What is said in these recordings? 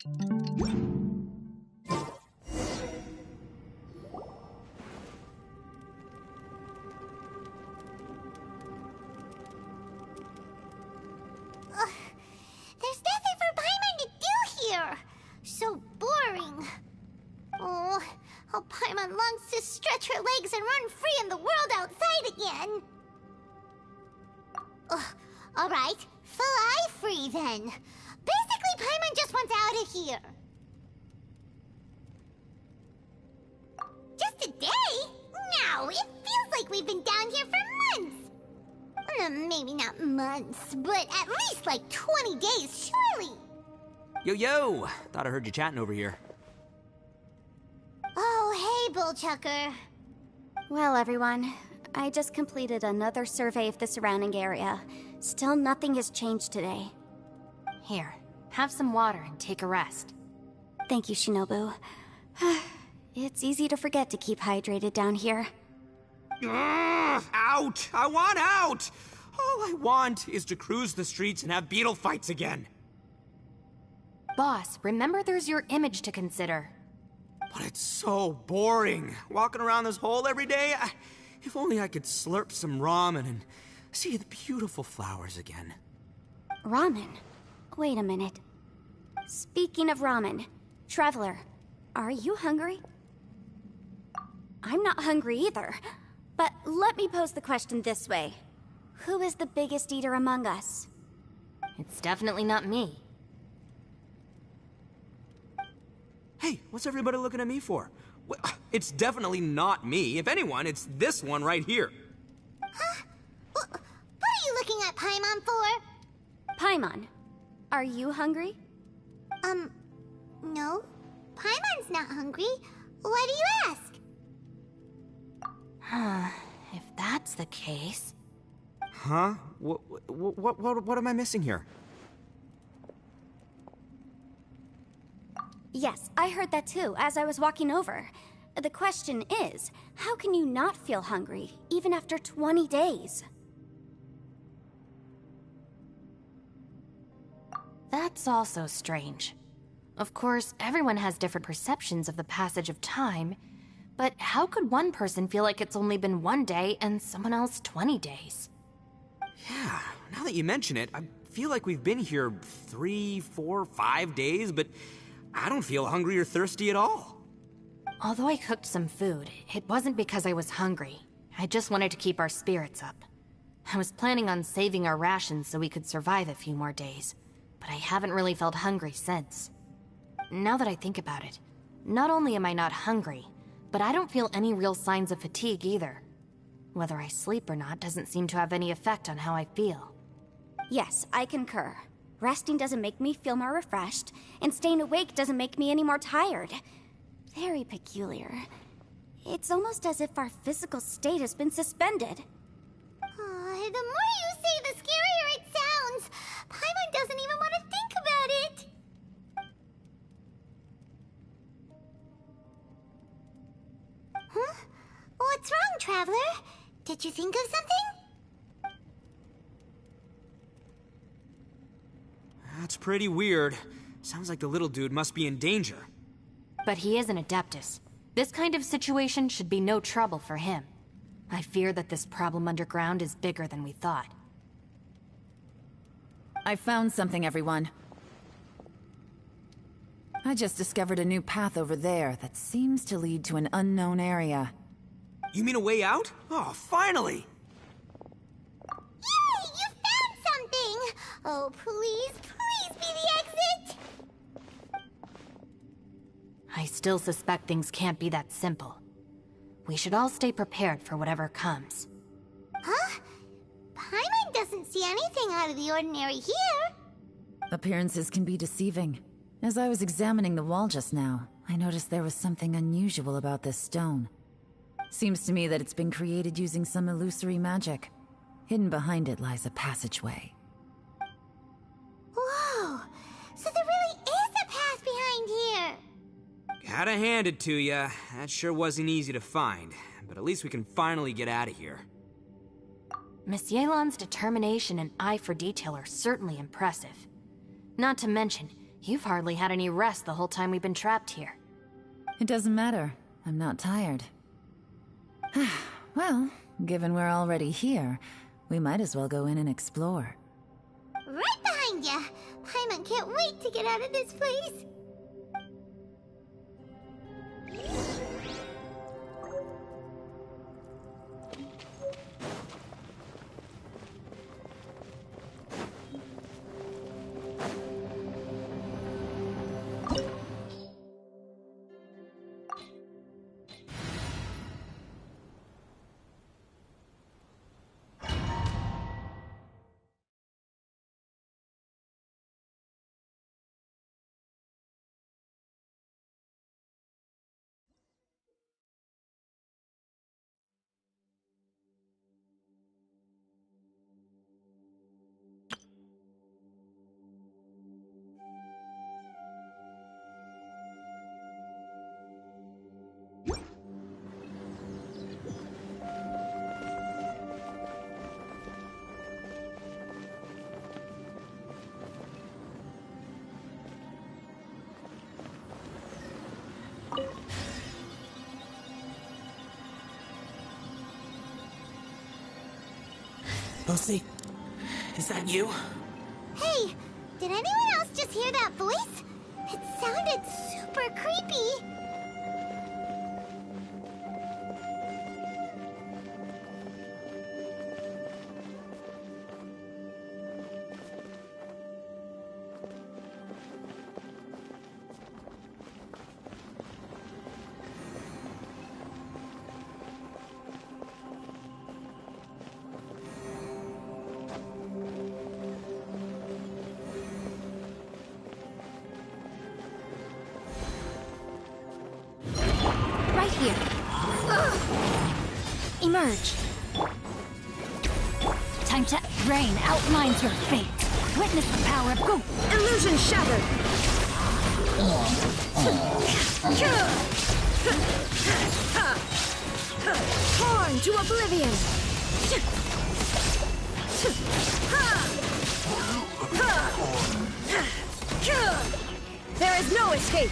There's nothing for Paimon to do here. So boring. Oh, how Paimon longs to stretch her legs and run free in the world outside again. Alright, fly free then. Basically, Paimon just wants out of here. Just a day? No, it feels like we've been down here for months. Maybe not months, but at least like 20 days, surely. Yo! Thought I heard you chatting over here. Oh, hey, Bullchucker. Well, everyone, I just completed another survey of the surrounding area. Still nothing has changed today. Here, have some water and take a rest. Thank you, Shinobu. It's easy to forget to keep hydrated down here. Ugh, out! I want out! All I want is to cruise the streets and have beetle fights again. Boss, remember there's your image to consider. But it's so boring, walking around this hole every day. If only I could slurp some ramen and see the beautiful flowers again. Ramen? Wait a minute. Speaking of ramen, Traveler, are you hungry? I'm not hungry either. But let me pose the question this way. Who is the biggest eater among us? It's definitely not me. Hey, what's everybody looking at me for? Well, it's definitely not me. If anyone, it's this one right here. Huh? What are you looking at Paimon for? Paimon, are you hungry? No. Paimon's not hungry. Why do you ask? If that's the case... Huh? What am I missing here? Yes, I heard that too, as I was walking over. The question is, how can you not feel hungry, even after 20 days? That's also strange. Of course, everyone has different perceptions of the passage of time, but how could one person feel like it's only been 1 day and someone else 20 days? Yeah, now that you mention it, I feel like we've been here 3, 4, 5 days, but I don't feel hungry or thirsty at all. Although I cooked some food, it wasn't because I was hungry. I just wanted to keep our spirits up. I was planning on saving our rations so we could survive a few more days, but I haven't really felt hungry since. Now that I think about it, not only am I not hungry, but I don't feel any real signs of fatigue either. Whether I sleep or not doesn't seem to have any effect on how I feel. Yes, I concur. Resting doesn't make me feel more refreshed, and staying awake doesn't make me any more tired. Very peculiar. It's almost as if our physical state has been suspended. The more you say, the scarier it sounds. Paimon doesn't even want to think about it. Huh? What's wrong, Traveler? Did you think of something? That's pretty weird. Sounds like the little dude must be in danger. But he is an Adeptus. This kind of situation should be no trouble for him. I fear that this problem underground is bigger than we thought. I found something, everyone. I just discovered a new path over there that seems to lead to an unknown area. You mean a way out? Oh, finally! Yay! You found something! Oh, please, please be the exit! I still suspect things can't be that simple. We should all stay prepared for whatever comes. Huh? Paimon doesn't see anything out of the ordinary here. Appearances can be deceiving. As I was examining the wall just now, I noticed there was something unusual about this stone. Seems to me that it's been created using some illusory magic. Hidden behind it lies a passageway. Whoa! So there really is a path behind here! Gotta hand it to ya. That sure wasn't easy to find. But at least we can finally get out of here. Miss Yelan's determination and eye for detail are certainly impressive. Not to mention, You've hardly had any rest the whole time we've been trapped here. It doesn't matter. I'm not tired. Well, given we're already here, we might as well go in and explore. Right behind ya! Paimon can't wait to get out of this place! Lucy, is that you? Hey, did anyone else just hear that voice? It sounded super creepy. Right here. Emerge. Time to rain outlines your fate. Witness the power of Go. Illusion shattered. Torn to oblivion. There is no escape.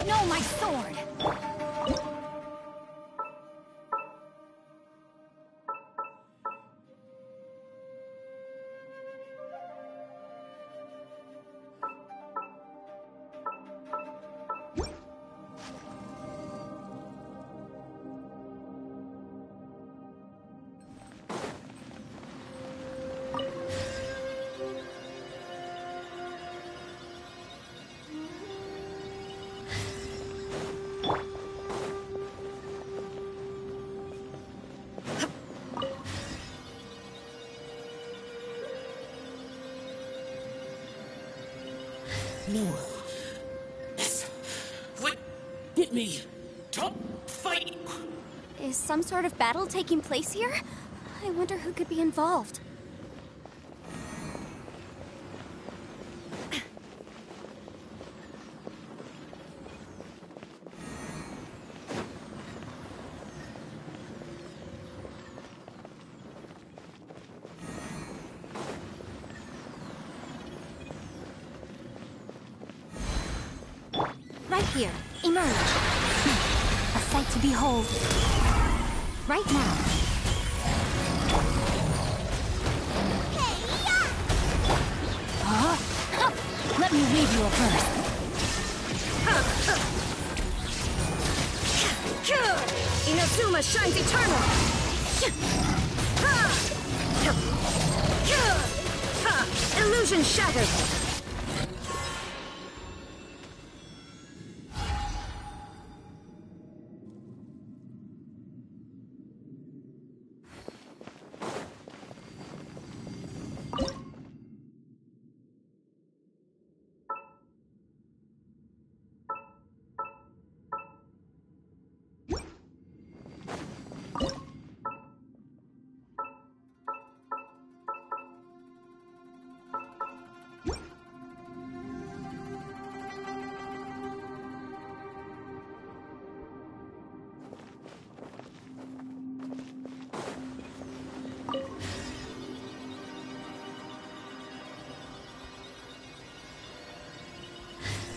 No, my sword! No. This would get me. Don't fight. Is some sort of battle taking place here? I wonder who could be involved. here. Emerge. A sight to behold. Right now. Huh? Let me weave you a verse. Inazuma shines eternal! Illusion shattered!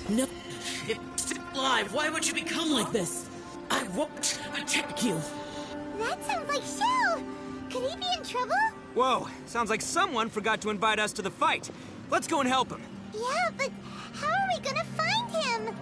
No. If still alive, why would you become like this? I won't attack you. That sounds like Shell. Could he be in trouble? Whoa, sounds like someone forgot to invite us to the fight. Let's go and help him. Yeah, but how are we gonna find him?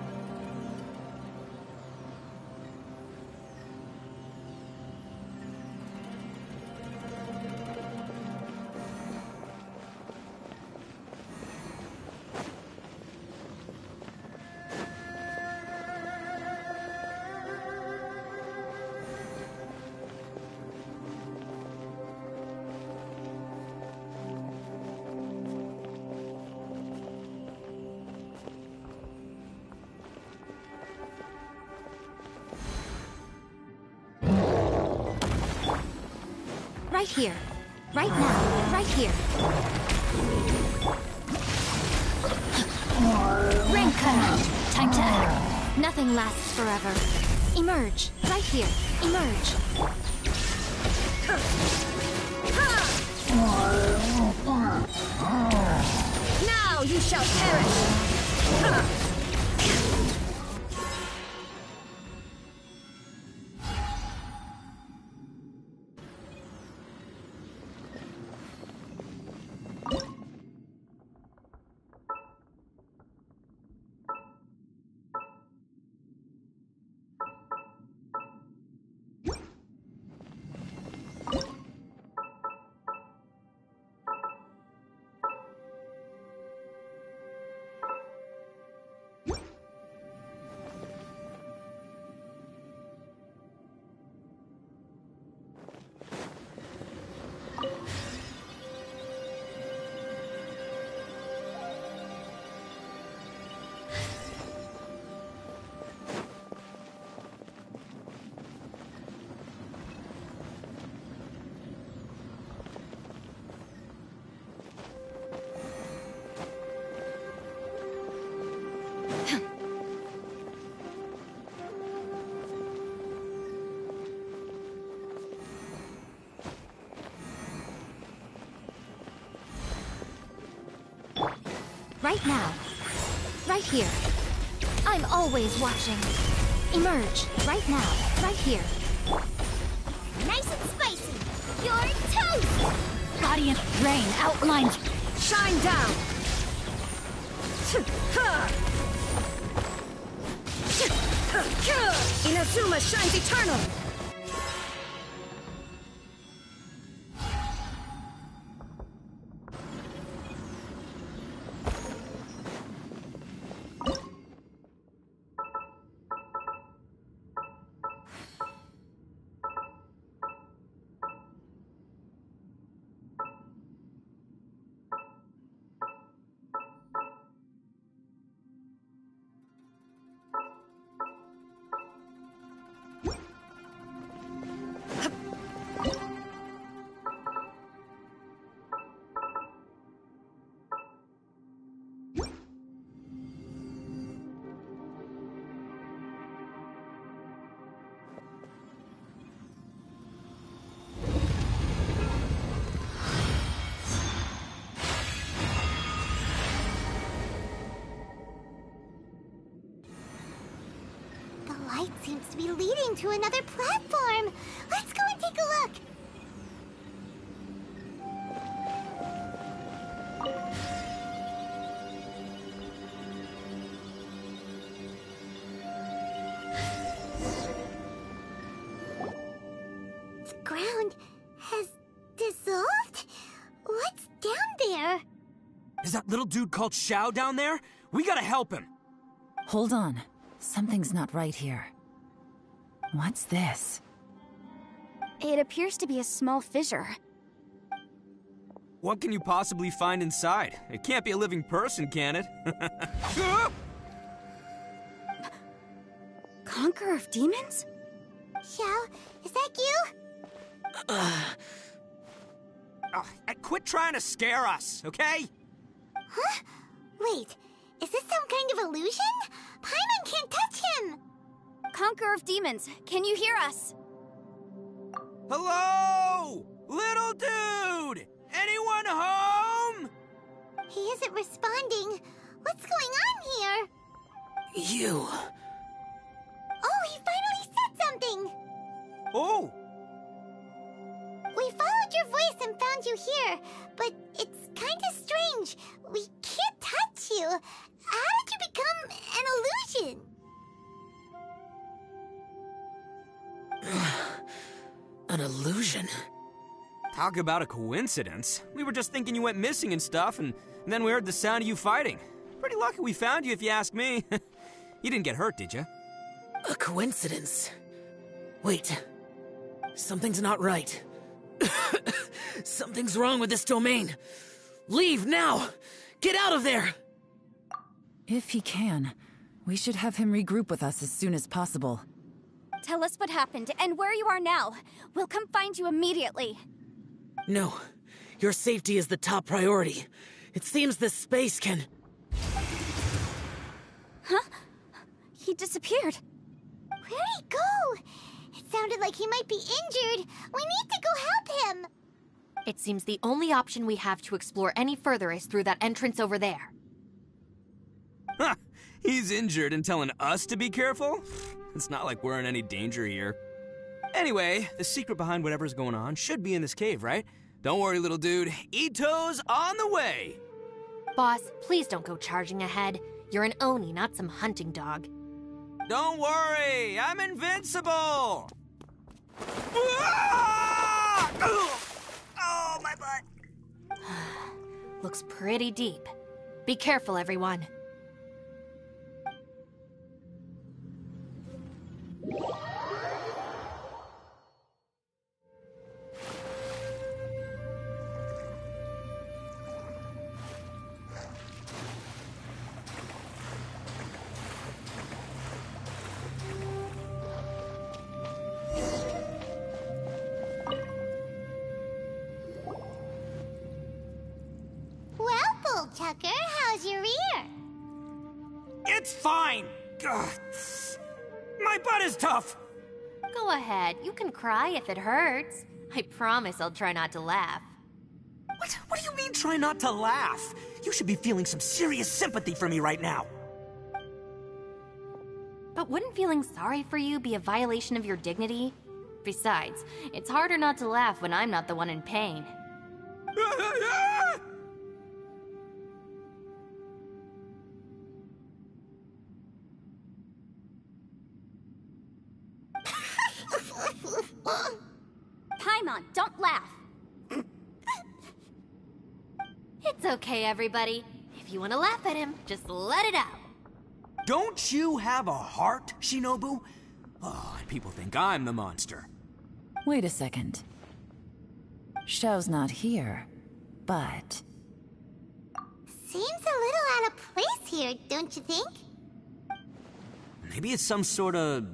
Right here. Right now. Right here. Ring cutter. Time to act. Nothing lasts forever. Emerge. Right here. Emerge. Now you shall perish. Right now. Right here. I'm always watching. Emerge. Right now. Right here. Nice and spicy. You're toast! Radiant rain outlines. Shine down. Inazuma shines eternal. seems to be leading to another platform. Let's go and take a look. The ground has dissolved? What's down there? Is that little dude called Xiao down there? We gotta help him. Hold on. Something's not right here. What's this? It appears to be a small fissure. What can you possibly find inside? It can't be a living person, can it? Conqueror of demons? Xiao, is that you? Quit trying to scare us, okay? Huh? Wait, is this some kind of illusion? Paimon can't touch him! Conqueror of demons, can you hear us? Hello? Little dude! Anyone home? He isn't responding. What's going on here? You. Oh, he finally said something! Oh! We followed your voice and found you here, but it's kinda strange. We can't touch you. How did you become an illusion? An illusion? Talk about a coincidence. We were just thinking you went missing and stuff, and then we heard the sound of you fighting. Pretty lucky we found you, if you ask me. You didn't get hurt, did you? A coincidence? Wait. Something's not right. Something's wrong with this domain. Leave now! Get out of there! If he can, we should have him regroup with us as soon as possible. Tell us what happened and where you are now. We'll come find you immediately. No. Your safety is the top priority. It seems this space can... Huh? He disappeared. Where'd he go? It sounded like he might be injured. We need to go help him. It seems the only option we have to explore any further is through that entrance over there. Huh, he's injured and telling us to be careful? It's not like we're in any danger here. Anyway, the secret behind whatever's going on should be in this cave, right? Don't worry, little dude. Ito's on the way! Boss, please don't go charging ahead. You're an Oni, not some hunting dog. Don't worry, I'm invincible! Ah! Oh, my butt! Looks pretty deep. Be careful, everyone. Well, Bullchucker, how's your ear? It's fine! Ugh. My butt is tough! Go ahead, you can cry if it hurts. I promise I'll try not to laugh. What do you mean, try not to laugh? You should be feeling some serious sympathy for me right now. But wouldn't feeling sorry for you be a violation of your dignity? Besides, it's harder not to laugh when I'm not the one in pain. Paimon, don't laugh. It's okay, everybody. If you want to laugh at him, just let it out. Don't you have a heart, Shinobu? Oh, and people think I'm the monster. Wait a second. Xiao's not here, but... Seems a little out of place here, don't you think? Maybe it's some sort of,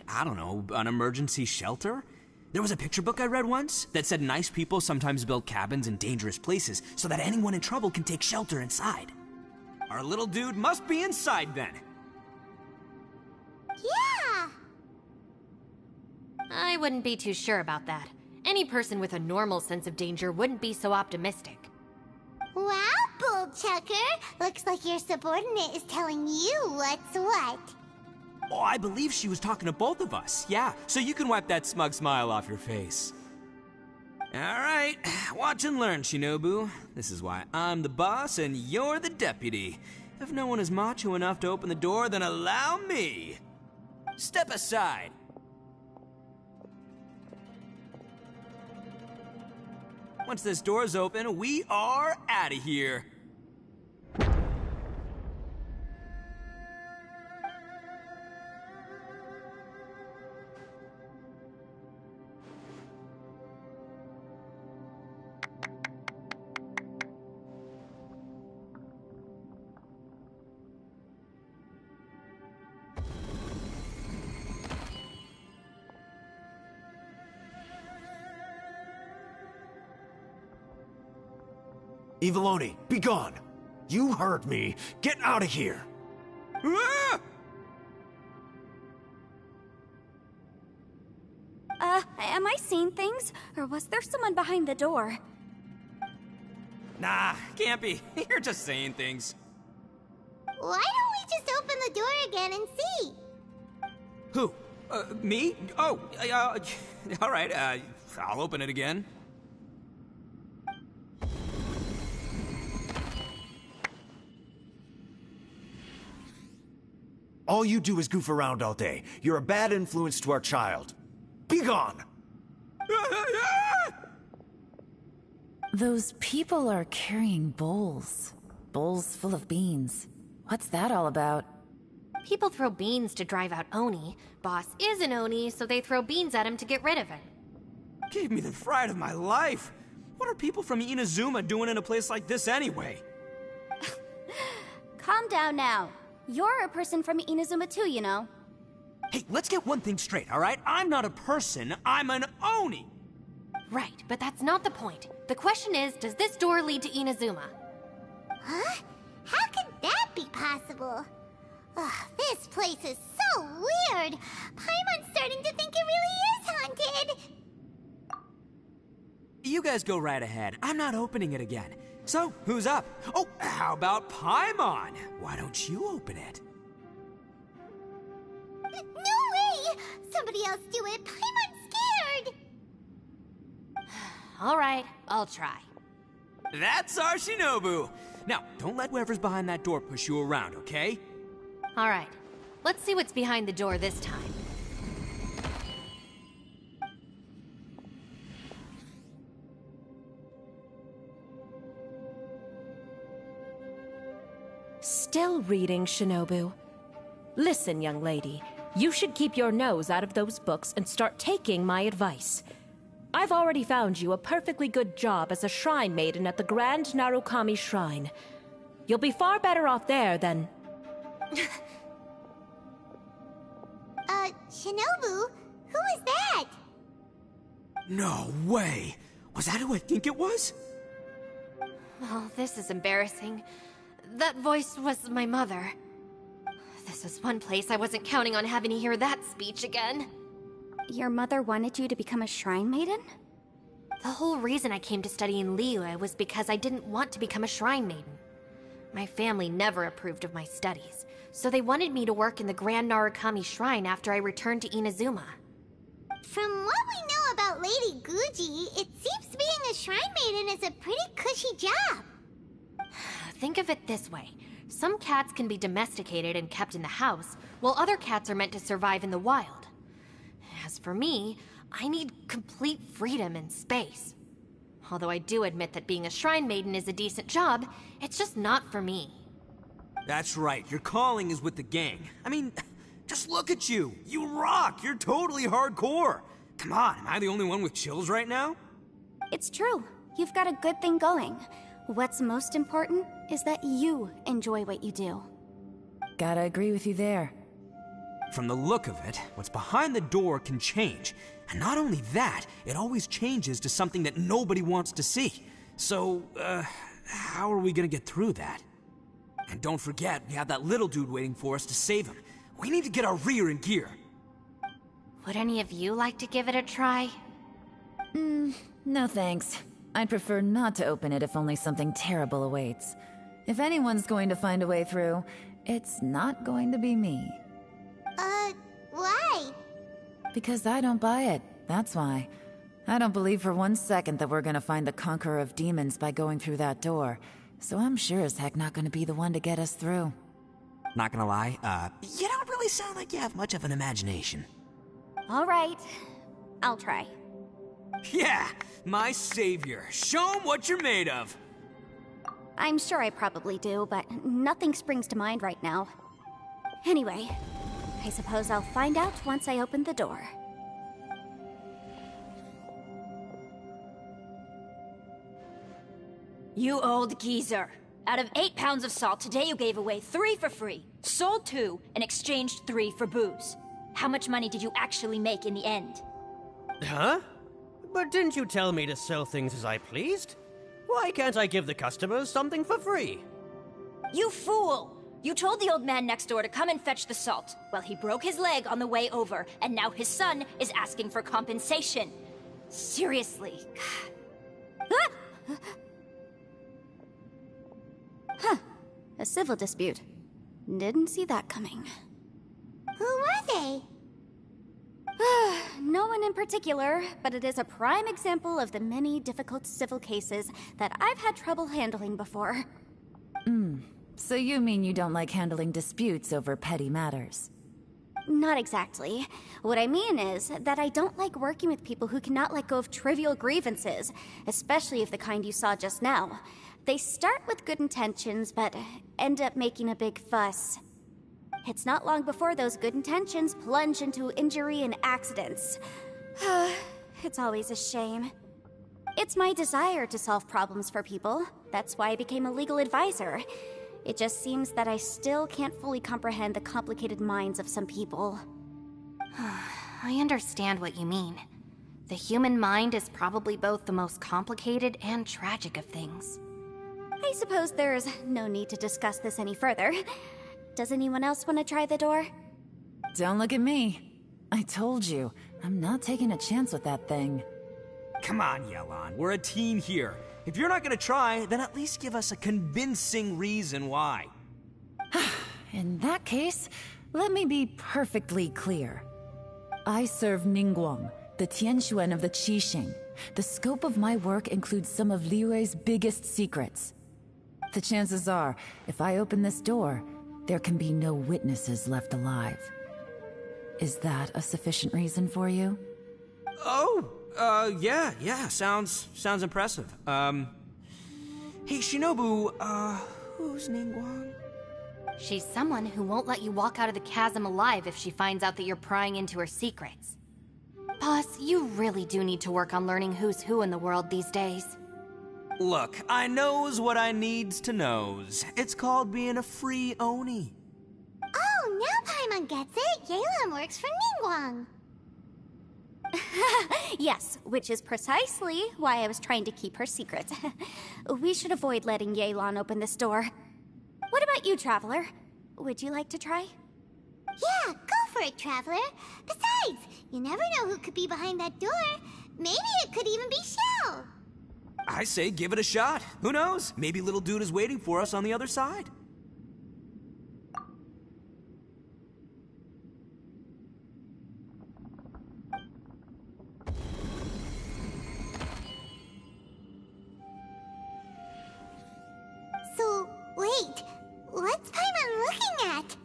I don't know, an emergency shelter? There was a picture book I read once that said nice people sometimes build cabins in dangerous places so that anyone in trouble can take shelter inside. Our little dude must be inside then. Yeah! I wouldn't be too sure about that. Any person with a normal sense of danger wouldn't be so optimistic. Wow, Bullchucker! Looks like your subordinate is telling you what's what. Oh, I believe she was talking to both of us. Yeah, so you can wipe that smug smile off your face. All right, watch and learn, Shinobu. This is why I'm the boss and you're the deputy. If no one is macho enough to open the door, then allow me. Step aside. Once this door's open, we are out of here. Eviloni, be gone! You heard me! Get out of here! Ah! Am I seeing things? Or was there someone behind the door? Nah, can't be. You're just saying things. Why don't we just open the door again and see? Who? Me? Oh, all right, I'll open it again. All you do is goof around all day. You're a bad influence to our child. Be gone! Those people are carrying bowls. Bowls full of beans. What's that all about? People throw beans to drive out Oni. Boss is an Oni, so they throw beans at him to get rid of him. Gave me the fright of my life. What are people from Inazuma doing in a place like this anyway? Calm down now. You're a person from Inazuma too, you know. Hey, let's get one thing straight, all right? I'm not a person, I'm an Oni! Right, but that's not the point. The question is, does this door lead to Inazuma? Huh? How could that be possible? Ugh, this place is so weird. Paimon's starting to think it really is haunted. You guys go right ahead. I'm not opening it again. So, who's up? Oh, how about Paimon? Why don't you open it? No way! Somebody else do it. Paimon's scared. All right, I'll try. That's our Shinobu! Now, don't let whoever's behind that door push you around, okay? All right, let's see what's behind the door this time. Still reading, Shinobu. Listen, young lady. You should keep your nose out of those books and start taking my advice. I've already found you a perfectly good job as a shrine maiden at the Grand Narukami Shrine. You'll be far better off there than... Shinobu? Who is that? No way! Was that who I think it was? Oh, this is embarrassing. That voice was my mother. This is one place I wasn't counting on having to hear that speech again. Your mother wanted you to become a shrine maiden? The whole reason I came to study in Liyue was because I didn't want to become a shrine maiden. My family never approved of my studies, so they wanted me to work in the Grand Narukami Shrine after I returned to Inazuma. From what we know about Lady Guji, it seems being a shrine maiden is a pretty cushy job. Think of it this way. Some cats can be domesticated and kept in the house, while other cats are meant to survive in the wild. As for me, I need complete freedom and space. Although I do admit that being a shrine maiden is a decent job, it's just not for me. That's right, your calling is with the gang. I mean, just look at you. You rock, you're totally hardcore. Come on, am I the only one with chills right now? It's true. You've got a good thing going. What's most important is that you enjoy what you do. Gotta agree with you there. From the look of it, what's behind the door can change. And not only that, it always changes to something that nobody wants to see. So, how are we gonna get through that? And don't forget, we have that little dude waiting for us to save him. We need to get our rear in gear. Would any of you like to give it a try? No thanks. I'd prefer not to open it if only something terrible awaits. If anyone's going to find a way through, it's not going to be me. Because I don't buy it, that's why. I don't believe for 1 second that we're gonna find the Conqueror of Demons by going through that door, so I'm sure as heck not gonna be the one to get us through. Not gonna lie, you don't really sound like you have much of an imagination. All right, I'll try. Yeah, my savior. Show 'em what you're made of. I'm sure I probably do, but nothing springs to mind right now. Anyway, I suppose I'll find out once I open the door. You old geezer. Out of 8 pounds of salt, today you gave away 3 for free, sold 2, and exchanged 3 for booze. How much money did you actually make in the end? Huh? But didn't you tell me to sell things as I pleased? Why can't I give the customers something for free? You fool! You told the old man next door to come and fetch the salt. Well, he broke his leg on the way over, and now his son is asking for compensation. Seriously. Huh. A civil dispute. Didn't see that coming. Who were they? No one in particular, but it is a prime example of the many difficult civil cases that I've had trouble handling before. So you mean you don't like handling disputes over petty matters? Not exactly. What I mean is that I don't like working with people who cannot let go of trivial grievances, especially of the kind you saw just now. They start with good intentions, but end up making a big fuss. It's not long before those good intentions plunge into injury and accidents. It's always a shame. It's my desire to solve problems for people. That's why I became a legal advisor. It just seems that I still can't fully comprehend the complicated minds of some people. I understand what you mean. The human mind is probably both the most complicated and tragic of things. I suppose there's no need to discuss this any further. Does anyone else want to try the door? Don't look at me. I told you, I'm not taking a chance with that thing. Come on, Yelan. We're a team here. If you're not gonna try, then at least give us a convincing reason why. In that case, let me be perfectly clear. I serve Ningguang, the Tianxuan of the Qixing. The scope of my work includes some of Liyue's biggest secrets. The chances are, if I open this door, there can be no witnesses left alive. Is that a sufficient reason for you? Yeah, sounds impressive. Hey, Shinobu, who's Ningguang? She's someone who won't let you walk out of the chasm alive if she finds out that you're prying into her secrets. Boss, you really do need to work on learning who's who in the world these days. Look, I knows what I needs to knows. It's called being a free Oni. Oh, now Paimon gets it. Yelan works for Ningguang. Yes, which is precisely why I was trying to keep her secret. We should avoid letting Yelan open this door. What about you, Traveler? Would you like to try? Yeah, go for it, Traveler. Besides, you never know who could be behind that door. Maybe it could even be Shell. I say give it a shot. Who knows? Maybe little dude is waiting for us on the other side. So, wait. What's Paimon looking at?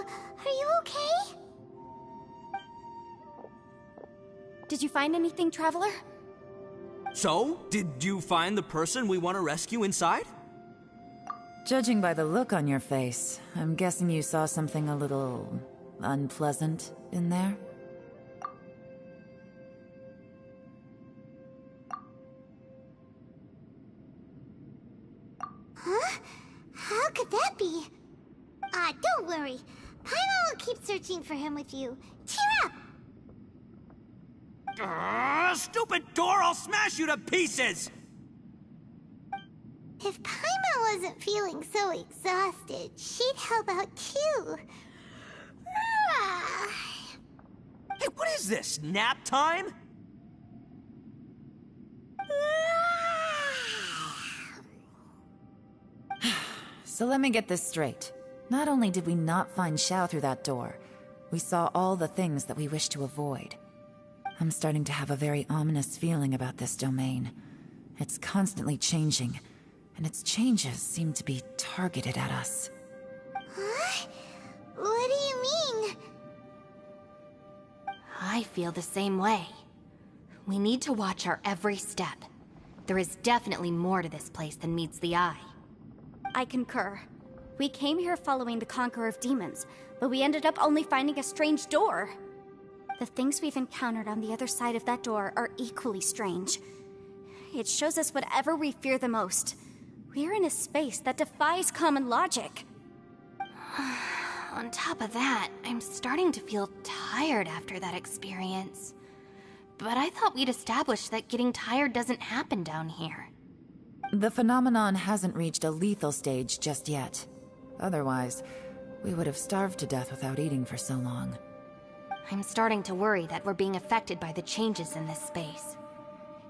Are you okay? Did you find anything, Traveler? So, did you find the person we want to rescue inside? Judging by the look on your face, I'm guessing you saw something a little unpleasant in there? Huh? How could that be? Don't worry. Paimon will keep searching for him with you. Cheer up! Stupid door! I'll smash you to pieces! If Paimon wasn't feeling so exhausted, she'd help out too. Hey, what is this? Nap time? So let me get this straight. Not only did we not find Xiao through that door, we saw all the things that we wish to avoid. I'm starting to have a very ominous feeling about this domain. It's constantly changing, and its changes seem to be targeted at us. Huh? What do you mean? I feel the same way. We need to watch our every step. There is definitely more to this place than meets the eye. I concur. We came here following the Conqueror of Demons, but we ended up only finding a strange door. The things we've encountered on the other side of that door are equally strange. It shows us whatever we fear the most. We're in a space that defies common logic. On top of that, I'm starting to feel tired after that experience. But I thought we'd established that getting tired doesn't happen down here. The phenomenon hasn't reached a lethal stage just yet. Otherwise, we would have starved to death without eating for so long. I'm starting to worry that we're being affected by the changes in this space.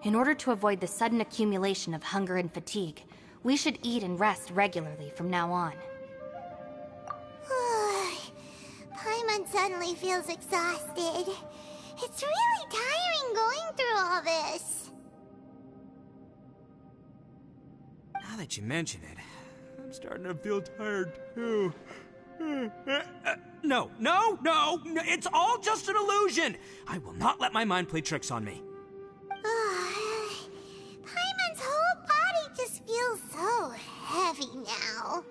In order to avoid the sudden accumulation of hunger and fatigue, we should eat and rest regularly from now on. Paimon suddenly feels exhausted. It's really tiring going through all this. Now that you mention it, I'm starting to feel tired too. No, it's all just an illusion! I will not let my mind play tricks on me. Paimon's whole body just feels so heavy now.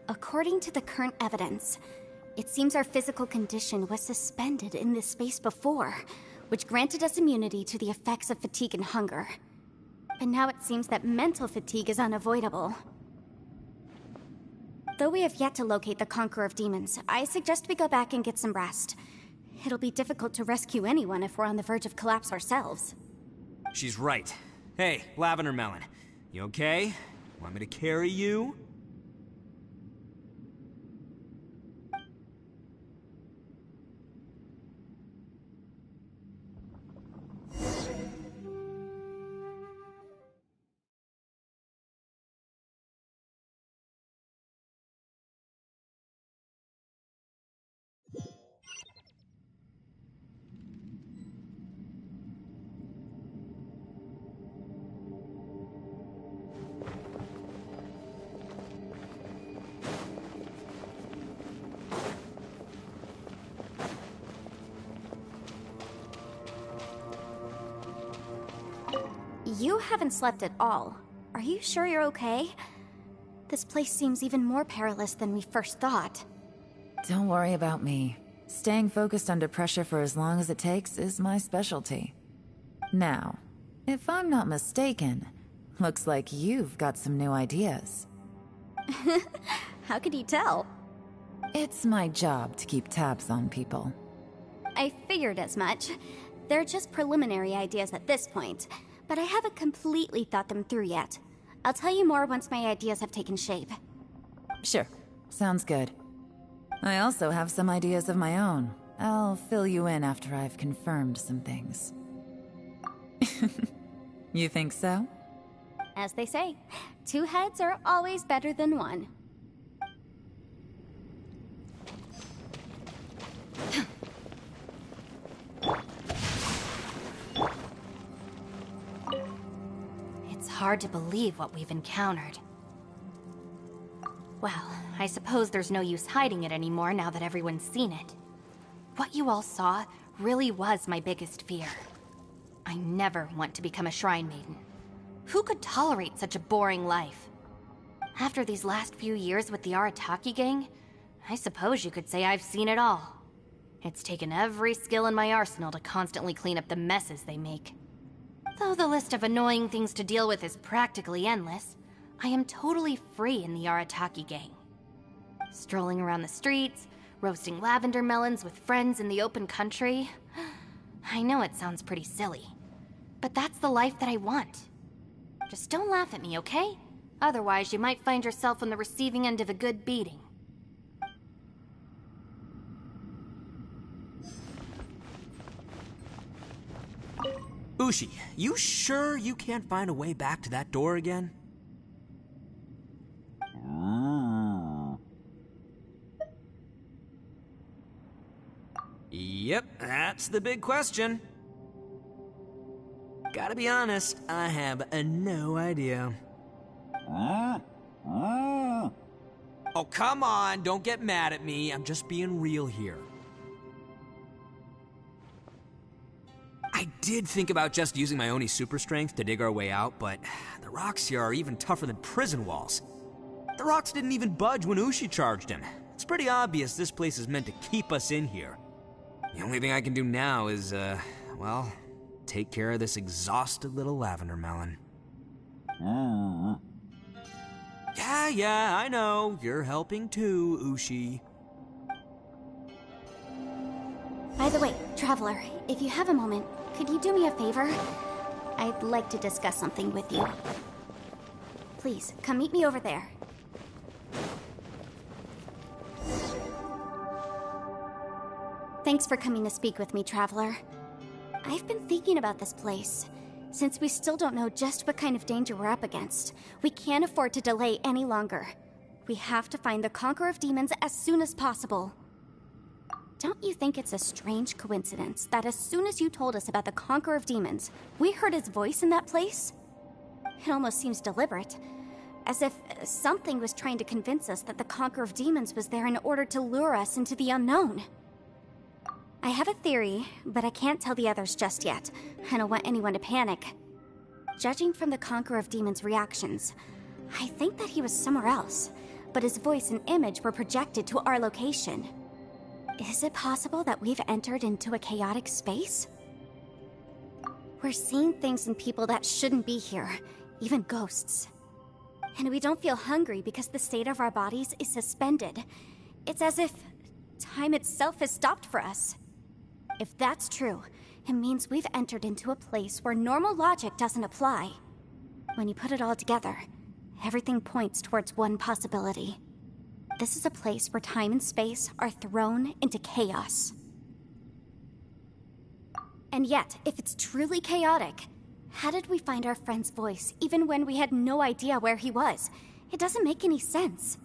According to the current evidence, it seems our physical condition was suspended in this space before, which granted us immunity to the effects of fatigue and hunger. But now it seems that mental fatigue is unavoidable. Though we have yet to locate the Conqueror of Demons, I suggest we go back and get some rest. It'll be difficult to rescue anyone if we're on the verge of collapse ourselves. She's right. Hey, Lavender Melon, you okay? Want me to carry you? You haven't slept at all. Are you sure you're okay? This place seems even more perilous than we first thought. Don't worry about me. Staying focused under pressure for as long as it takes is my specialty. Now, if I'm not mistaken, looks like you've got some new ideas. How could you tell? It's my job to keep tabs on people. I figured as much. They're just preliminary ideas at this point, but I haven't completely thought them through yet. I'll tell you more once my ideas have taken shape. Sure. Sounds good. I also have some ideas of my own. I'll fill you in after I've confirmed some things. You think so? As they say, two heads are always better than one. It's hard to believe what we've encountered. Well, I suppose there's no use hiding it anymore now that everyone's seen it. What you all saw really was my biggest fear. I never want to become a Shrine Maiden. Who could tolerate such a boring life? After these last few years with the Arataki gang, I suppose you could say I've seen it all. It's taken every skill in my arsenal to constantly clean up the messes they make. Though the list of annoying things to deal with is practically endless, I am totally free in the Arataki gang. Strolling around the streets, roasting lavender melons with friends in the open country. I know it sounds pretty silly, but that's the life that I want. Just don't laugh at me, okay? Otherwise, you might find yourself on the receiving end of a good beating. Ushi, you sure you can't find a way back to that door again? Yep, that's the big question. Gotta be honest, I have no idea. Oh, come on, don't get mad at me. I'm just being real here. I did think about just using my Oni super strength to dig our way out, but the rocks here are even tougher than prison walls. The rocks didn't even budge when Ushi charged him. It's pretty obvious this place is meant to keep us in here. The only thing I can do now is, well, take care of this exhausted little lavender melon. Yeah, I know. You're helping too, Ushi. By the way, Traveler, if you have a moment, could you do me a favor? I'd like to discuss something with you. Please, come meet me over there. Thanks for coming to speak with me, Traveler. I've been thinking about this place. Since we still don't know just what kind of danger we're up against, we can't afford to delay any longer. We have to find the Conqueror of Demons as soon as possible. Don't you think it's a strange coincidence that as soon as you told us about the Conqueror of Demons, we heard his voice in that place? It almost seems deliberate. As if something was trying to convince us that the Conqueror of Demons was there in order to lure us into the unknown. I have a theory, but I can't tell the others just yet. I don't want anyone to panic. Judging from the Conqueror of Demons' reactions, I think that he was somewhere else, but his voice and image were projected to our location. Is it possible that we've entered into a chaotic space? We're seeing things in people that shouldn't be here, even ghosts. And we don't feel hungry because the state of our bodies is suspended. It's as if time itself has stopped for us. If that's true, it means we've entered into a place where normal logic doesn't apply. When you put it all together, everything points towards one possibility. This is a place where time and space are thrown into chaos. And yet, if it's truly chaotic, how did we find our friend's voice even when we had no idea where he was? It doesn't make any sense.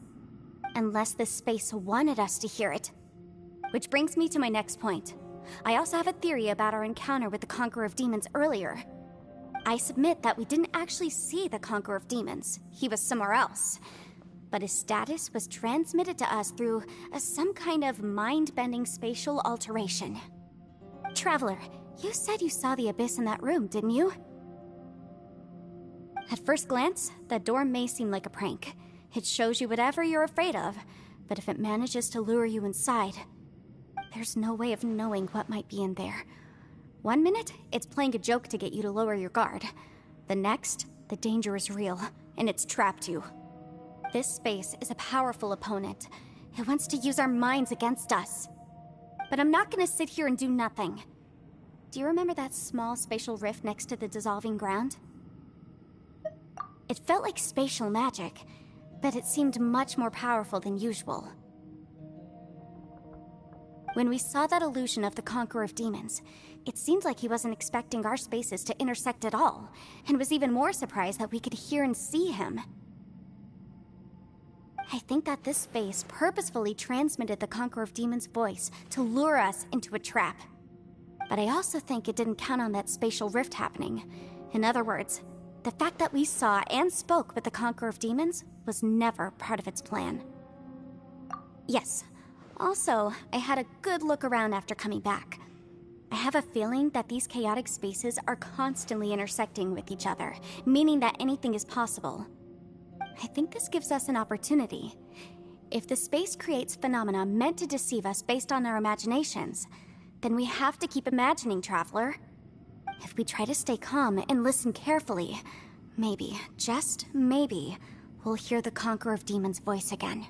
Unless this space wanted us to hear it. Which brings me to my next point. I also have a theory about our encounter with the Conqueror of Demons earlier. I submit that we didn't actually see the Conqueror of Demons. He was somewhere else. But his status was transmitted to us through some kind of mind-bending spatial alteration. Traveler, you said you saw the abyss in that room, didn't you? At first glance, that door may seem like a prank. It shows you whatever you're afraid of, but if it manages to lure you inside, there's no way of knowing what might be in there. One minute, it's playing a joke to get you to lower your guard. The next, the danger is real, and it's trapped you. This space is a powerful opponent. It wants to use our minds against us. But I'm not gonna sit here and do nothing. Do you remember that small spatial rift next to the dissolving ground? It felt like spatial magic, but it seemed much more powerful than usual. When we saw that illusion of the Conqueror of Demons, it seemed like he wasn't expecting our spaces to intersect at all, and was even more surprised that we could hear and see him. I think that this space purposefully transmitted the Conqueror of Demons' voice to lure us into a trap. But I also think it didn't count on that spatial rift happening. In other words, the fact that we saw and spoke with the Conqueror of Demons was never part of its plan. Yes. Also, I had a good look around after coming back. I have a feeling that these chaotic spaces are constantly intersecting with each other, meaning that anything is possible. I think this gives us an opportunity. If the space creates phenomena meant to deceive us based on our imaginations, then we have to keep imagining, Traveler. If we try to stay calm and listen carefully, maybe, just maybe, we'll hear the Conqueror of Demons' voice again.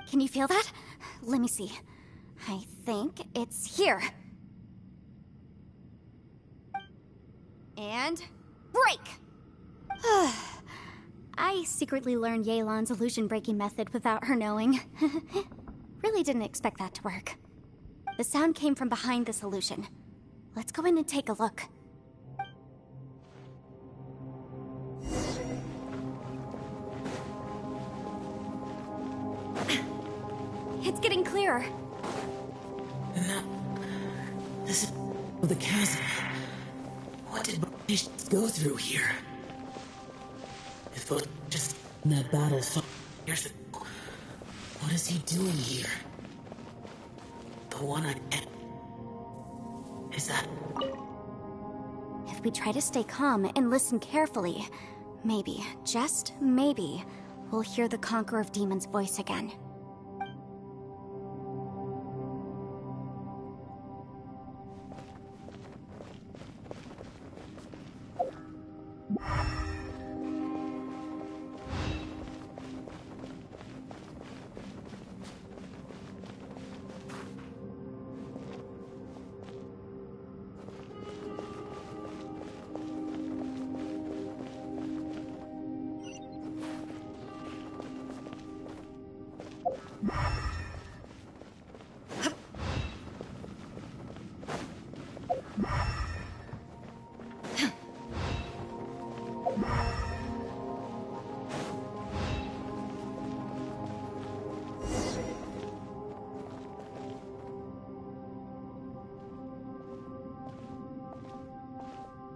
Can you feel that? Let me see. I think it's here. And break! I secretly learned Yelan's illusion-breaking method without her knowing. Really didn't expect that to work. The sound came from behind this illusion. Let's go in and take a look. It's getting clearer. No. This is the chasm. What did British go through here? If it was just in that battle years ago, what is he doing here? The one I... Is that... If we try to stay calm and listen carefully, maybe, just maybe, we'll hear the Conqueror of Demons' voice again.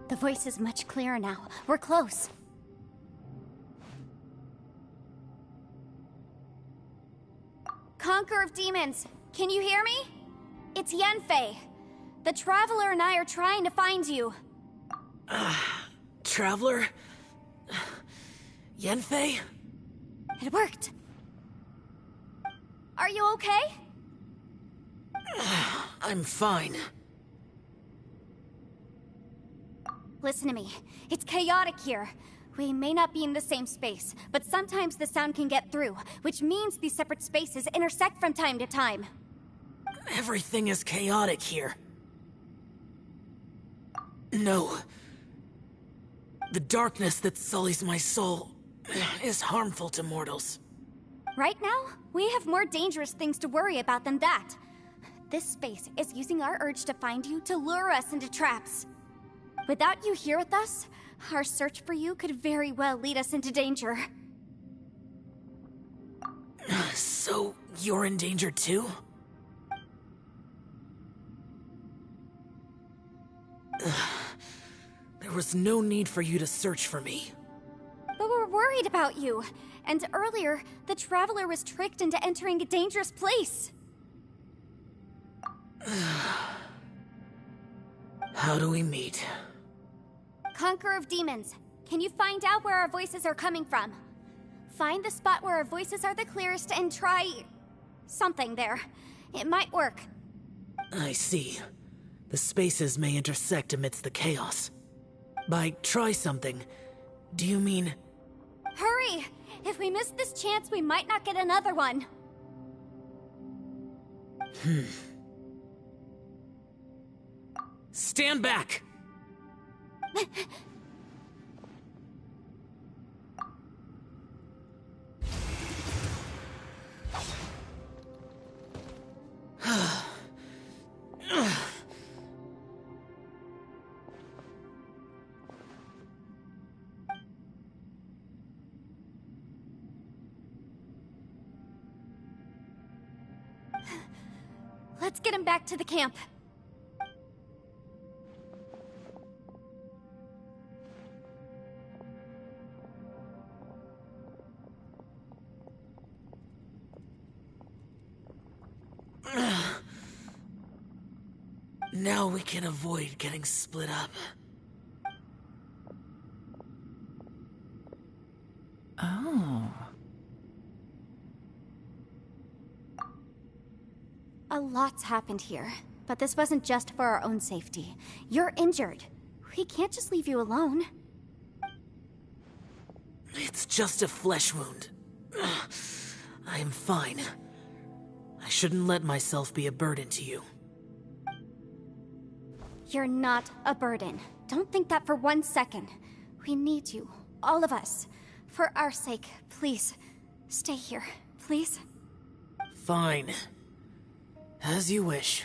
The voice is much clearer now. We're close. Conqueror of Demons, can you hear me? It's Yanfei. The Traveler and I are trying to find you. Traveler? Yanfei? It worked. Are you okay? I'm fine. Listen to me. It's chaotic here. We may not be in the same space, but sometimes the sound can get through, which means these separate spaces intersect from time to time. Everything is chaotic here. No. The darkness that sullies my soul is harmful to mortals. Right now, we have more dangerous things to worry about than that. This space is using our urge to find you to lure us into traps. Without you here with us, our search for you could very well lead us into danger. So, you're in danger too? There was no need for you to search for me. But we're worried about you. And earlier, the Traveler was tricked into entering a dangerous place. How do we meet? Conqueror of Demons, can you find out where our voices are coming from? Find the spot where our voices are the clearest and try... something there. It might work. I see. The spaces may intersect amidst the chaos. By try something, do you mean... Hurry! If we miss this chance, we might not get another one. Stand back! Let's get him back to the camp. Now we can avoid getting split up. Oh. A lot's happened here, but this wasn't just for our own safety. You're injured. We can't just leave you alone. It's just a flesh wound. I am fine. I shouldn't let myself be a burden to you. You're not a burden. Don't think that for 1 second. We need you, all of us. For our sake, please, stay here, please. Fine. As you wish.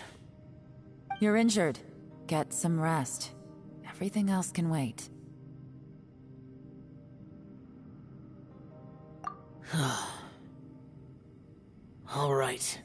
You're injured. Get some rest. Everything else can wait. All right.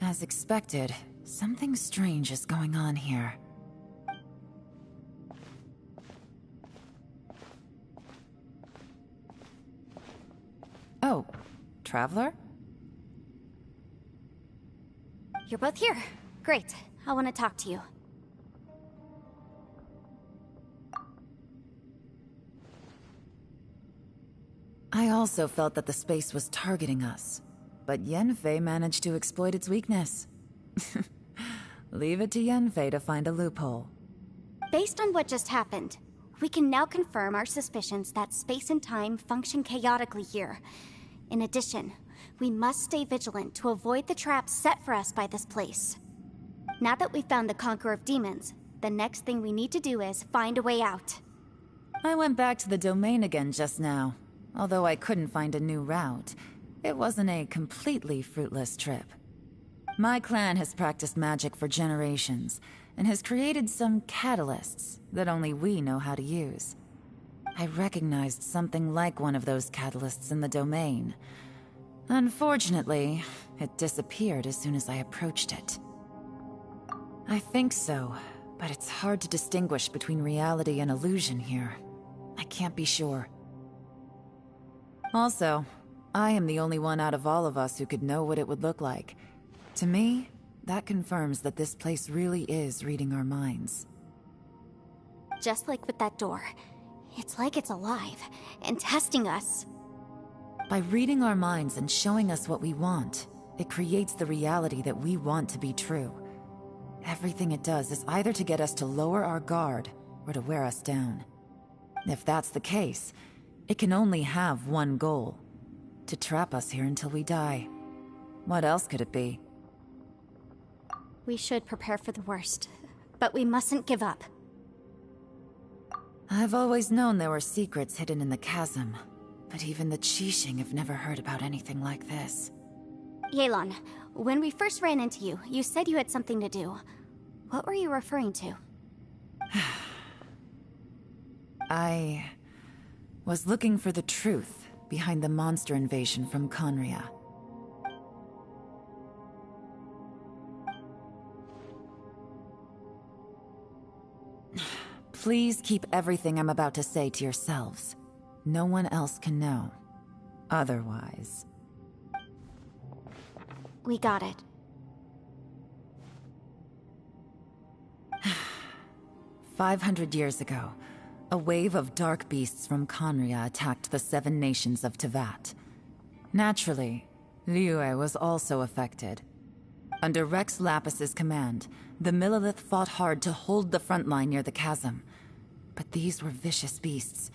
As expected, something strange is going on here. Oh, Traveler? You're both here. Great. I want to talk to you. I also felt that the space was targeting us, but Yenfei managed to exploit its weakness. Leave it to Yenfei to find a loophole. Based on what just happened, we can now confirm our suspicions that space and time function chaotically here. In addition, we must stay vigilant to avoid the traps set for us by this place. Now that we've found the Conqueror of Demons, the next thing we need to do is find a way out. I went back to the domain again just now. Although I couldn't find a new route, it wasn't a completely fruitless trip. My clan has practiced magic for generations, and has created some catalysts that only we know how to use. I recognized something like one of those catalysts in the domain. Unfortunately, it disappeared as soon as I approached it. I think so, but it's hard to distinguish between reality and illusion here. I can't be sure. Also, I am the only one out of all of us who could know what it would look like. To me, that confirms that this place really is reading our minds. Just like with that door, it's like it's alive and testing us. By reading our minds and showing us what we want, it creates the reality that we want to be true. Everything it does is either to get us to lower our guard or to wear us down. If that's the case, it can only have one goal: to trap us here until we die. What else could it be? We should prepare for the worst, but we mustn't give up. I've always known there were secrets hidden in the chasm, but even the Qixing have never heard about anything like this. Yelan, when we first ran into you, you said you had something to do. What were you referring to? I was looking for the truth behind the monster invasion from Conria. Please keep everything I'm about to say to yourselves. No one else can know. Otherwise... We got it. 500 years ago, a wave of dark beasts from Conria attacked the 7 nations of Tevat. Naturally, Liyue was also affected. Under Rex Lapis's command, the Millelith fought hard to hold the front line near the chasm. But these were vicious beasts,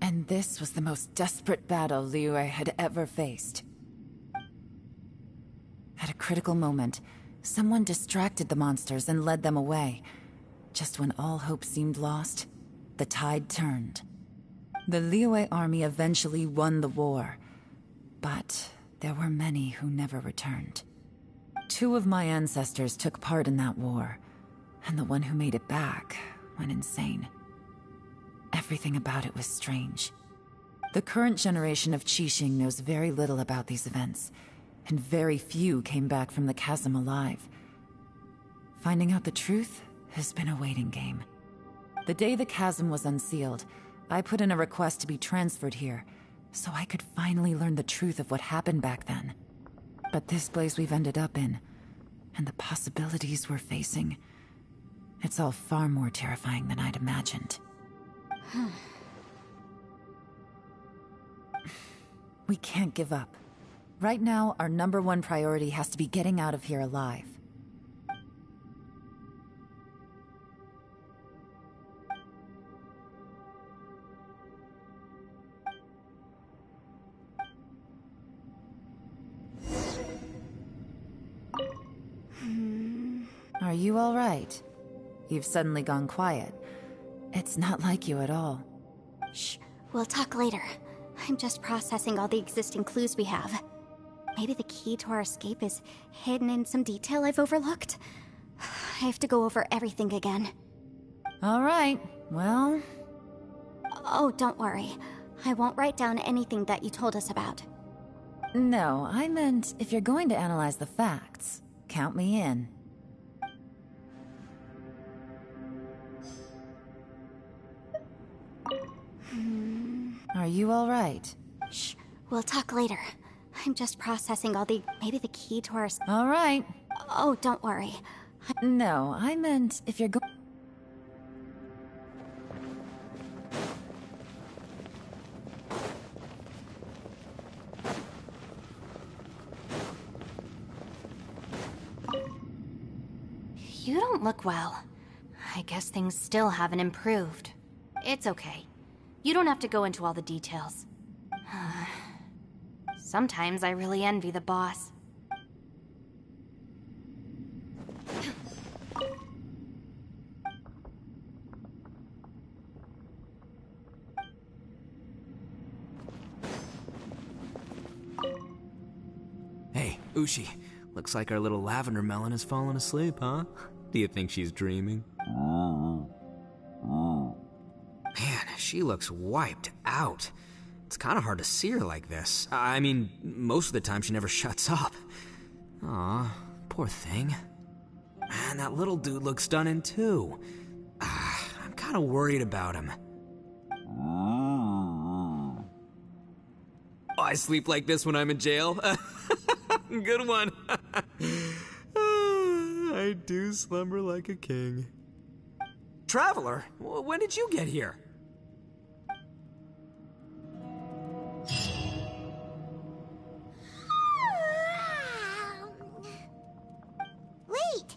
and this was the most desperate battle Liyue had ever faced. At a critical moment, someone distracted the monsters and led them away. Just when all hope seemed lost, the tide turned. The Liyue army eventually won the war, but there were many who never returned. 2 of my ancestors took part in that war, and the one who made it back went insane. Everything about it was strange. The current generation of Qixing knows very little about these events, and very few came back from the chasm alive. Finding out the truth has been a waiting game. The day the chasm was unsealed, I put in a request to be transferred here, so I could finally learn the truth of what happened back then. But this place we've ended up in, and the possibilities we're facing, it's all far more terrifying than I'd imagined. We can't give up. Right now, our #1 priority has to be getting out of here alive. Are you all right? You've suddenly gone quiet. It's not like you at all. Shh, we'll talk later. I'm just processing all the existing clues we have. Maybe the key to our escape is hidden in some detail I've overlooked. I have to go over everything again. All right, well... Oh, don't worry. I won't write down anything that you told us about. No, I meant if you're going to analyze the facts, count me in. Are you all right? Shh, we'll talk later. I'm just processing all the... Maybe the key to our... All right. Oh, don't worry. No, I meant if you're going... You don't look well. I guess things still haven't improved. It's okay. You don't have to go into all the details. Sometimes I really envy the boss. Hey, Ushi. Looks like our little lavender melon has fallen asleep, huh? Do you think she's dreaming? Man, she looks wiped out. It's kind of hard to see her like this. I mean, most of the time she never shuts up. Aw, poor thing. Man, that little dude looks done in too. I'm kind of worried about him. Oh, I sleep like this when I'm in jail? Good one. I do slumber like a king. Traveler, when did you get here? Wait,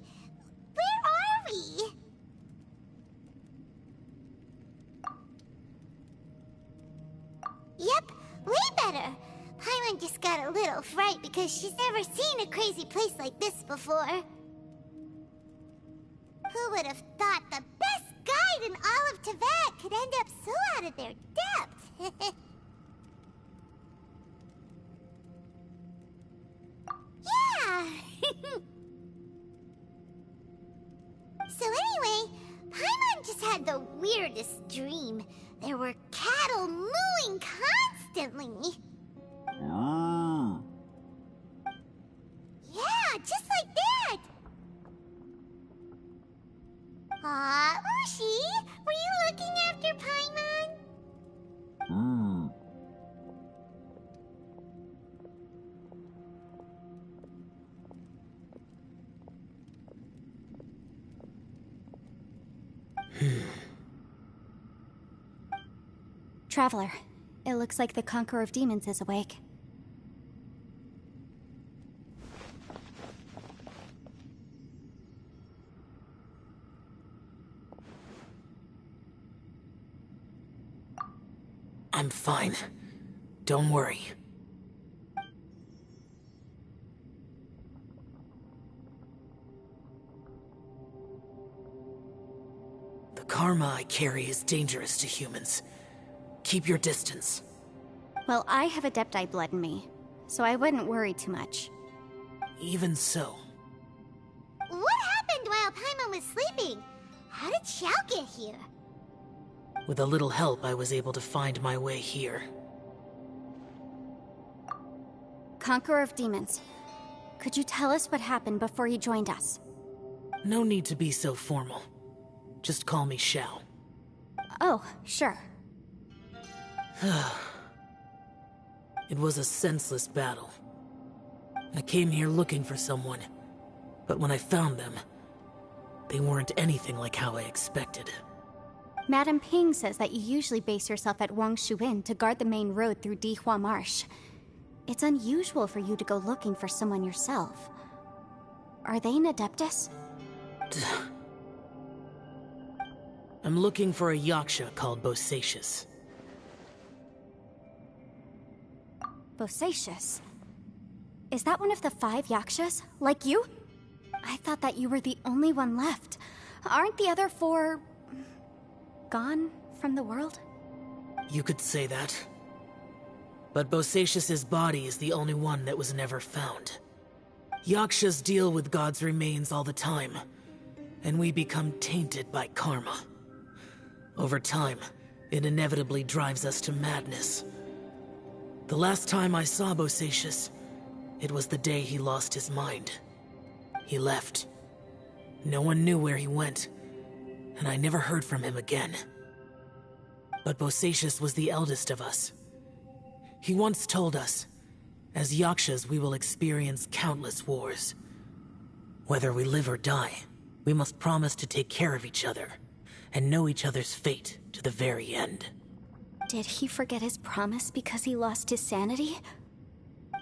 where are we? Yep, way better. Paimon just got a little fright because she's never seen a crazy place like this before. Who would have thought the best guide in all of Teyvat could end up so out of their depth? Yeah! So anyway, Paimon just had the weirdest dream. There were cattle mooing constantly. Yeah, just like that! Aw, Ushi, were you looking after Paimon? Traveler, it looks like the Conqueror of Demons is awake. I'm fine. Don't worry. The karma I carry is dangerous to humans. Keep your distance. Well, I have Adepti blood in me. so I wouldn't worry too much. Even so. What happened while Paimon was sleeping? How did Xiao get here? With a little help, I was able to find my way here. Conqueror of Demons, could you tell us what happened before you joined us? No need to be so formal. Just call me Xiao. Oh, sure. It was a senseless battle. I came here looking for someone, but when I found them, they weren't anything like how I expected. Madame Ping says that you usually base yourself at Wangshu Inn to guard the main road through Dihua Marsh. It's unusual for you to go looking for someone yourself. Are they an Adeptus? I'm looking for a Yaksha called Bosacius. Bosacius? Is that one of the 5 Yakshas? Like you? I thought that you were the only one left. Aren't the other 4... gone from the world? You could say that. But Bosacius's body is the only one that was never found. Yakshas deal with God's remains all the time, and we become tainted by karma. Over time, it inevitably drives us to madness. The last time I saw Bosacius, it was the day he lost his mind. He left. No one knew where he went, and I never heard from him again. But Bosacius was the eldest of us. He once told us, as Yakshas we will experience countless wars. Whether we live or die, we must promise to take care of each other, and know each other's fate to the very end. Did he forget his promise because he lost his sanity?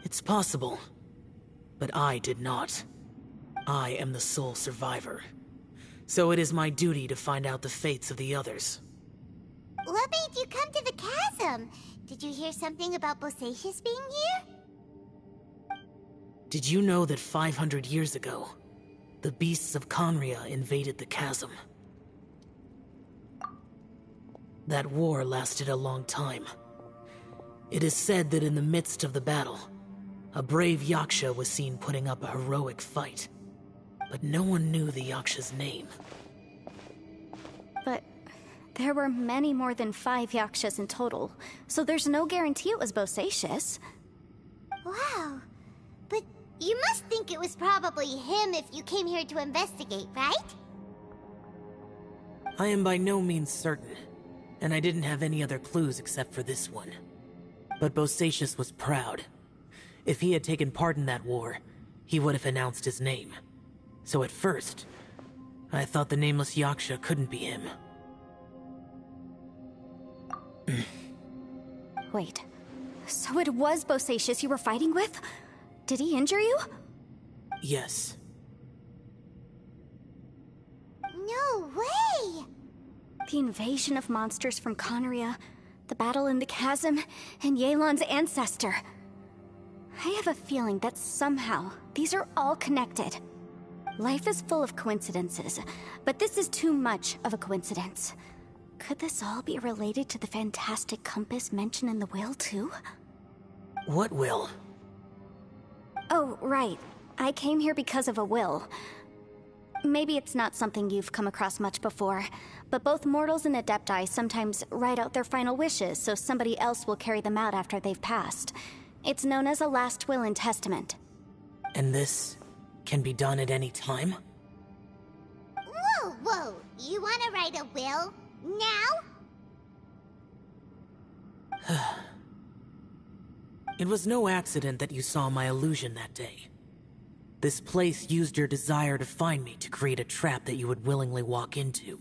It's possible, but I did not. I am the sole survivor. So it is my duty to find out the fates of the others. What made you come to the chasm? Did you hear something about Bosacius being here? Did you know that 500 years ago, the beasts of Conria invaded the chasm? That war lasted a long time. It is said that in the midst of the battle, a brave Yaksha was seen putting up a heroic fight. But no one knew the Yaksha's name. But there were many more than 5 Yakshas in total, so there's no guarantee it was Bosacius. Wow. But you must think it was probably him if you came here to investigate, right? I am by no means certain, and I didn't have any other clues except for this one. But Bosacius was proud. If he had taken part in that war, he would have announced his name. So at first, I thought the nameless Yaksha couldn't be him. Wait, so it was Bosacius you were fighting with? Did he injure you? Yes. No way! The invasion of monsters from Conria, the battle in the chasm, and Yelan's ancestor. I have a feeling that somehow these are all connected. Life is full of coincidences, but this is too much of a coincidence. Could this all be related to the fantastic compass mentioned in the will, too? What will? Oh, right. I came here because of a will. Maybe it's not something you've come across much before, but both mortals and Adepti sometimes write out their final wishes so somebody else will carry them out after they've passed. It's known as a last will and testament. And this can be done at any time? Whoa, whoa! You want to write a will? Now? It was no accident that you saw my illusion that day. This place used your desire to find me to create a trap that you would willingly walk into.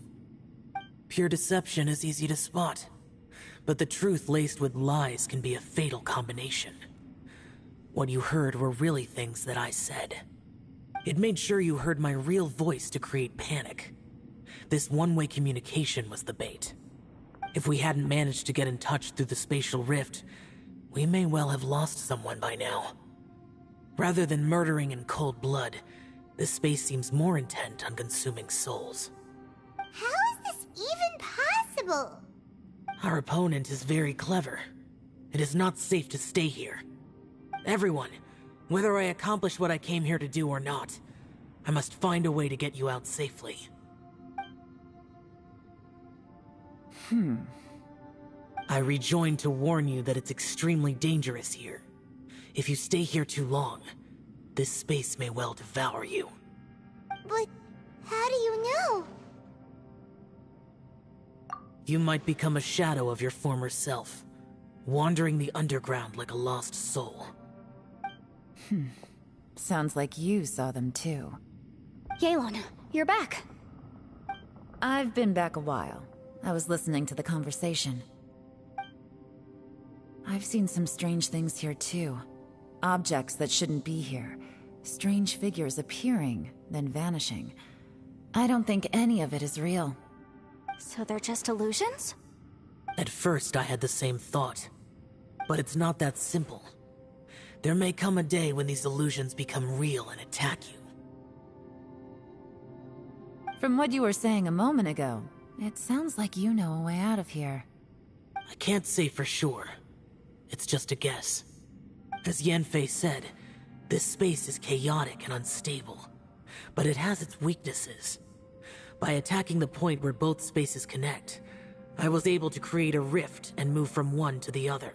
Pure deception is easy to spot, but the truth laced with lies can be a fatal combination. What you heard were really things that I said. It made sure you heard my real voice to create panic. This one-way communication was the bait. If we hadn't managed to get in touch through the spatial rift, we may well have lost someone by now. Rather than murdering in cold blood, this space seems more intent on consuming souls. How is this even possible? Our opponent is very clever. It is not safe to stay here. Everyone, whether I accomplish what I came here to do or not, I must find a way to get you out safely. I rejoined to warn you that it's extremely dangerous here. If you stay here too long, this space may well devour you. But how do you know? You might become a shadow of your former self, wandering the underground like a lost soul. Sounds like you saw them too. Yelan, you're back. I've been back a while. I was listening to the conversation. I've seen some strange things here too. Objects that shouldn't be here. Strange figures appearing, then vanishing. I don't think any of it is real. So they're just illusions? At first, I had the same thought. But it's not that simple. There may come a day when these illusions become real and attack you. From what you were saying a moment ago, it sounds like you know a way out of here. I can't say for sure. It's just a guess. As Yanfei said, this space is chaotic and unstable, but it has its weaknesses. By attacking the point where both spaces connect, I was able to create a rift and move from one to the other.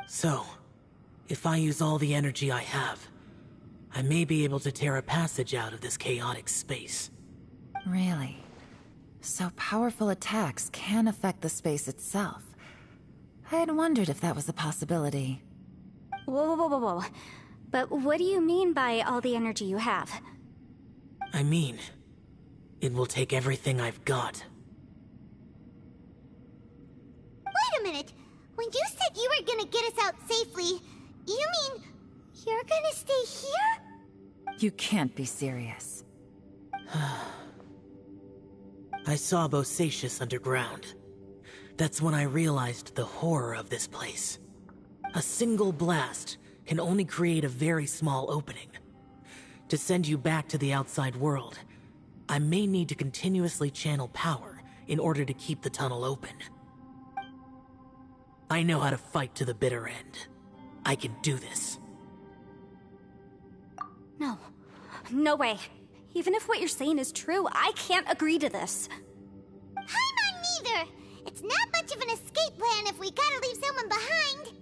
So, if I use all the energy I have, I may be able to tear a passage out of this chaotic space. Really? So powerful attacks can affect the space itself. I had wondered if that was a possibility. Whoa, whoa, whoa, whoa. But what do you mean by all the energy you have? I mean, it will take everything I've got. Wait a minute! When you said you were gonna get us out safely, you mean you're gonna stay here? You can't be serious. I saw Bosacius underground. That's when I realized the horror of this place. A single blast can only create a very small opening. To send you back to the outside world, I may need to continuously channel power in order to keep the tunnel open. I know how to fight to the bitter end. I can do this. No. No way. Even if what you're saying is true, I can't agree to this. I'm not neither! It's not much of an escape plan if we gotta leave someone behind!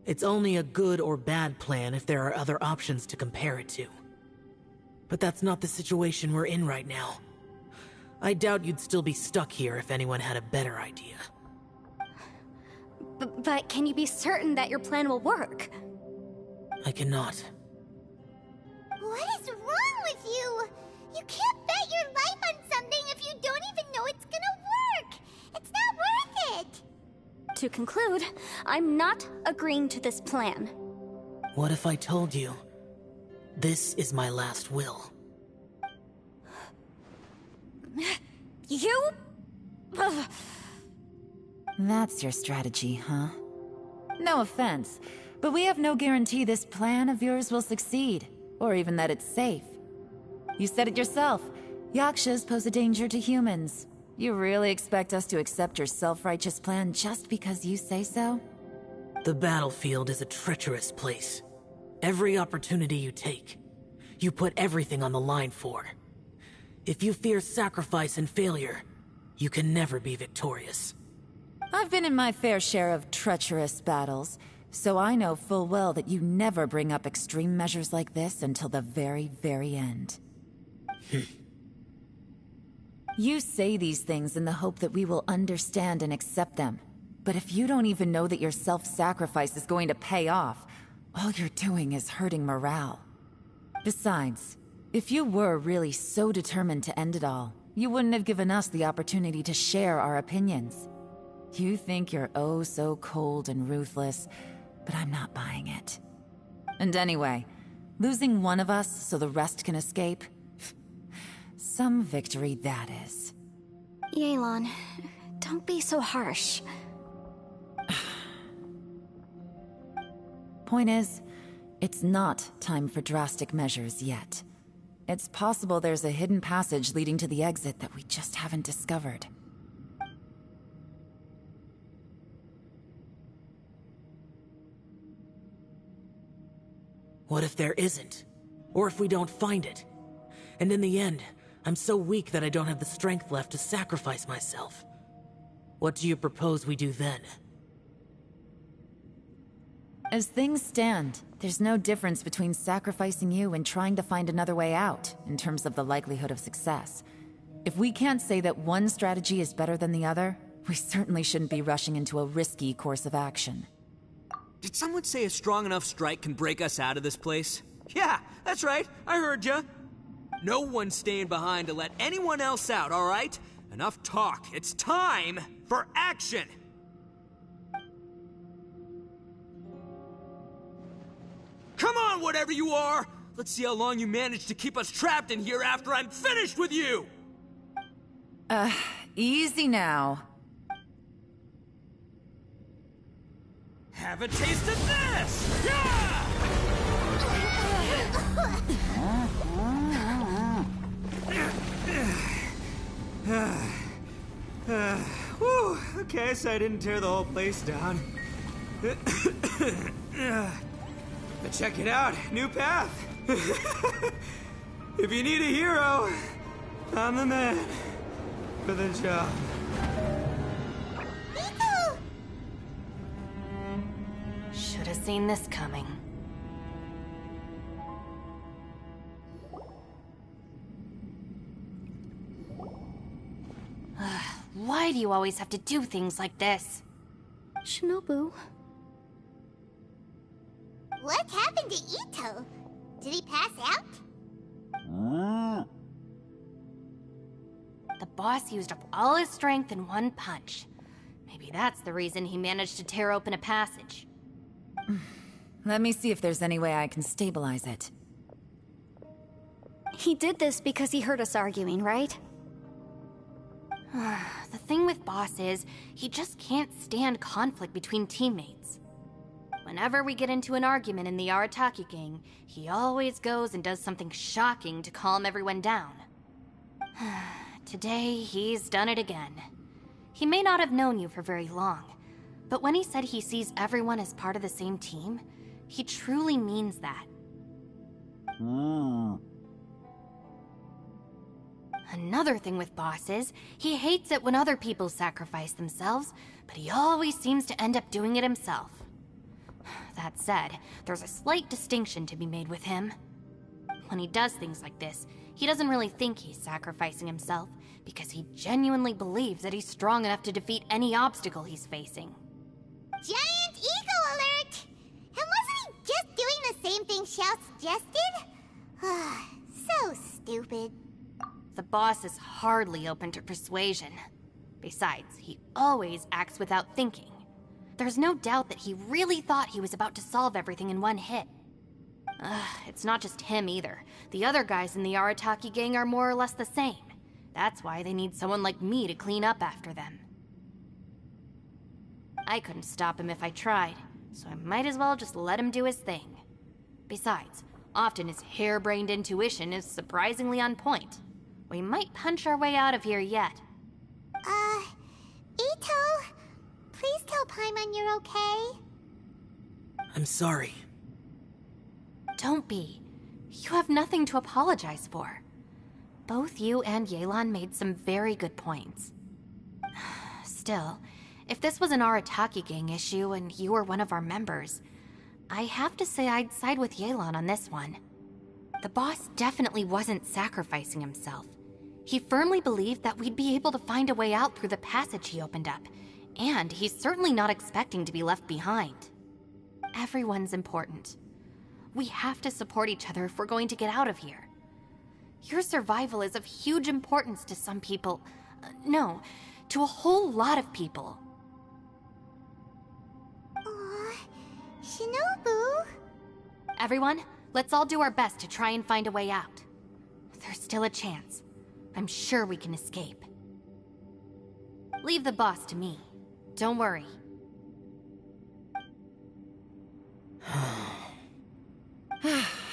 It's only a good or bad plan if there are other options to compare it to. But that's not the situation we're in right now. I doubt you'd still be stuck here if anyone had a better idea. But can you be certain that your plan will work? I cannot. What is wrong with you? You can't bet your life on something if you don't even know it's gonna work! It's not worth it! To conclude, I'm not agreeing to this plan. What if I told you, this is my last will? You? Ugh. That's your strategy, huh? No offense, but we have no guarantee this plan of yours will succeed, or even that it's safe. You said it yourself. Yakshas pose a danger to humans. You really expect us to accept your self-righteous plan just because you say so? The battlefield is a treacherous place. Every opportunity you take, you put everything on the line for. If you fear sacrifice and failure, you can never be victorious. I've been in my fair share of treacherous battles, so I know full well that you never bring up extreme measures like this until the very, very end. You say these things in the hope that we will understand and accept them. But if you don't even know that your self-sacrifice is going to pay off, all you're doing is hurting morale. Besides, if you were really so determined to end it all, you wouldn't have given us the opportunity to share our opinions. You think you're oh so cold and ruthless, but I'm not buying it. And anyway, losing one of us so the rest can escape? Some victory that is. Yelan, don't be so harsh. Point is, it's not time for drastic measures yet. It's possible there's a hidden passage leading to the exit that we just haven't discovered. What if there isn't? Or if we don't find it? And in the end, I'm so weak that I don't have the strength left to sacrifice myself. What do you propose we do then? As things stand, there's no difference between sacrificing you and trying to find another way out, in terms of the likelihood of success. If we can't say that one strategy is better than the other, we certainly shouldn't be rushing into a risky course of action. Did someone say a strong enough strike can break us out of this place? Yeah, that's right. I heard ya. No one's staying behind to let anyone else out, all right? Enough talk. It's time for action! Come on, whatever you are! Let's see how long you manage to keep us trapped in here after I'm finished with you! Easy now. Have a taste of this! Yeah! Whew, okay, so I didn't tear the whole place down. But check it out, new path. If you need a hero, I'm the man for the job. Should have seen this coming. Why do you always have to do things like this? Shinobu. What happened to Ito? Did he pass out? The boss used up all his strength in one punch. Maybe that's the reason he managed to tear open a passage. Let me see if there's any way I can stabilize it. He did this because he heard us arguing, right? The thing with Boss is, he just can't stand conflict between teammates. Whenever we get into an argument in the Arataki gang, he always goes and does something shocking to calm everyone down. Today, he's done it again. He may not have known you for very long, but when he said he sees everyone as part of the same team, he truly means that. Another thing with Boss is, he hates it when other people sacrifice themselves, but he always seems to end up doing it himself. That said, there's a slight distinction to be made with him. When he does things like this, he doesn't really think he's sacrificing himself, because he genuinely believes that he's strong enough to defeat any obstacle he's facing. Giant ego alert! And wasn't he just doing the same thing Xiao suggested? So stupid. The boss is hardly open to persuasion. Besides, he always acts without thinking. There's no doubt that he really thought he was about to solve everything in one hit. It's not just him either. The other guys in the Arataki gang are more or less the same. That's why they need someone like me to clean up after them. I couldn't stop him if I tried, so I might as well just let him do his thing. Besides, often his harebrained intuition is surprisingly on point. We might punch our way out of here yet. Ito, please tell Paimon you're okay. I'm sorry. Don't be. You have nothing to apologize for. Both you and Yelan made some very good points. Still, if this was an Arataki gang issue and you were one of our members, I have to say I'd side with Yelan on this one. The boss definitely wasn't sacrificing himself. He firmly believed that we'd be able to find a way out through the passage he opened up, and he's certainly not expecting to be left behind. Everyone's important. We have to support each other if we're going to get out of here. Your survival is of huge importance to some people. No, to a whole lot of people. Aw, Shinobu. Everyone, let's all do our best to try and find a way out. There's still a chance. I'm sure we can escape. Leave the boss to me. Don't worry.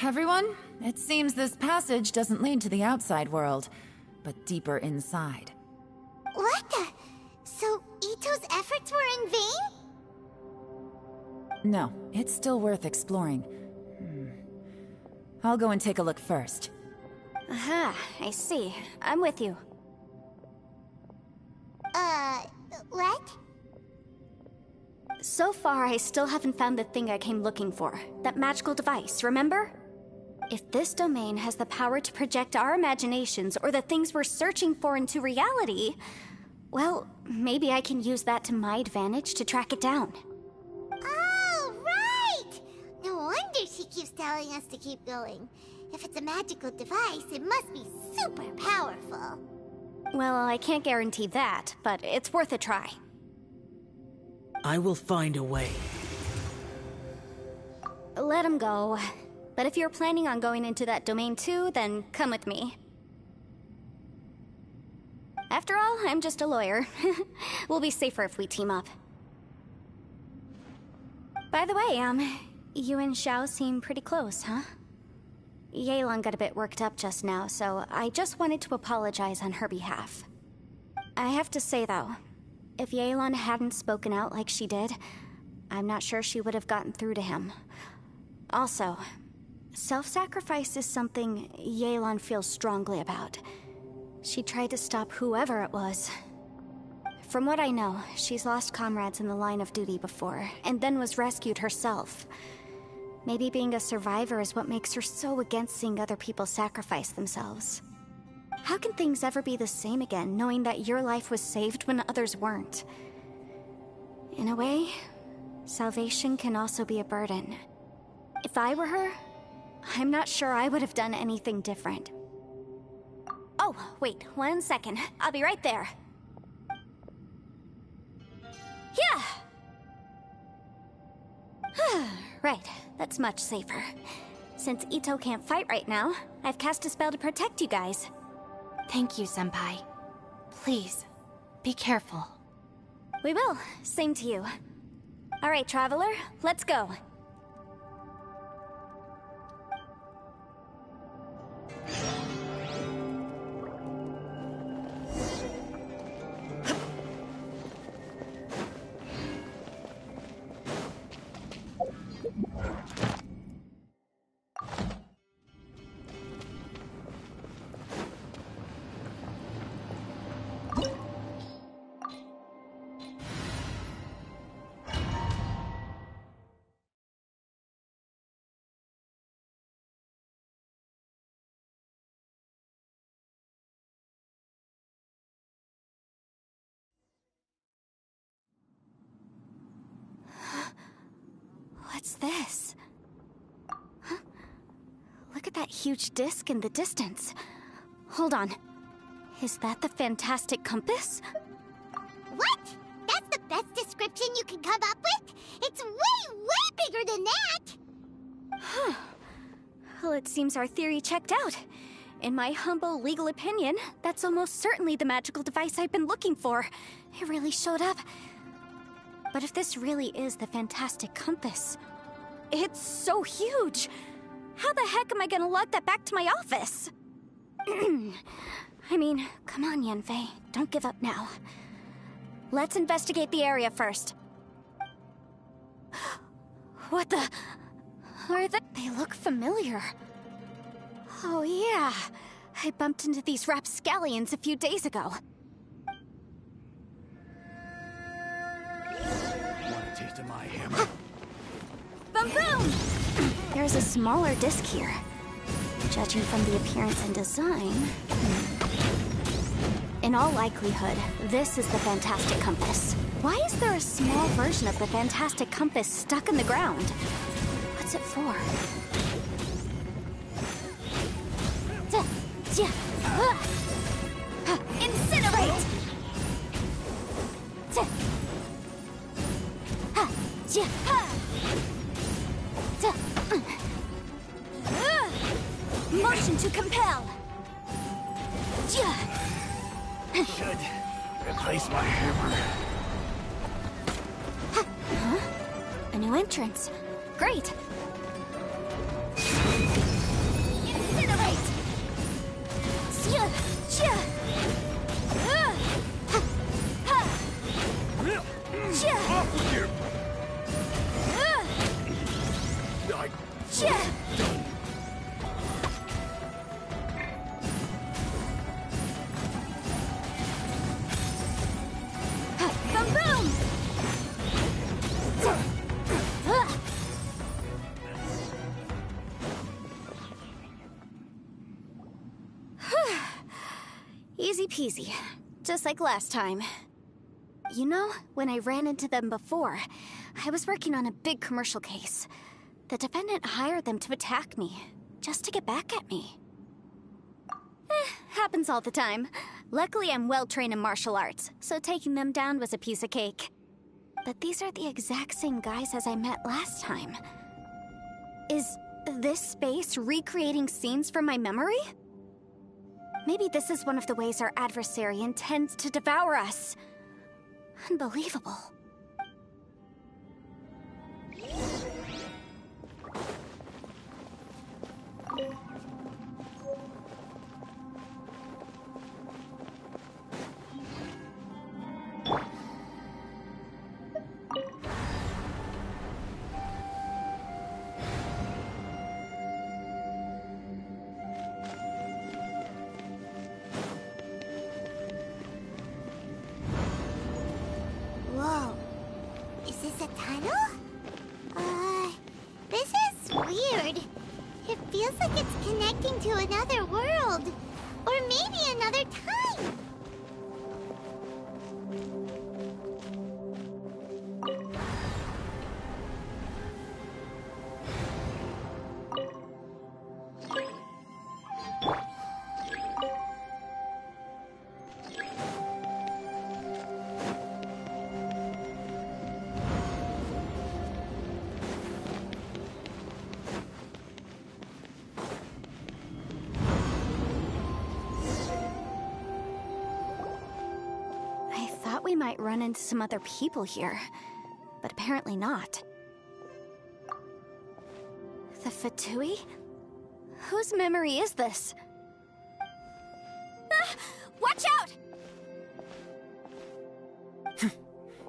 Everyone, it seems this passage doesn't lead to the outside world, but deeper inside. What the? So Ito's efforts were in vain? No, it's still worth exploring. I'll go and take a look first. Aha, I see. I'm with you. What? So far, I still haven't found the thing I came looking for. That magical device, remember? If this domain has the power to project our imaginations or the things we're searching for into reality, well, maybe I can use that to my advantage to track it down. Oh, right! No wonder she keeps telling us to keep going. If it's a magical device, it must be super powerful. Well, I can't guarantee that, but it's worth a try. I will find a way. Let him go. But if you're planning on going into that domain too, then come with me. After all, I'm just a lawyer. We'll be safer if we team up. By the way, you and Xiao seem pretty close, huh? Yelan got a bit worked up just now, so I just wanted to apologize on her behalf. I have to say, though, if Yelan hadn't spoken out like she did, I'm not sure she would have gotten through to him. Also, self-sacrifice is something Yelan feels strongly about. She tried to stop whoever it was. From what I know, she's lost comrades in the line of duty before, and then was rescued herself. Maybe being a survivor is what makes her so against seeing other people sacrifice themselves. How can things ever be the same again, knowing that your life was saved when others weren't? In a way, salvation can also be a burden. If I were her, I'm not sure I would have done anything different. Oh, wait, 1 second. I'll be right there. Yeah! Right, that's much safer. Since Ito can't fight right now, I've cast a spell to protect you guys. Thank you, Senpai. Please, be careful. We will. Same to you. All right, Traveler, let's go. What's this? Huh? Look at that huge disc in the distance. Hold on. Is that the fantastic compass? What? That's the best description you can come up with? It's way, way bigger than that! Huh. Well, it seems our theory checked out. In my humble legal opinion, that's almost certainly the magical device I've been looking for. It really showed up. But if this really is the fantastic compass, it's so huge! How the heck am I gonna lug that back to my office? I mean, come on, Yanfei. Don't give up now. Let's investigate the area first. What the... Are they look familiar. Oh yeah, I bumped into these rapscallions a few days ago. Want a taste of my hammer? Boom boom! There's a smaller disc here. Judging from the appearance and design... In all likelihood, this is the fantastic compass. Why is there a small version of the fantastic compass stuck in the ground? What's it for? Incinerate! Motion to compel! Should replace my hammer. Huh? A new entrance. Great! Incinerate! Off with you! peasy. Just like last time. You know, when I ran into them before, I was working on a big commercial case. The defendant hired them to attack me, just to get back at me. Happens all the time. Luckily, I'm well-trained in martial arts, so taking them down was a piece of cake. But these are the exact same guys as I met last time. Is this space recreating scenes from my memory? Maybe this is one of the ways our adversary intends to devour us. Unbelievable. Whoa. Is this a tunnel? This is weird. It feels like it's connecting to another world. Or maybe another time. We might run into some other people here, but apparently not. The Fatui? Whose memory is this? Ah, watch out!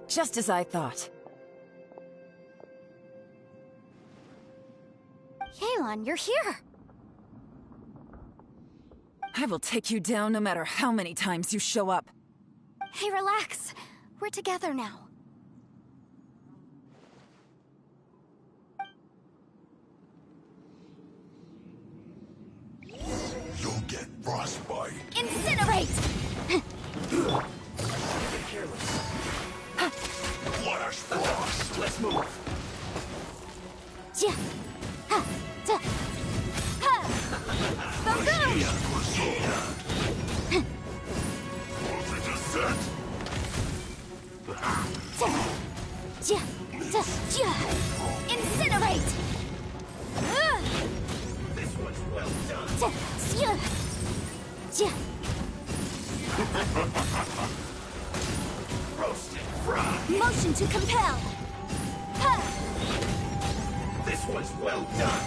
Just as I thought. Yelan, you're here! I will take you down no matter how many times you show up. Hey, relax. We're together now. You'll get frostbite. Incinerate! Get careless. Flash frost. Let's move. Ja. Ha. Ja. Ha. Incinerate! This one's well done. Roasted fry. Motion to compel! Ha! This one's well done.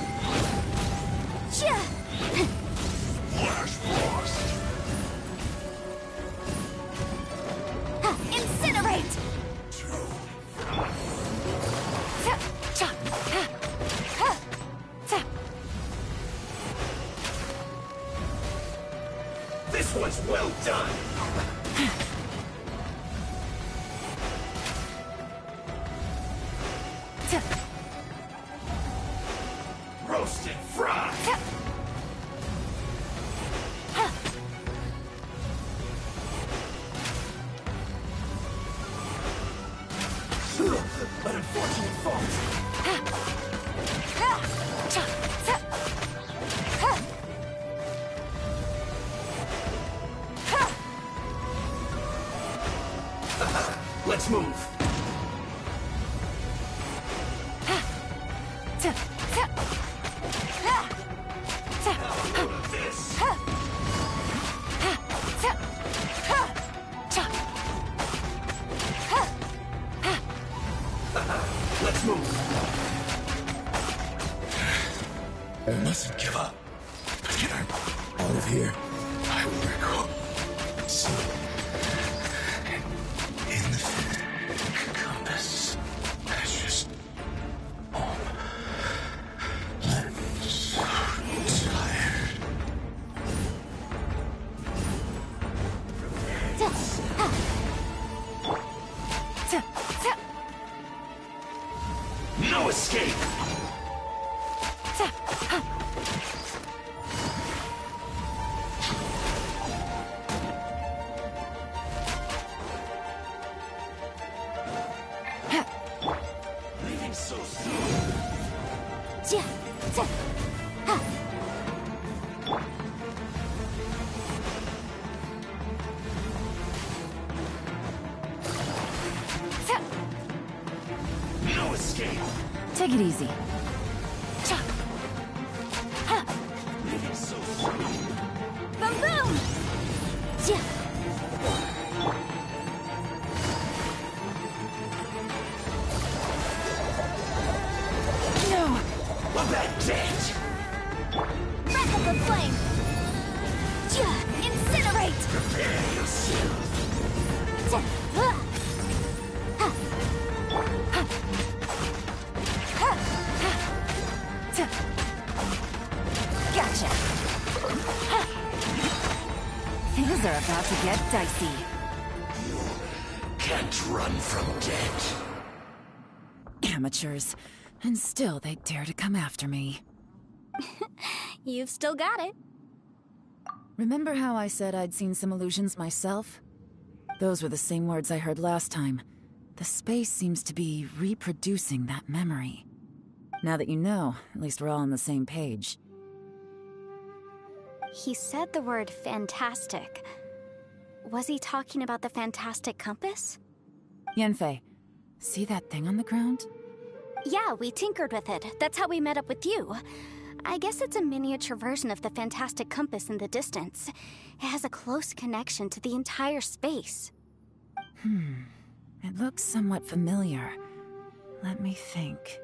Flash frost. Ha! Incinerate! This one's well done. Roasted fry. An unfortunate fault. Let's move. This. Let's move. I mustn't give up. Get out of here. I will recall. See. In the compass. That's just home. I'm so tired. No escape. Ja, ja, ha. No escape! Take it easy. Ja. Ha. Boom, boom! Ja. No! That's it! Wrath of the flame! Ja. Incinerate! Prepare yourself! Ja. Ha. Ha. Ha. Ha. Ha. Ja. Gotcha! Ha. Things are about to get dicey. Can't run from death. Amateurs. And still they dare to come after me. You've still got it. Remember how I said I'd seen some illusions myself? Those were the same words I heard last time. The space seems to be reproducing that memory. Now that you know, at least we're all on the same page. He said the word fantastic. Was he talking about the fantastic compass? Yanfei, see that thing on the ground? Yeah, we tinkered with it. That's how we met up with you. I guess it's a miniature version of the fantastic compass in the distance. It has a close connection to the entire space. It looks somewhat familiar. Let me think.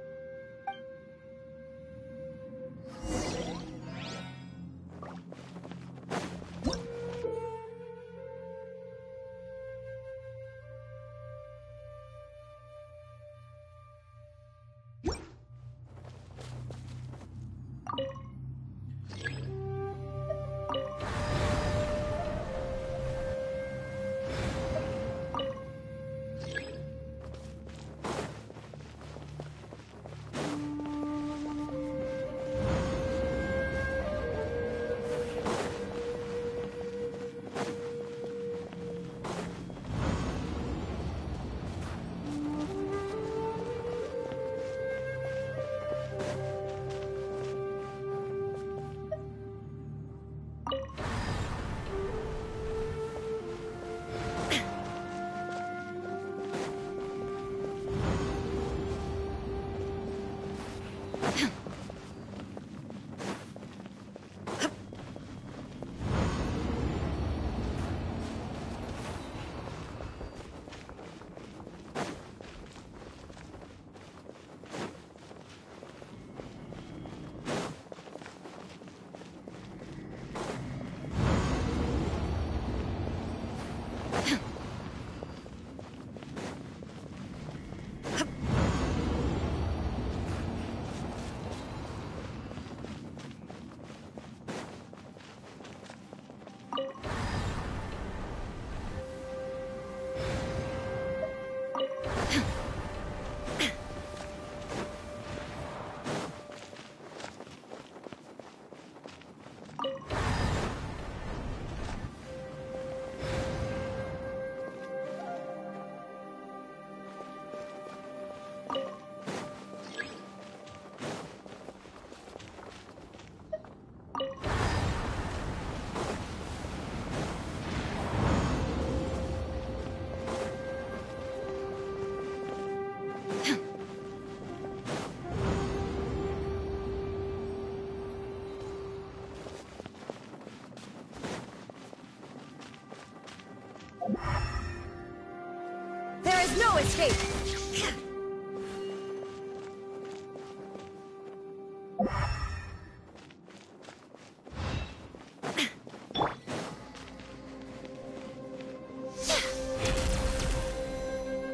There is no escape!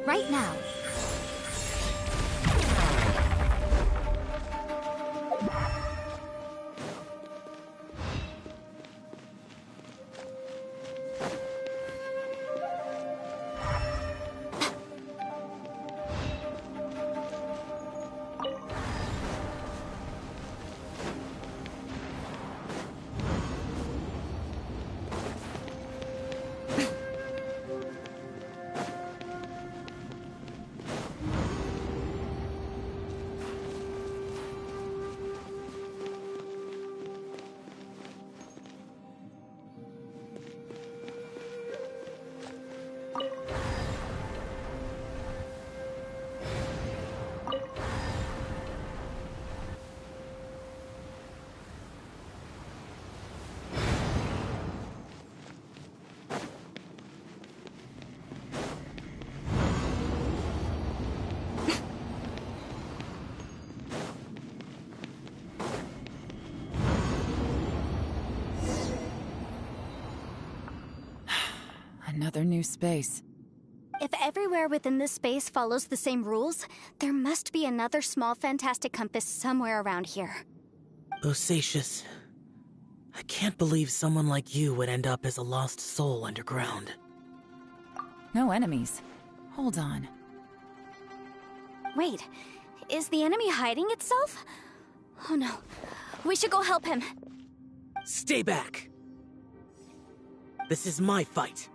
Right now. Another new space. If everywhere within this space follows the same rules, there must be another small fantastic compass somewhere around here. Bosacius, I can't believe someone like you would end up as a lost soul underground. No enemies. Hold on. Wait, is the enemy hiding itself? Oh no, we should go help him. Stay back! This is my fight.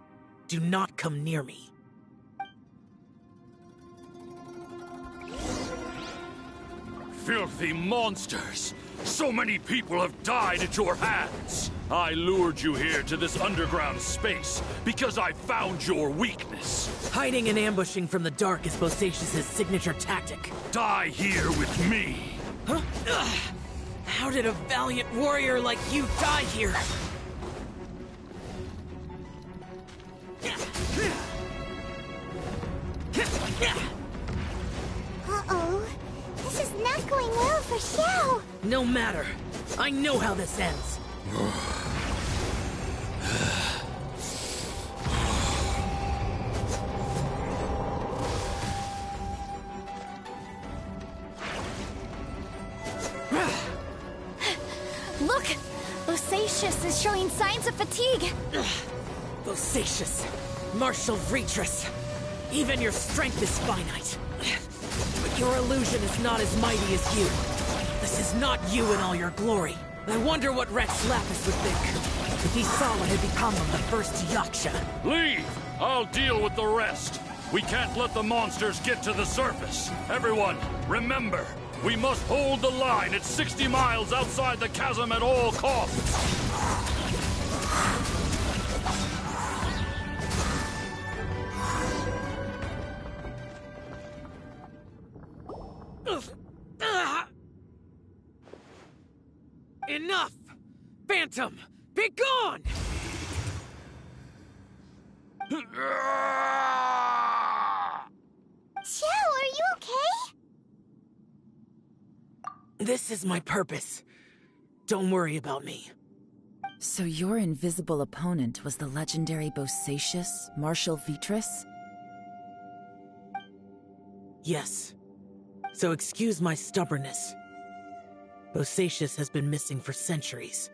Do not come near me. Filthy monsters! So many people have died at your hands! I lured you here to this underground space because I found your weakness. Hiding and ambushing from the dark is Bosacius' signature tactic. Die here with me! Huh? How did a valiant warrior like you die here? Uh-oh. This is not going well for Xiao. No matter. I know how this ends. Look! Bosacius is showing signs of fatigue. Bosacius, Martial Retris. Even your strength is finite. But your illusion is not as mighty as you. This is not you in all your glory. I wonder what Rex Lapis would think if he saw what had become of the first Yaksha. Leave! I'll deal with the rest. We can't let the monsters get to the surface. Everyone, remember, we must hold the line at 60 miles outside the chasm at all costs. Enough! Phantom, be gone! Xiao, are you okay? This is my purpose. Don't worry about me. So your invisible opponent was the legendary Bosacius, Martial Vitris? Yes. So excuse my stubbornness. Bosacius has been missing for centuries.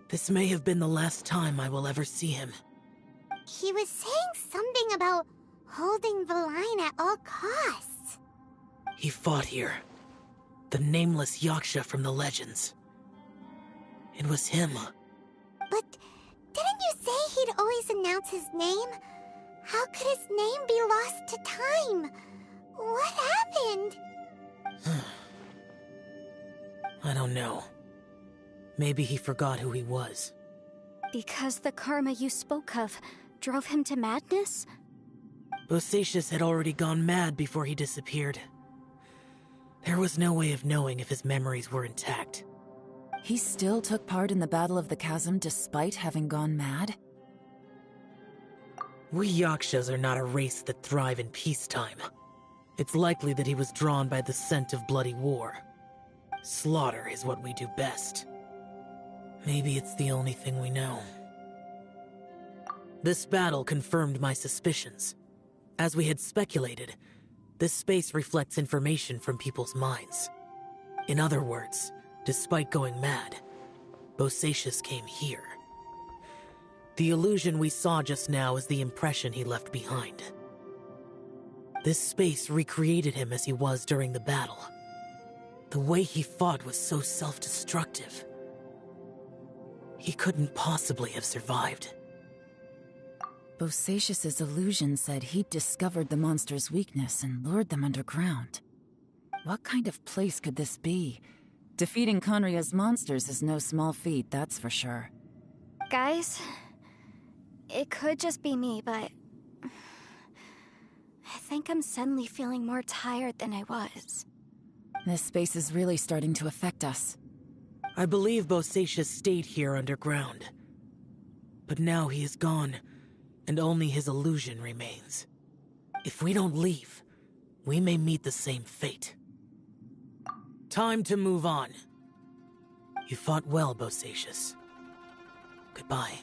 This may have been the last time I will ever see him. He was saying something about holding the line at all costs. He fought here. The nameless Yaksha from the legends. It was him. But didn't you say he'd always announce his name? How could his name be lost to time? What happened? I don't know. Maybe he forgot who he was. Because the karma you spoke of drove him to madness? Bosacius had already gone mad before he disappeared. There was no way of knowing if his memories were intact. He still took part in the Battle of the Chasm despite having gone mad? We Yakshas are not a race that thrive in peacetime. It's likely that he was drawn by the scent of bloody war. Slaughter is what we do best. Maybe it's the only thing we know. This battle confirmed my suspicions. As we had speculated, this space reflects information from people's minds. In other words, despite going mad, Bosacius came here. The illusion we saw just now is the impression he left behind. This space recreated him as he was during the battle. The way he fought was so self-destructive. He couldn't possibly have survived. Bosacius's illusion said he'd discovered the monster's weakness and lured them underground. What kind of place could this be? Defeating Conria's monsters is no small feat, that's for sure. Guys, it could just be me, but I think I'm suddenly feeling more tired than I was. This space is really starting to affect us. I believe Bosacius stayed here underground. But now he is gone, and only his illusion remains. If we don't leave, we may meet the same fate. Time to move on. You fought well, Bosacius. Goodbye.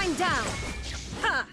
Shine down! Ha!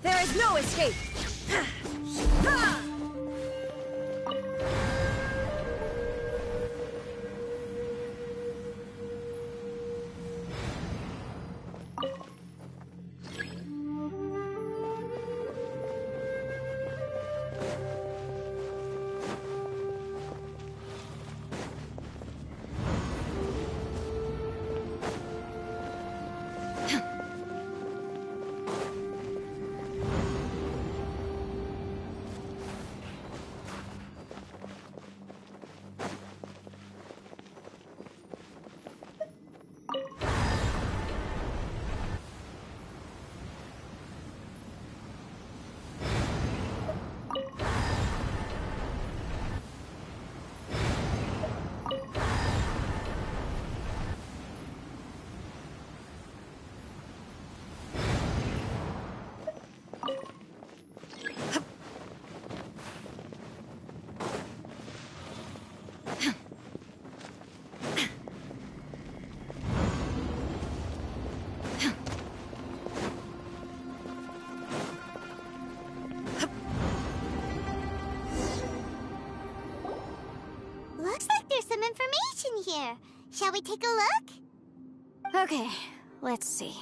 There is no escape! Looks like there's some information here. Shall we take a look? Okay, let's see.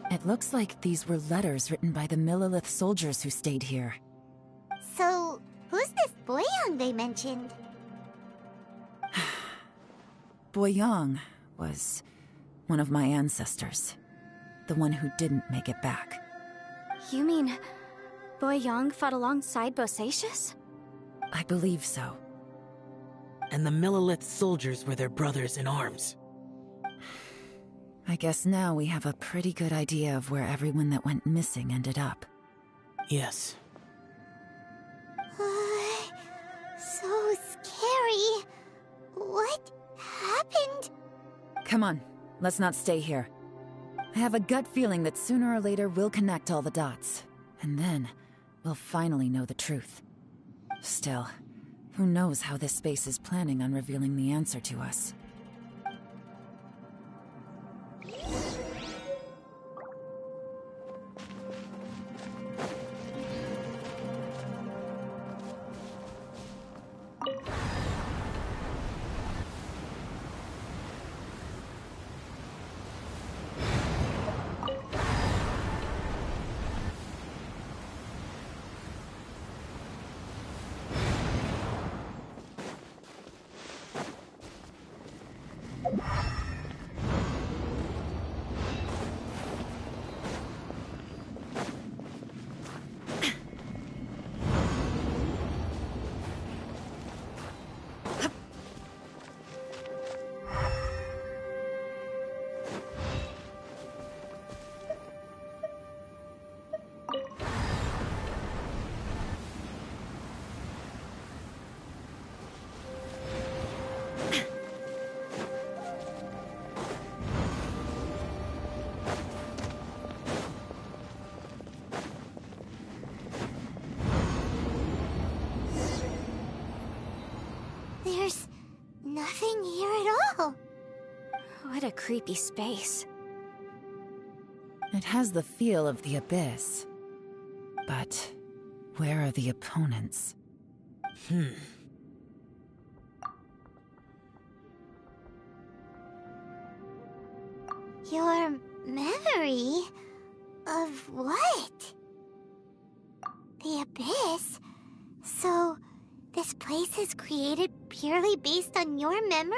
It looks like these were letters written by the Millilith soldiers who stayed here. So, who's this Boyang they mentioned? Boyang was one of my ancestors. The one who didn't make it back. You mean Boyang fought alongside Bosacius? I believe so. And the Millilith soldiers were their brothers in arms. I guess now we have a pretty good idea of where everyone that went missing ended up. Yes. So scary. What happened? Come on, let's not stay here. I have a gut feeling that sooner or later we'll connect all the dots. And then, we'll finally know the truth. Still, who knows how this space is planning on revealing the answer to us. nothing here at all. What a creepy space. It has the feel of the abyss. But where are the opponents? Your memory? Of what? The abyss? So, this place is created purely based on your memory?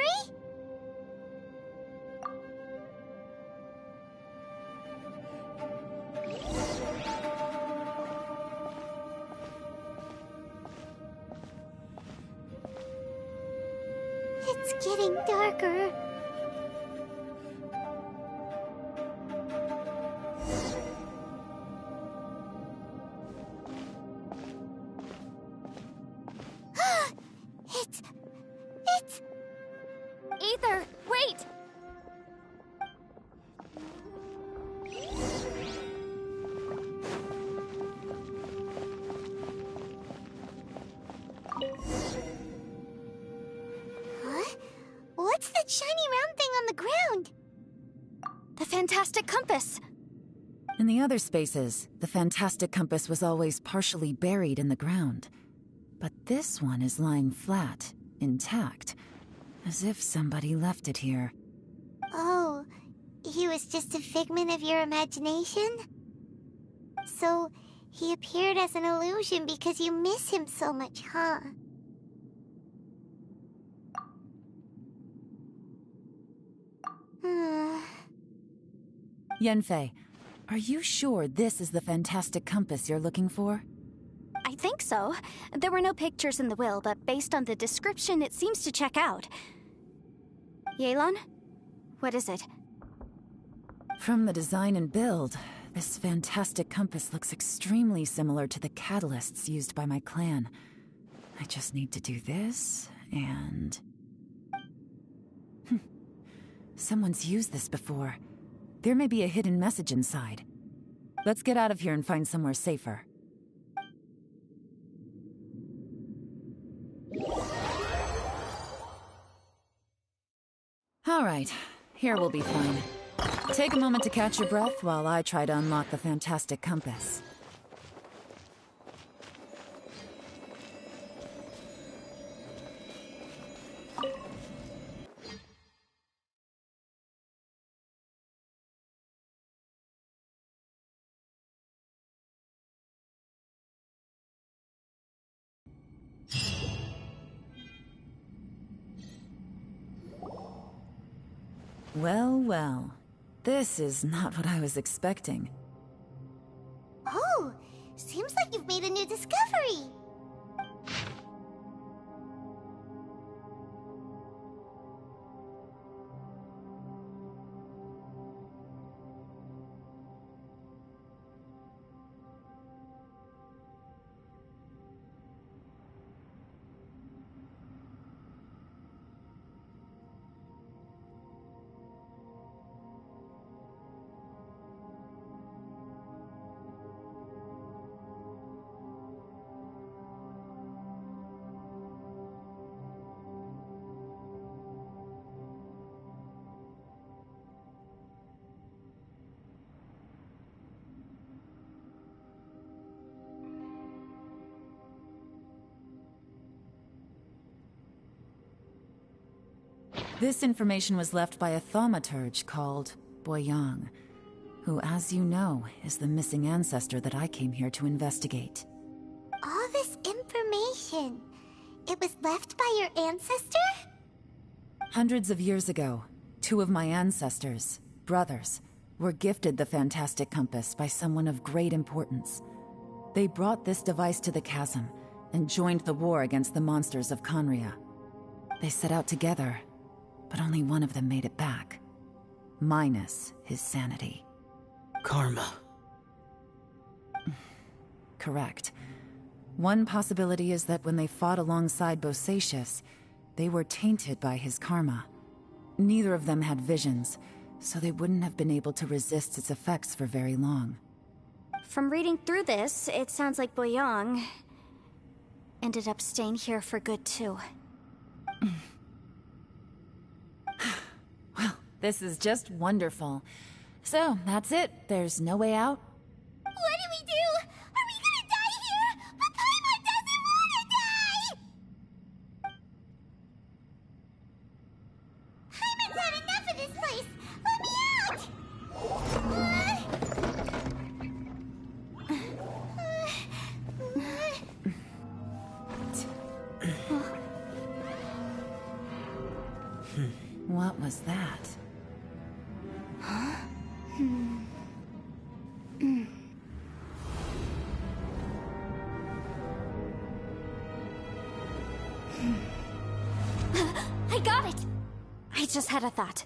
It's getting darker. It's... Ether, wait! Huh? What's that shiny round thing on the ground? The fantastic compass! In the other spaces, the fantastic compass was always partially buried in the ground. But this one is lying flat, intact, as if somebody left it here. Oh, he was just a figment of your imagination? So, he appeared as an illusion because you miss him so much, huh? Yanfei, are you sure this is the fantastic compass you're looking for? I think so. There were no pictures in the will, but based on the description, it seems to check out. Yelan? What is it? From the design and build, this fantastic compass looks extremely similar to the catalysts used by my clan. I just need to do this, and... Someone's used this before. There may be a hidden message inside. Let's get out of here and find somewhere safer. All right, here we'll be fine. Take a moment to catch your breath while I try to unlock the fantastic compass. Well, well. This is not what I was expecting. Oh, seems like you've made a new discovery. This information was left by a thaumaturge called Boyang, who, as you know, is the missing ancestor that I came here to investigate. All this information, it was left by your ancestor? Hundreds of years ago, two of my ancestors, brothers, were gifted the fantastic compass by someone of great importance. They brought this device to the chasm and joined the war against the monsters of Conria. They set out together, but only one of them made it back. Minus his sanity. Karma. Correct. One possibility is that when they fought alongside Bosacius, they were tainted by his karma. Neither of them had visions, so they wouldn't have been able to resist its effects for very long. From reading through this, it sounds like Boyang ended up staying here for good too. This is just wonderful. So, that's it. There's no way out? What do we do? Are we gonna die here? But Paimon doesn't wanna die! Paimon's had enough of this place! Let me out! What was that? I got it! I just had a thought.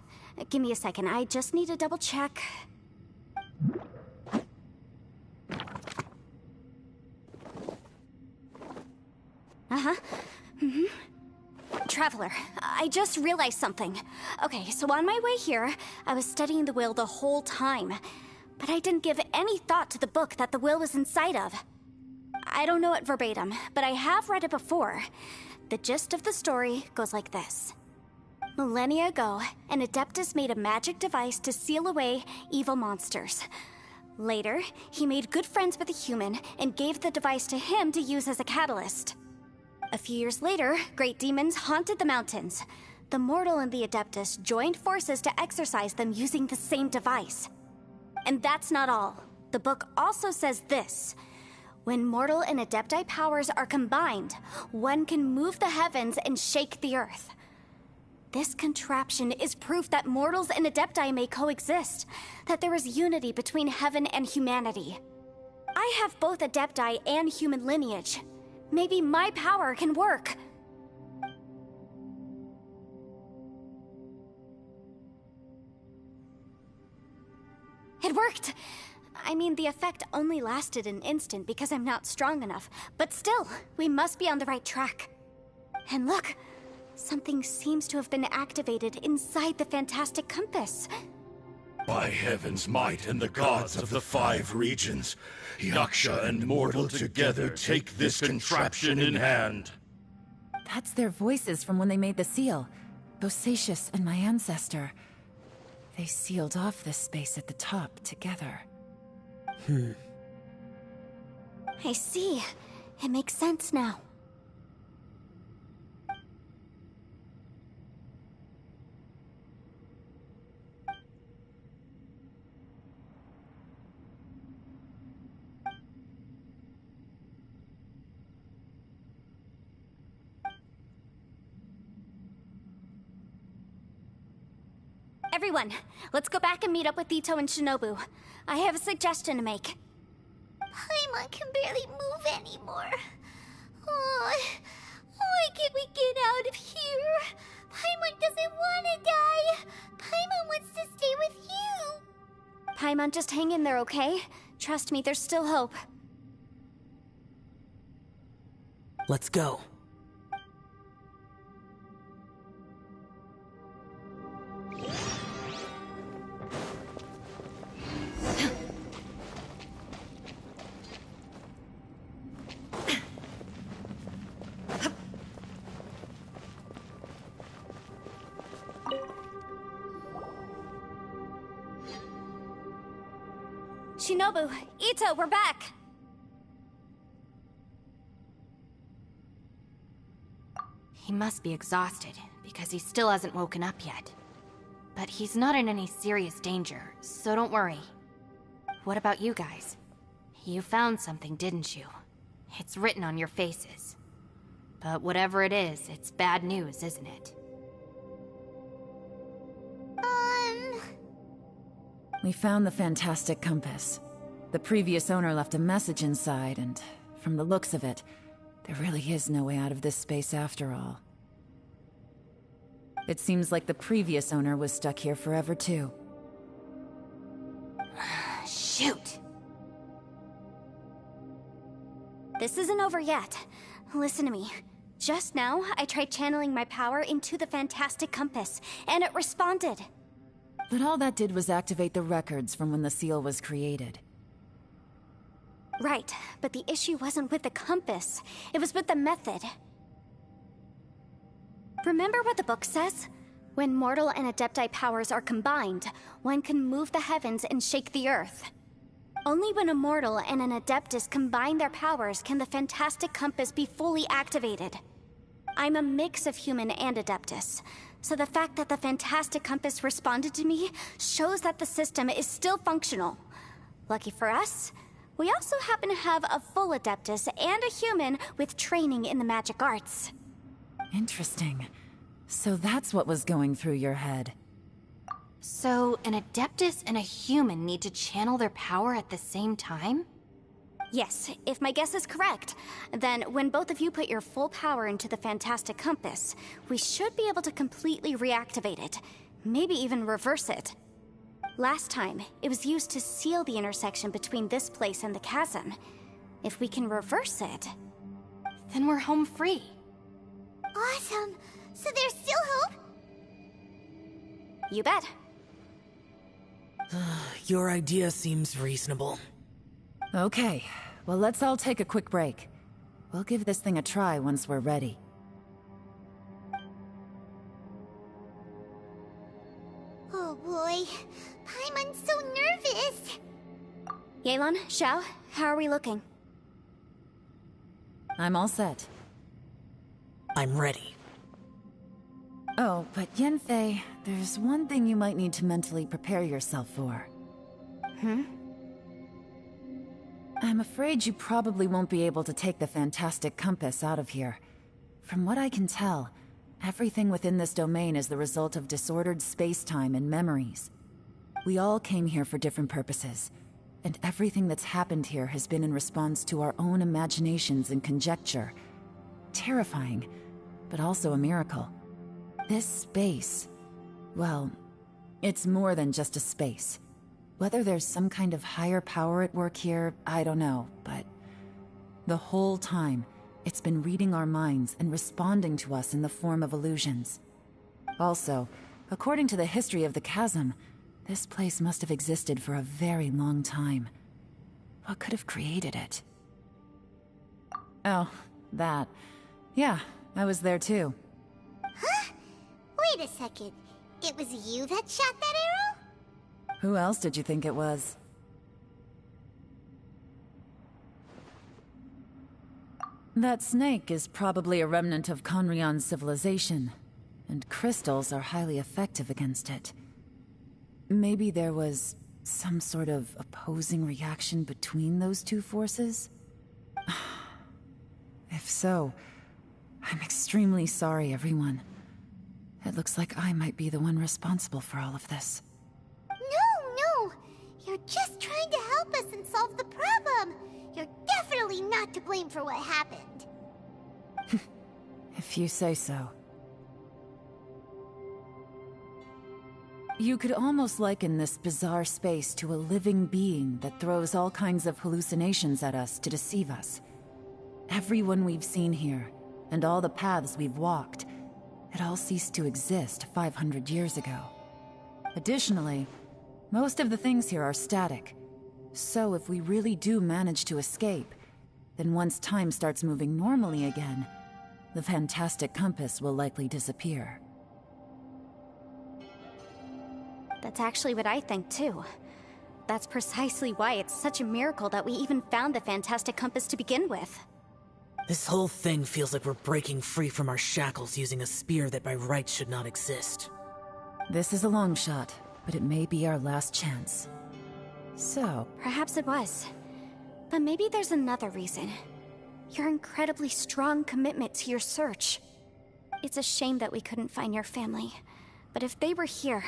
Give me a second, I just need to double check. Uh-huh. Traveler, I just realized something. Okay, so on my way here, I was studying the will the whole time. But I didn't give any thought to the book that the will was inside of. I don't know it verbatim, but I have read it before. The gist of the story goes like this. Millennia ago, an Adeptus made a magic device to seal away evil monsters. Later, he made good friends with a human and gave the device to him to use as a catalyst. A few years later, great demons haunted the mountains. The mortal and the Adeptus joined forces to exorcise them using the same device. And that's not all. The book also says this. When mortal and Adepti powers are combined, one can move the heavens and shake the earth. This contraption is proof that mortals and Adepti may coexist, that there is unity between heaven and humanity. I have both Adepti and human lineage. Maybe my power can work. It worked! I mean, the effect only lasted an instant because I'm not strong enough, but still, we must be on the right track. And look, something seems to have been activated inside the fantastic compass. By heaven's might and the gods of the 5 regions, Yaksha and mortal together take this contraption in hand. That's their voices from when they made the seal. Bosacius and my ancestor. They sealed off this space at the top together. I see. It makes sense now. Everyone, let's go back and meet up with Ito and Shinobu. I have a suggestion to make. Paimon can barely move anymore. Oh, why can't we get out of here? Paimon doesn't want to die. Paimon wants to stay with you. Paimon, just hang in there, okay? Trust me, there's still hope. Let's go. Shinobu, Ito, we're back! He must be exhausted, because he still hasn't woken up yet. But he's not in any serious danger, so don't worry. What about you guys? You found something, didn't you? It's written on your faces. But whatever it is, it's bad news, isn't it? We found the fantastic compass. The previous owner left a message inside, and from the looks of it, there really is no way out of this space after all. It seems like the previous owner was stuck here forever too. Shoot! This isn't over yet. Listen to me. Just now, I tried channeling my power into the fantastic compass, and it responded. But all that did was activate the records from when the seal was created. Right, but the issue wasn't with the compass. It was with the method. Remember what the book says? When mortal and Adepti powers are combined, one can move the heavens and shake the earth. Only when a mortal and an Adeptus combine their powers can the Fantastic Compass be fully activated. I'm a mix of human and Adeptus, so the fact that the Fantastic Compass responded to me shows that the system is still functional. Lucky for us, we also happen to have a full Adeptus and a human with training in the magic arts. Interesting. So that's what was going through your head. So, an Adeptus and a human need to channel their power at the same time? Yes, if my guess is correct, then when both of you put your full power into the Fantastic Compass, we should be able to completely reactivate it, maybe even reverse it. Last time, it was used to seal the intersection between this place and the chasm. If we can reverse it, then we're home free. Awesome! So there's still hope? You bet. Your idea seems reasonable. Okay, well let's all take a quick break. We'll give this thing a try once we're ready. Oh boy, Paimon's so nervous! Yelan, Xiao, how are we looking? I'm all set. I'm ready. Oh, but Yanfei, there's one thing you might need to mentally prepare yourself for. I'm afraid you probably won't be able to take the Fantastic Compass out of here. From what I can tell, everything within this domain is the result of disordered space-time and memories. We all came here for different purposes, and everything that's happened here has been in response to our own imaginations and conjecture. Terrifying, but also a miracle. This space, well, it's more than just a space. Whether there's some kind of higher power at work here, I don't know, but the whole time, it's been reading our minds and responding to us in the form of illusions. Also, according to the history of the chasm, this place must have existed for a very long time. What could have created it? Oh, that. Yeah, I was there too. Huh? Wait a second. It was you that shot that arrow? Who else did you think it was? That snake is probably a remnant of Conrion's civilization, and crystals are highly effective against it. Maybe there was some sort of opposing reaction between those two forces? If so, I'm extremely sorry, everyone. It looks like I might be the one responsible for all of this. No! You're just trying to help us and solve the problem! You're definitely not to blame for what happened. If you say so. You could almost liken this bizarre space to a living being that throws all kinds of hallucinations at us to deceive us. Everyone we've seen here, and all the paths we've walked, it all ceased to exist 500 years ago. Additionally, most of the things here are static. So if we really do manage to escape, then once time starts moving normally again, the Fantastic Compass will likely disappear. That's actually what I think too. That's precisely why it's such a miracle that we even found the Fantastic Compass to begin with. This whole thing feels like we're breaking free from our shackles using a spear that by rights should not exist. This is a long shot, but it may be our last chance. So... Perhaps it was. But maybe there's another reason. Your incredibly strong commitment to your search. It's a shame that we couldn't find your family. But if they were here,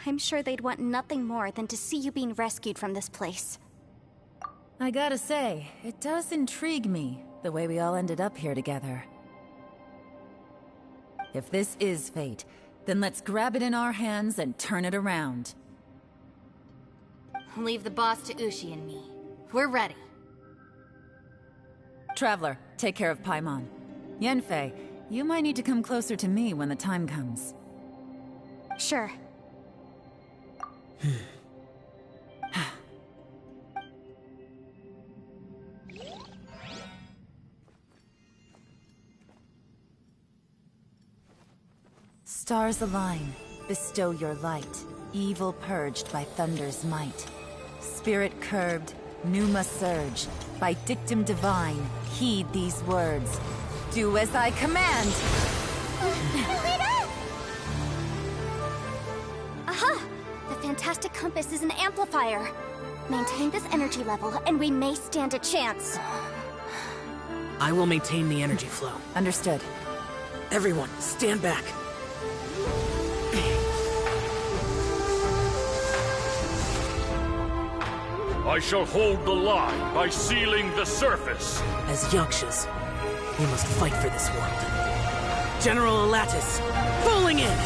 I'm sure they'd want nothing more than to see you being rescued from this place. I gotta say, it does intrigue me, the way we all ended up here together. If this is fate, then let's grab it in our hands and turn it around. Leave the boss to Ushi and me. We're ready. Traveler, take care of Paimon. Yanfei, you might need to come closer to me when the time comes. Sure. Stars align, bestow your light, evil purged by thunder's might. Spirit curbed, pneuma surge, by dictum divine, heed these words. Do as I command! Aha! The fantastic compass is an amplifier. Maintain this energy level, and we may stand a chance. I will maintain the energy flow. Understood. Everyone, stand back. I shall hold the line by sealing the surface. As Yakshas, we must fight for this world. General Alatus, falling in!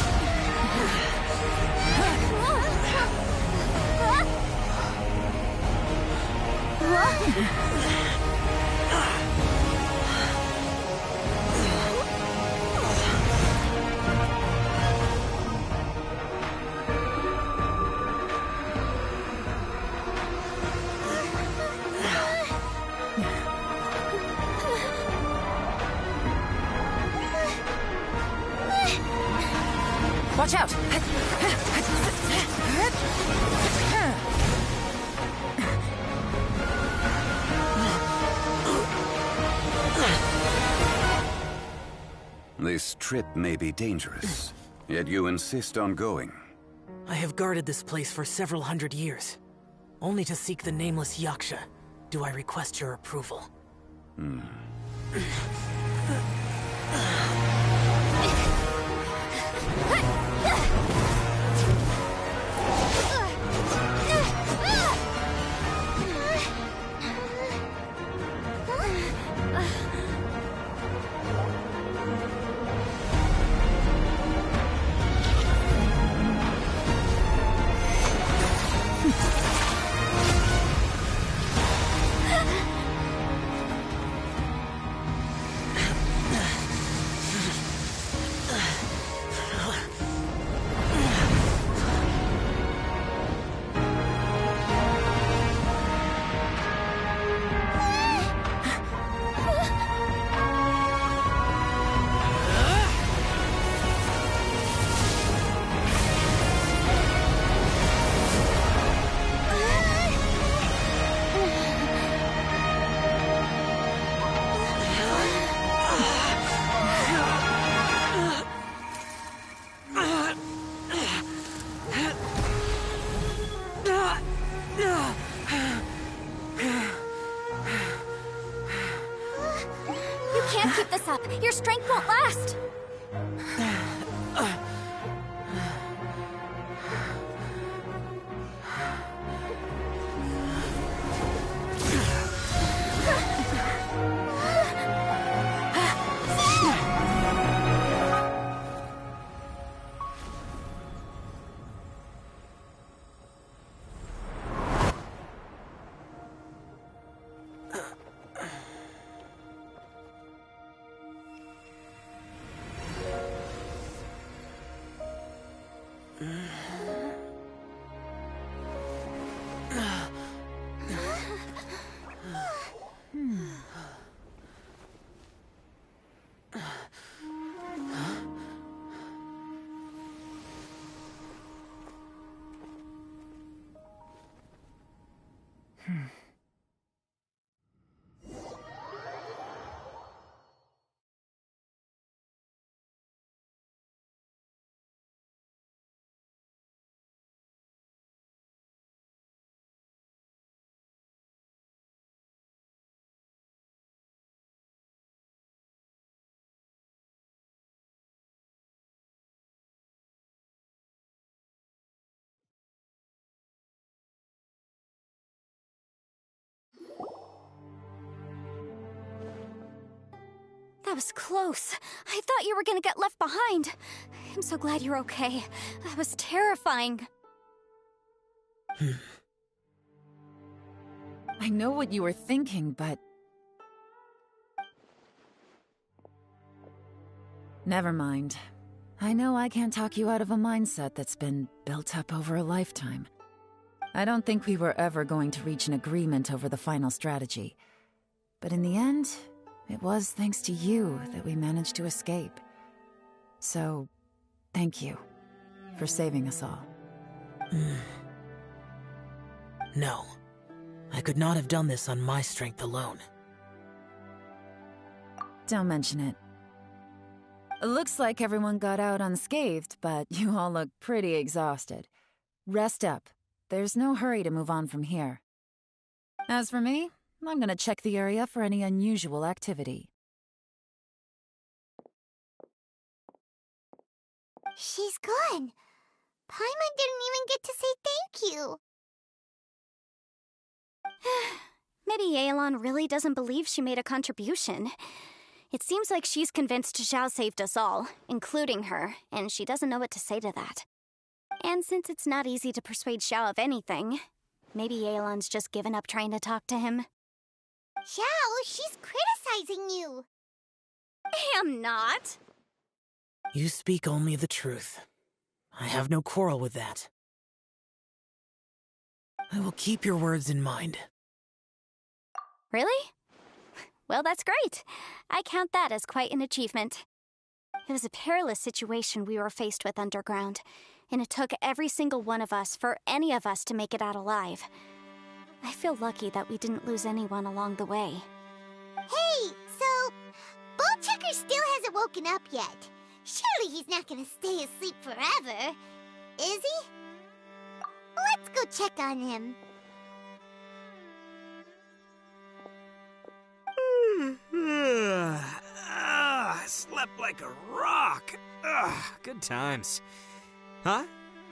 Watch out! This trip may be dangerous, yet you insist on going. I have guarded this place for several hundred years. Only to seek the nameless Yaksha, do I request your approval. Your strength won't last! That was close. I thought you were gonna get left behind. I'm so glad you're okay. That was terrifying. I know what you were thinking, but... Never mind. I know I can't talk you out of a mindset that's been built up over a lifetime. I don't think we were ever going to reach an agreement over the final strategy. But in the end, it was thanks to you that we managed to escape. So, Thank you for saving us all. No. I could not have done this on my strength alone. Don't mention it. Looks like everyone got out unscathed, but you all look pretty exhausted. Rest up. There's no hurry to move on from here. As for me, I'm gonna check the area for any unusual activity. She's gone. Paimon didn't even get to say thank you. Maybe Yelan really doesn't believe she made a contribution. It seems like she's convinced Xiao saved us all, including her, and she doesn't know what to say to that. And since it's not easy to persuade Xiao of anything, maybe Yelan's just given up trying to talk to him. Xiao, she's criticizing you. I'm not. You speak only the truth. I have no quarrel with that. I will keep your words in mind. Really? Well, that's great. I count that as quite an achievement. It was a perilous situation we were faced with underground, and it took every single one of us for any of us to make it out alive. I feel lucky that we didn't lose anyone along the way. Hey, so Ball Checker still hasn't woken up yet. Surely he's not gonna stay asleep forever, is he? Let's go check on him. Slept like a rock. Good times. Huh?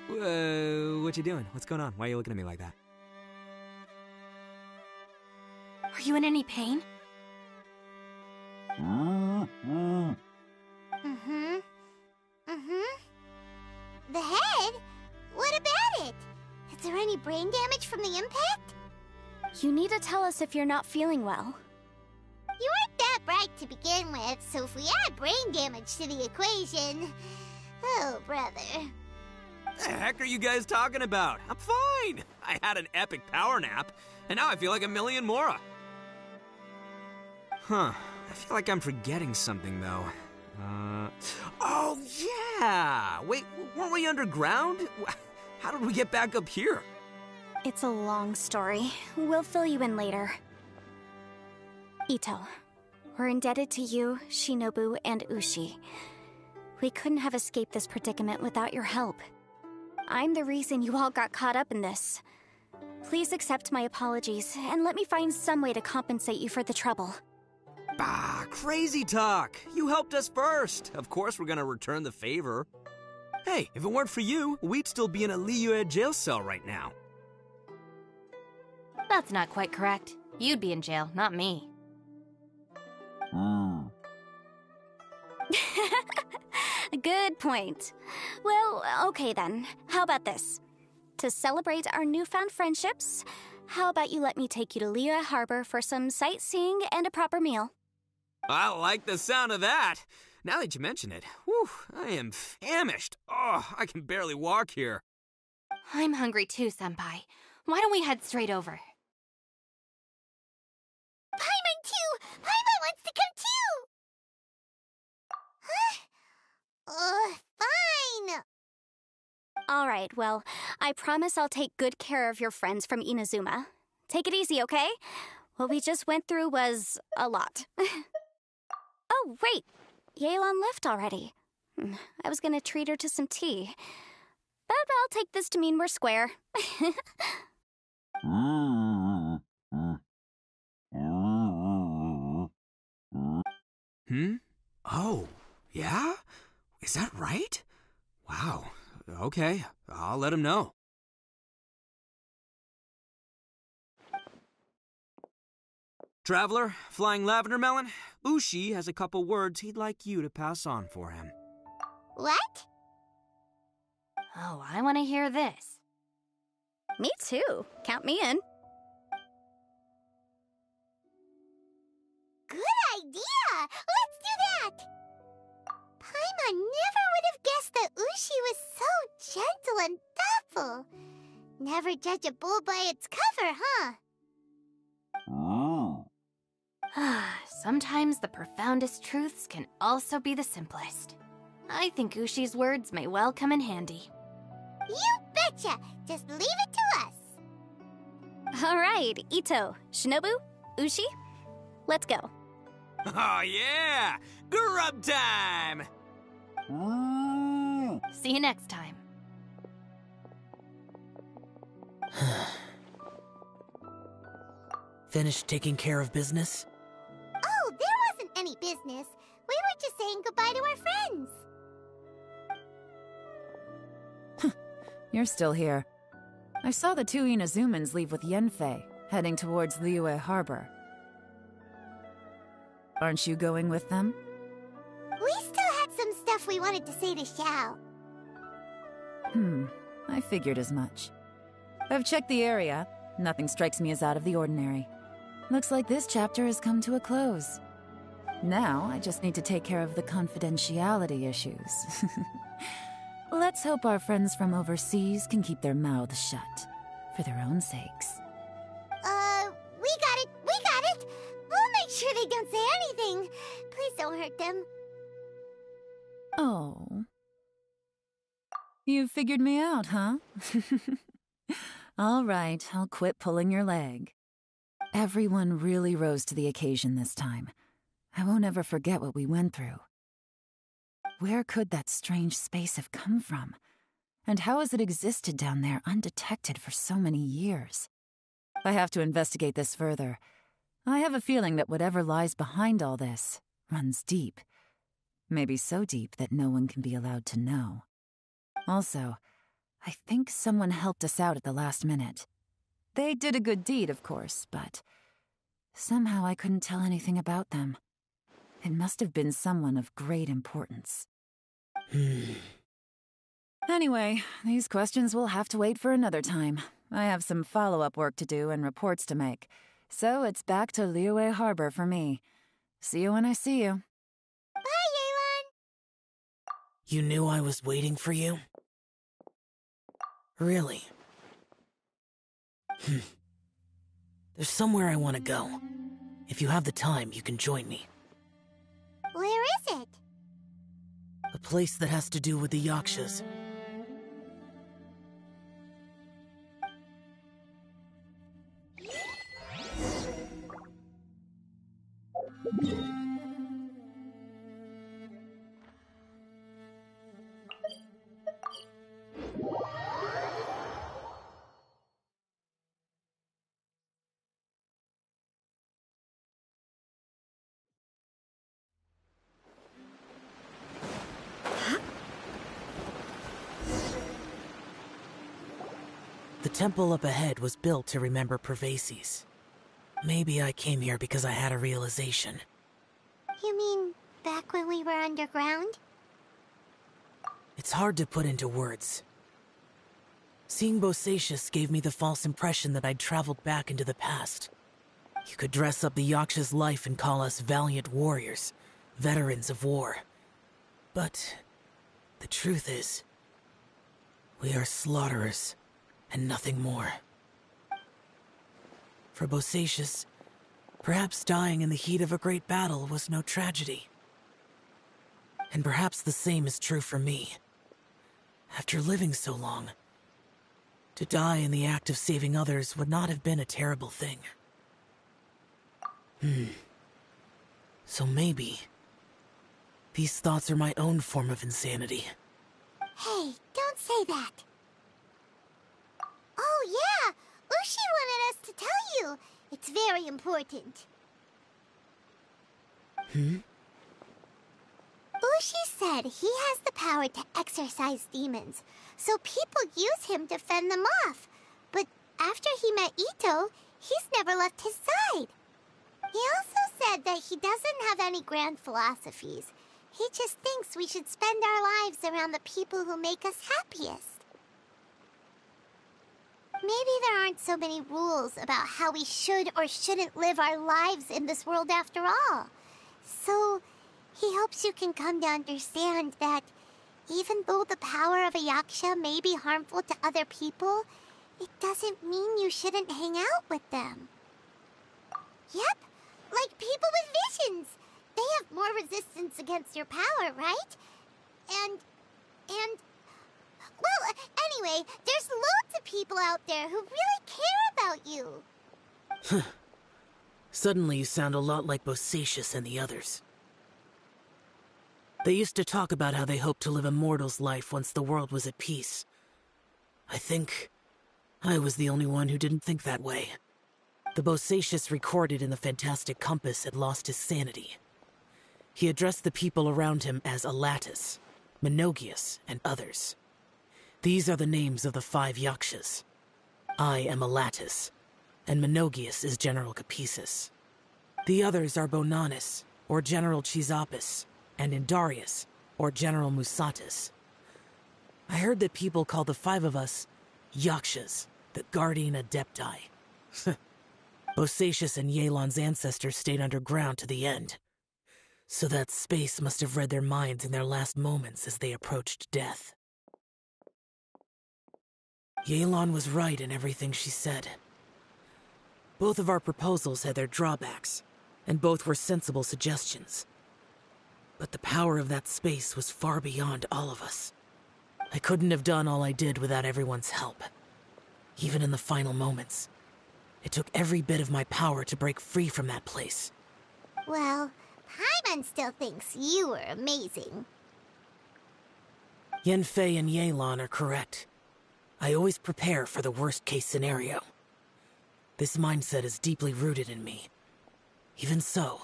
What you doing? What's going on? Why are you looking at me like that? Are you in any pain? The head? What about it? Is there any brain damage from the impact? You need to tell us if you're not feeling well. You weren't that bright to begin with, so if we add brain damage to the equation... Oh, brother. The heck are you guys talking about? I'm fine. I had an epic power nap, and now I feel like a million more. Huh. I feel like I'm forgetting something, though. Oh, yeah! Wait, weren't we underground? How did we get back up here? It's a long story. We'll fill you in later. Ito, we're indebted to you, Shinobu, and Ushi. We couldn't have escaped this predicament without your help. I'm the reason you all got caught up in this. Please accept my apologies, and let me find some way to compensate you for the trouble. Bah, crazy talk! You helped us first! Of course we're gonna return the favor. Hey, if it weren't for you, we'd still be in a Liyue jail cell right now. That's not quite correct. You'd be in jail, not me. Good point. Well, okay then. How about this? To celebrate our newfound friendships, how about you let me take you to Liyue Harbor for some sightseeing and a proper meal? I like the sound of that. Now that you mention it, whew, I am famished. Oh, I can barely walk here. I'm hungry too, Senpai. Why don't we head straight over? Paimon too! Paimon wants to come too! Huh? Fine! Alright, well, I promise I'll take good care of your friends from Inazuma. Take it easy, okay? What we just went through was a lot. Oh, wait! Yelan left already. I was gonna treat her to some tea. But I'll take this to mean we're square. Oh, yeah? Is that right? Wow. Okay, I'll let him know. Traveler, Flying Lavender Melon, Ushi has a couple words he'd like you to pass on for him. What? Oh, I want to hear this. Me too. Count me in. Good idea! Let's do that! Paimon never would have guessed that Ushi was so gentle and thoughtful. Never judge a bull by its cover, huh? Sometimes the profoundest truths can also be the simplest. I think Ushi's words may well come in handy. You betcha! Just leave it to us! Alright, Ito, Shinobu, Ushi, let's go. Oh yeah! Grub time! See you next time. Finished taking care of business? Oh, there wasn't any business. We were just saying goodbye to our friends. You're still here. I saw the two Inazumans leave with Yenfei, heading towards Liyue Harbor. Aren't you going with them? We still had some stuff we wanted to say to Xiao. I figured as much. I've checked the area. Nothing strikes me as out of the ordinary. Looks like this chapter has come to a close. Now, I just need to take care of the confidentiality issues. Let's hope our friends from overseas can keep their mouths shut, for their own sakes. We got it! We'll make sure they don't say anything. Please don't hurt them. Oh. You figured me out, huh? All right, I'll quit pulling your leg. Everyone really rose to the occasion this time. I won't ever forget what we went through. Where could that strange space have come from? And how has it existed down there undetected for so many years? I have to investigate this further. I have a feeling that whatever lies behind all this runs deep. Maybe so deep that no one can be allowed to know. Also, I think someone helped us out at the last minute. They did a good deed, of course, but somehow I couldn't tell anything about them. It must have been someone of great importance. Anyway, these questions will have to wait for another time. I have some follow-up work to do and reports to make. So it's back to Liyue Harbor for me. See you when I see you. Bye, Yelan! You knew I was waiting for you? Really? There's somewhere I want to go. If you have the time, you can join me. Where is it? A place that has to do with the Yakshas. The temple up ahead was built to remember Pervases. Maybe I came here because I had a realization. You mean back when we were underground? It's hard to put into words. Seeing Bosacius gave me the false impression that I'd traveled back into the past. You could dress up the Yaksha's life and call us valiant warriors, veterans of war. But the truth is, we are slaughterers, and nothing more. For Bosacius, perhaps dying in the heat of a great battle was no tragedy. And perhaps the same is true for me. After living so long, to die in the act of saving others would not have been a terrible thing. So maybe these thoughts are my own form of insanity. Hey, don't say that. Oh yeah, Ushi wanted us to tell you. It's very important. Ushi said he has the power to exorcise demons, so people use him to fend them off. But after he met Ito, he's never left his side. He also said that he doesn't have any grand philosophies. He just thinks we should spend our lives around the people who make us happiest. Maybe there aren't so many rules about how we should or shouldn't live our lives in this world after all. So, he hopes you can come to understand that even though the power of a Yaksha may be harmful to other people, it doesn't mean you shouldn't hang out with them. Yep, like people with visions. They have more resistance against your power, right? and... Well, anyway, there's loads of people out there who really care about you. Suddenly you sound a lot like Bosacius and the others. They used to talk about how they hoped to live a mortal's life once the world was at peace. I think I was the only one who didn't think that way. The Bosacius recorded in the Fantastic Compass had lost his sanity. He addressed the people around him as Alatus, Menogias, and others. These are the names of the 5 Yakshas. I am Alatus, and Menogias is General Capisis. The others are Bonanis, or General Chisapis, and Indarius, or General Musatis. I heard that people call the 5 of us Yakshas, the Guardian Adepti. Bosacius and Yelan's ancestors stayed underground to the end. So that space must have read their minds in their last moments as they approached death. Yelan was right in everything she said. Both of our proposals had their drawbacks, and both were sensible suggestions. But the power of that space was far beyond all of us. I couldn't have done all I did without everyone's help. Even in the final moments, it took every bit of my power to break free from that place. Well, Paimon still thinks you were amazing. Yanfei and Yelan are correct. I always prepare for the worst-case scenario. This mindset is deeply rooted in me. Even so,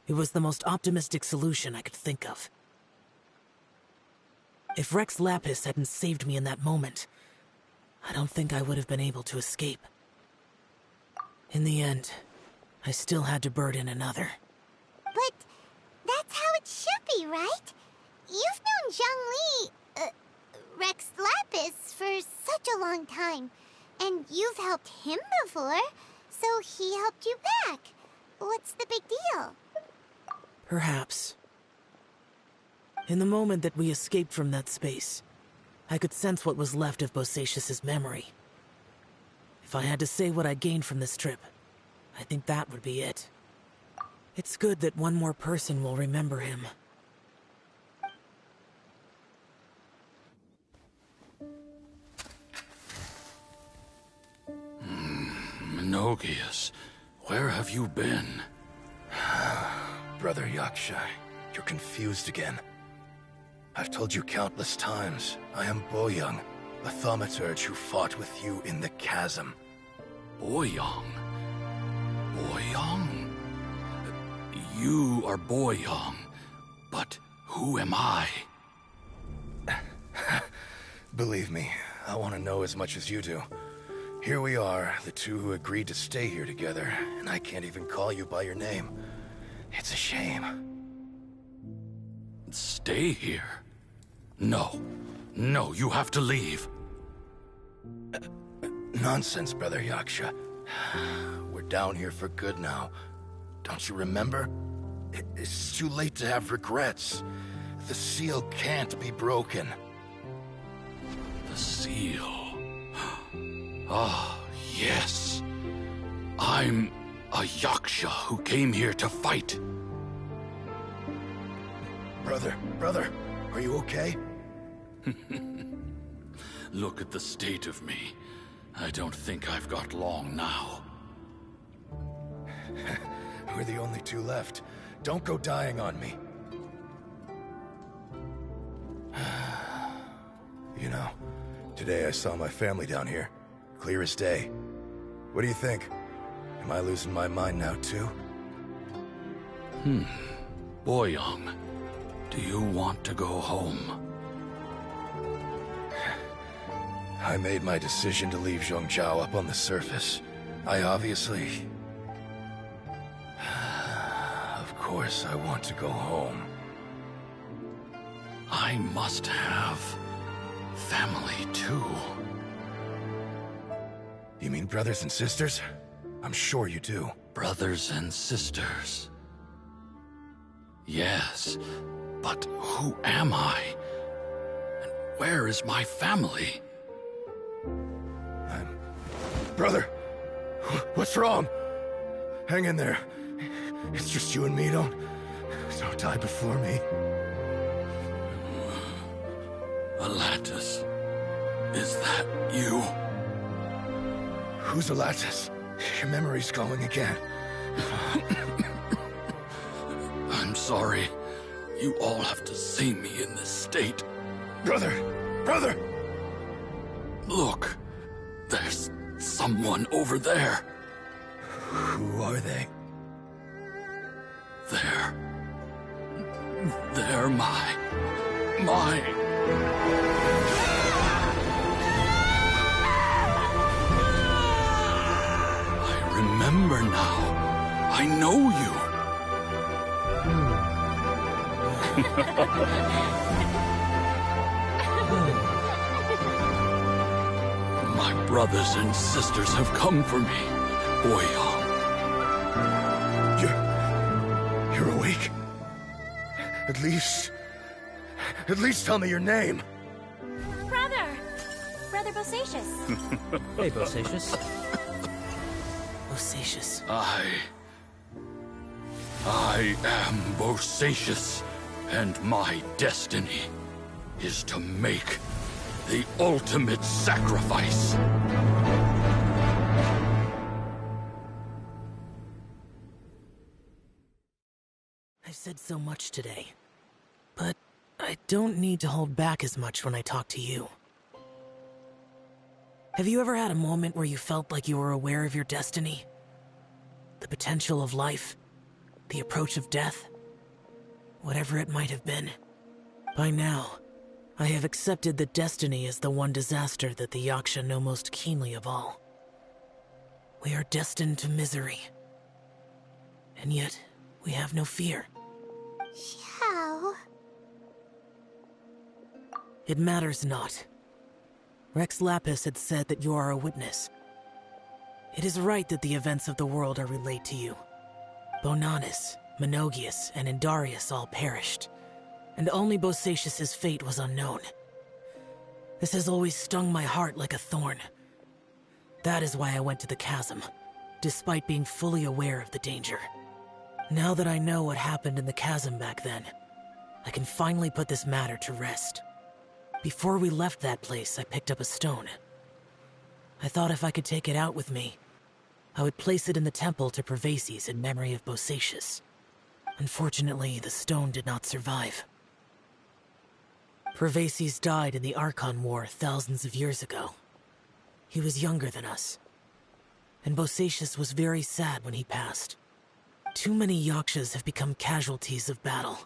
it was the most optimistic solution I could think of. If Rex Lapis hadn't saved me in that moment, I don't think I would have been able to escape. In the end, I still had to burden another. But that's how it should be, right? You've known Zhang Li, Rex Lapis, for such a long time. And you've helped him before, so he helped you back. What's the big deal? Perhaps. In the moment that we escaped from that space, I could sense what was left of Bosacius's memory. If I had to say what I gained from this trip, I think that would be it. It's good that one more person will remember him. Menogias, where have you been? Brother Yaksha, you're confused again. I've told you countless times, I am Boyoung, a thaumaturge who fought with you in the chasm. Boyoung? Boyoung? You are Boyoung, but who am I? Believe me, I want to know as much as you do. Here we are, the two who agreed to stay here together, and I can't even call you by your name. It's a shame. Stay here? No. No, you have to leave. Nonsense, Brother Yaksha. We're down here for good now. Don't you remember? It's too late to have regrets. The seal can't be broken. The seal... Ah, yes. I'm a Yaksha who came here to fight. Brother, are you okay? Look at the state of me. I don't think I've got long now. We're the only two left. Don't go dying on me. You know, today I saw my family down here. Clear as day. What do you think? Am I losing my mind now, too? Boyoung, do you want to go home? I made my decision to leave Zhongzhou up on the surface. I obviously... Of course I want to go home. I must have... family, too. You mean brothers and sisters? I'm sure you do. Brothers and sisters. Yes, but who am I? And where is my family? Brother! What's wrong? Hang in there. It's just you and me, don't die before me. Alatus, is that you? Who's Alatus? Your memory's going again. I'm sorry. You all have to see me in this state. Brother! Brother! Look, there's someone over there. Who are they? They're my... I remember now. I know you. My brothers and sisters have come for me, Boyong. You're awake? At least tell me your name. Brother Bosacious. Hey, Bosacious. Bosacious. I am Bosacious, and my destiny is to make the ultimate sacrifice. I've said so much today, but I don't need to hold back as much when I talk to you. Have you ever had a moment where you felt like you were aware of your destiny? The potential of life? The approach of death? Whatever it might have been. By now, I have accepted that destiny is the one disaster that the Yaksha know most keenly of all. We are destined to misery. And yet, we have no fear. How? It matters not. Rex Lapis had said that you are a witness. It is right that the events of the world are relayed to you. Bonanis, Menogias, and Indarius all perished, and only Bosacious's fate was unknown. This has always stung my heart like a thorn. That is why I went to the chasm, despite being fully aware of the danger. Now that I know what happened in the chasm back then, I can finally put this matter to rest. Before we left that place, I picked up a stone. I thought if I could take it out with me, I would place it in the temple to Pervases in memory of Bosacious. Unfortunately, the stone did not survive. Pervases died in the Archon War thousands of years ago. He was younger than us, and Bosacious was very sad when he passed. Too many Yakshas have become casualties of battle.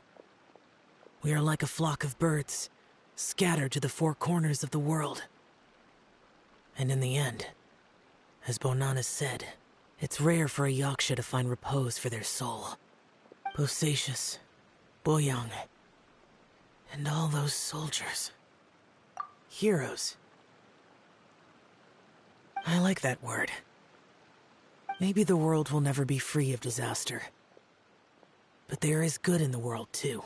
We are like a flock of birds, scattered to the four corners of the world. And in the end, as Bonanis said, it's rare for a Yaksha to find repose for their soul. Bosacious, Boyong, and all those soldiers. Heroes. I like that word. Maybe the world will never be free of disaster. But there is good in the world, too.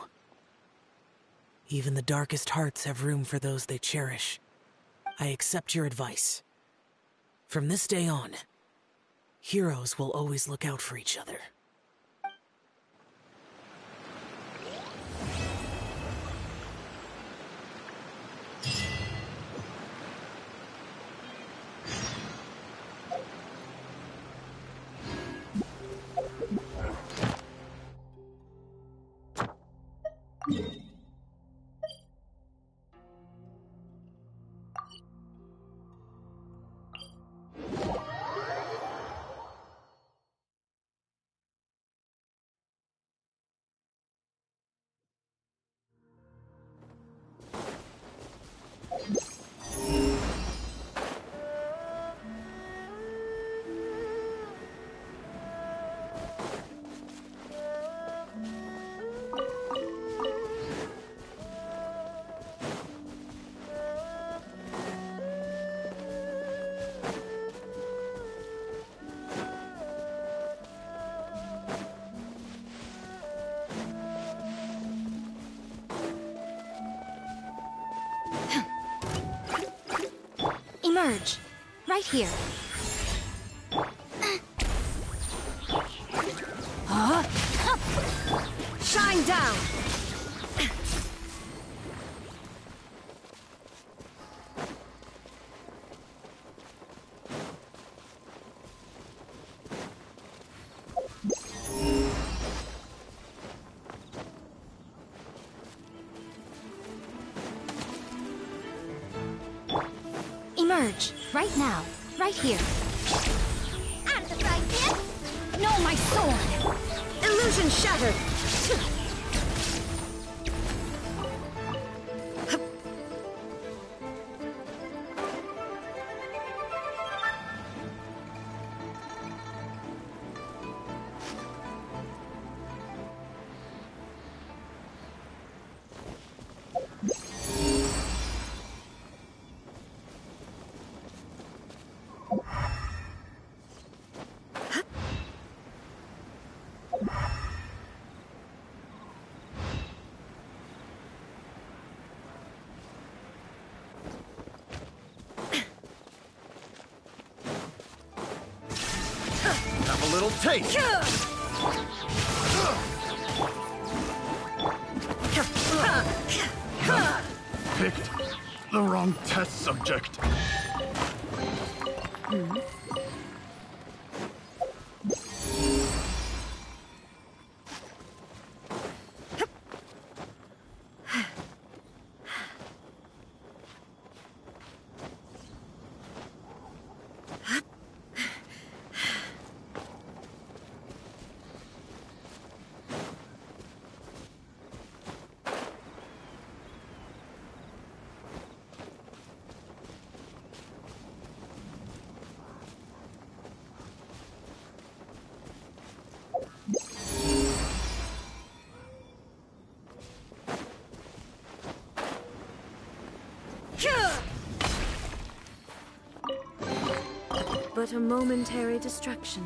Even the darkest hearts have room for those they cherish. I accept your advice. From this day on, heroes will always look out for each other. Emerge. Right here. Huh? Shine down! Emerge. Right now. Right here. I'm the frying pan. No, my sword! Illusion shattered! Have a little taste. Picked the wrong test subject. But a momentary distraction.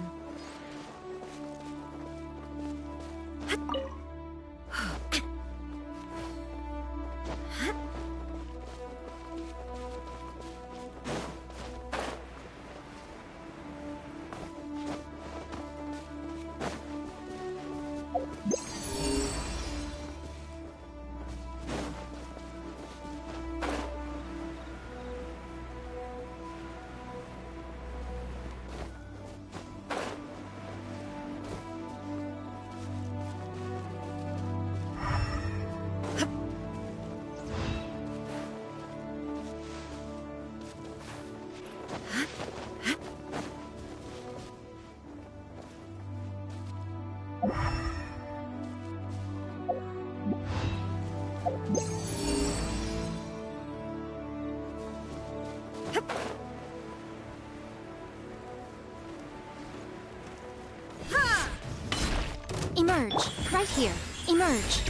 Emerge. Right here. Emerge.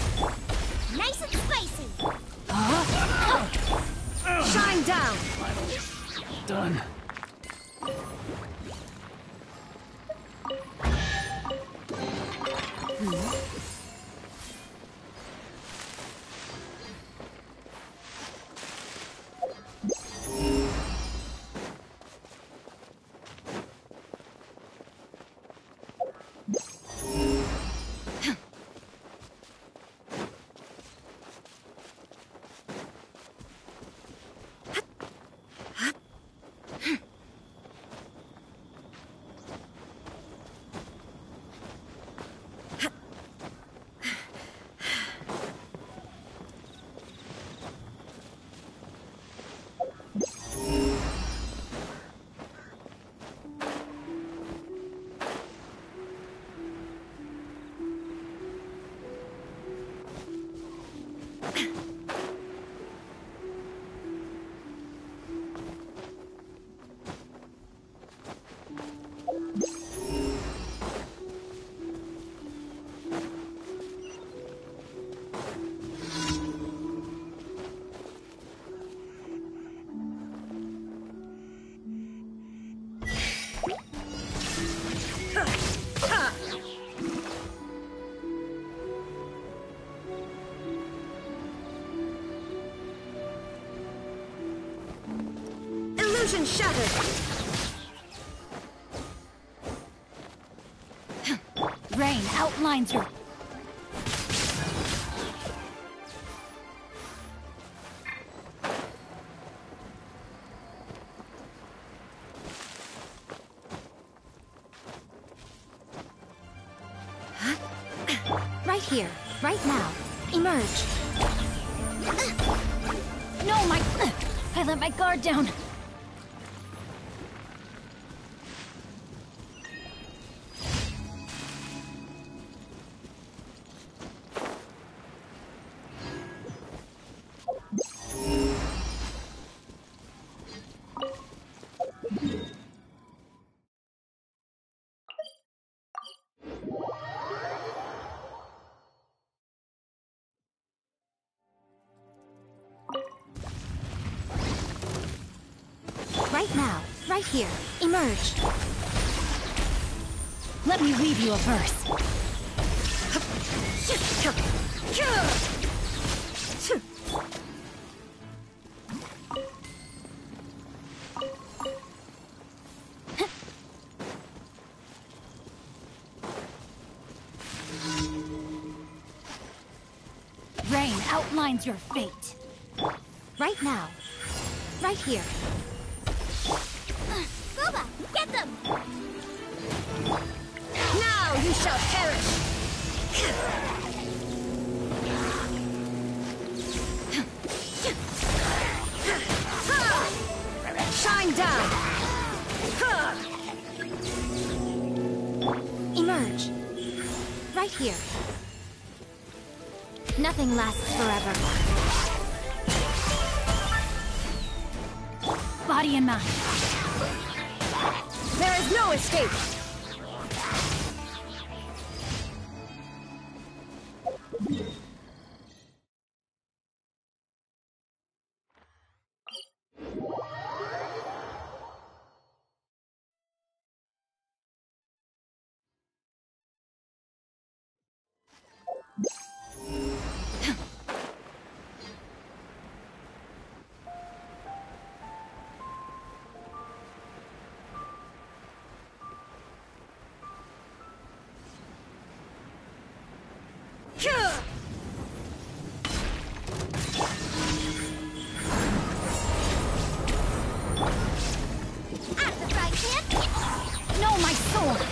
Nice and spicy. Shine down! Done. Illusion shattered! Rain outlines your... Right here. Right now. Emerge. No, my... I let my guard down. Right now, right here, emerge. Let me weave you a verse. Rain outlines your fate. Right now, right here. Boba, get them! Now you shall perish! Shine down! Emerge. Right here. Nothing lasts forever. Body and mind. There is no escape! No, my sword!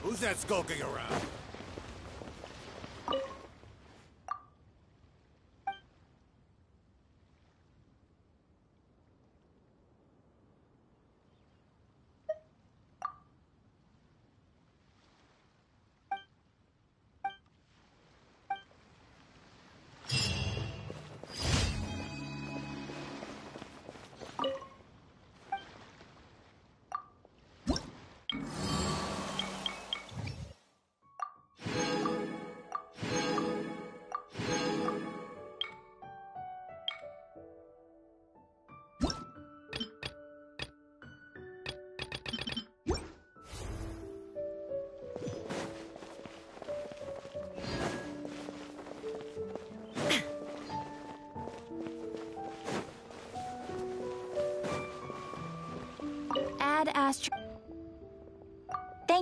Who's that skulking around?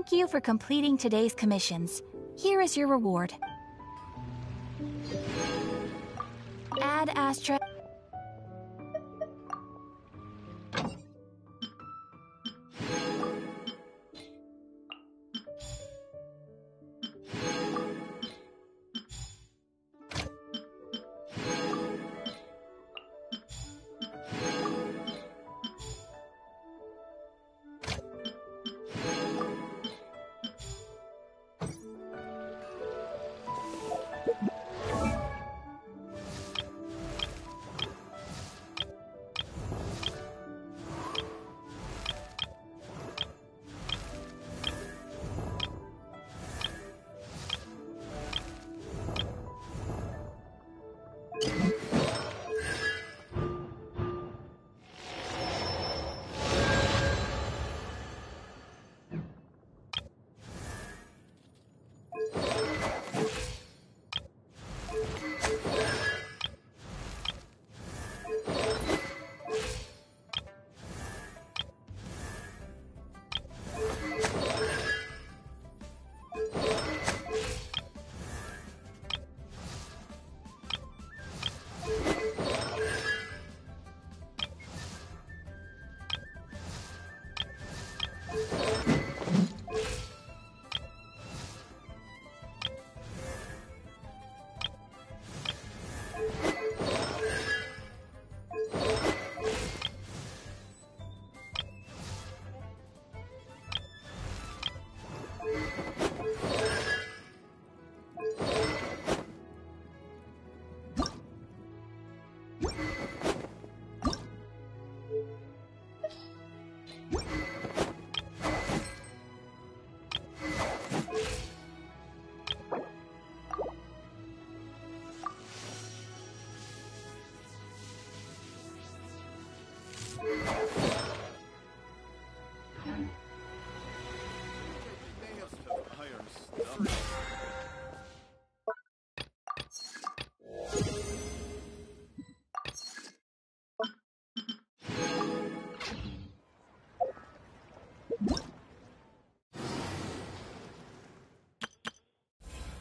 Thank you for completing today's commissions. Here is your reward. Ad Astra.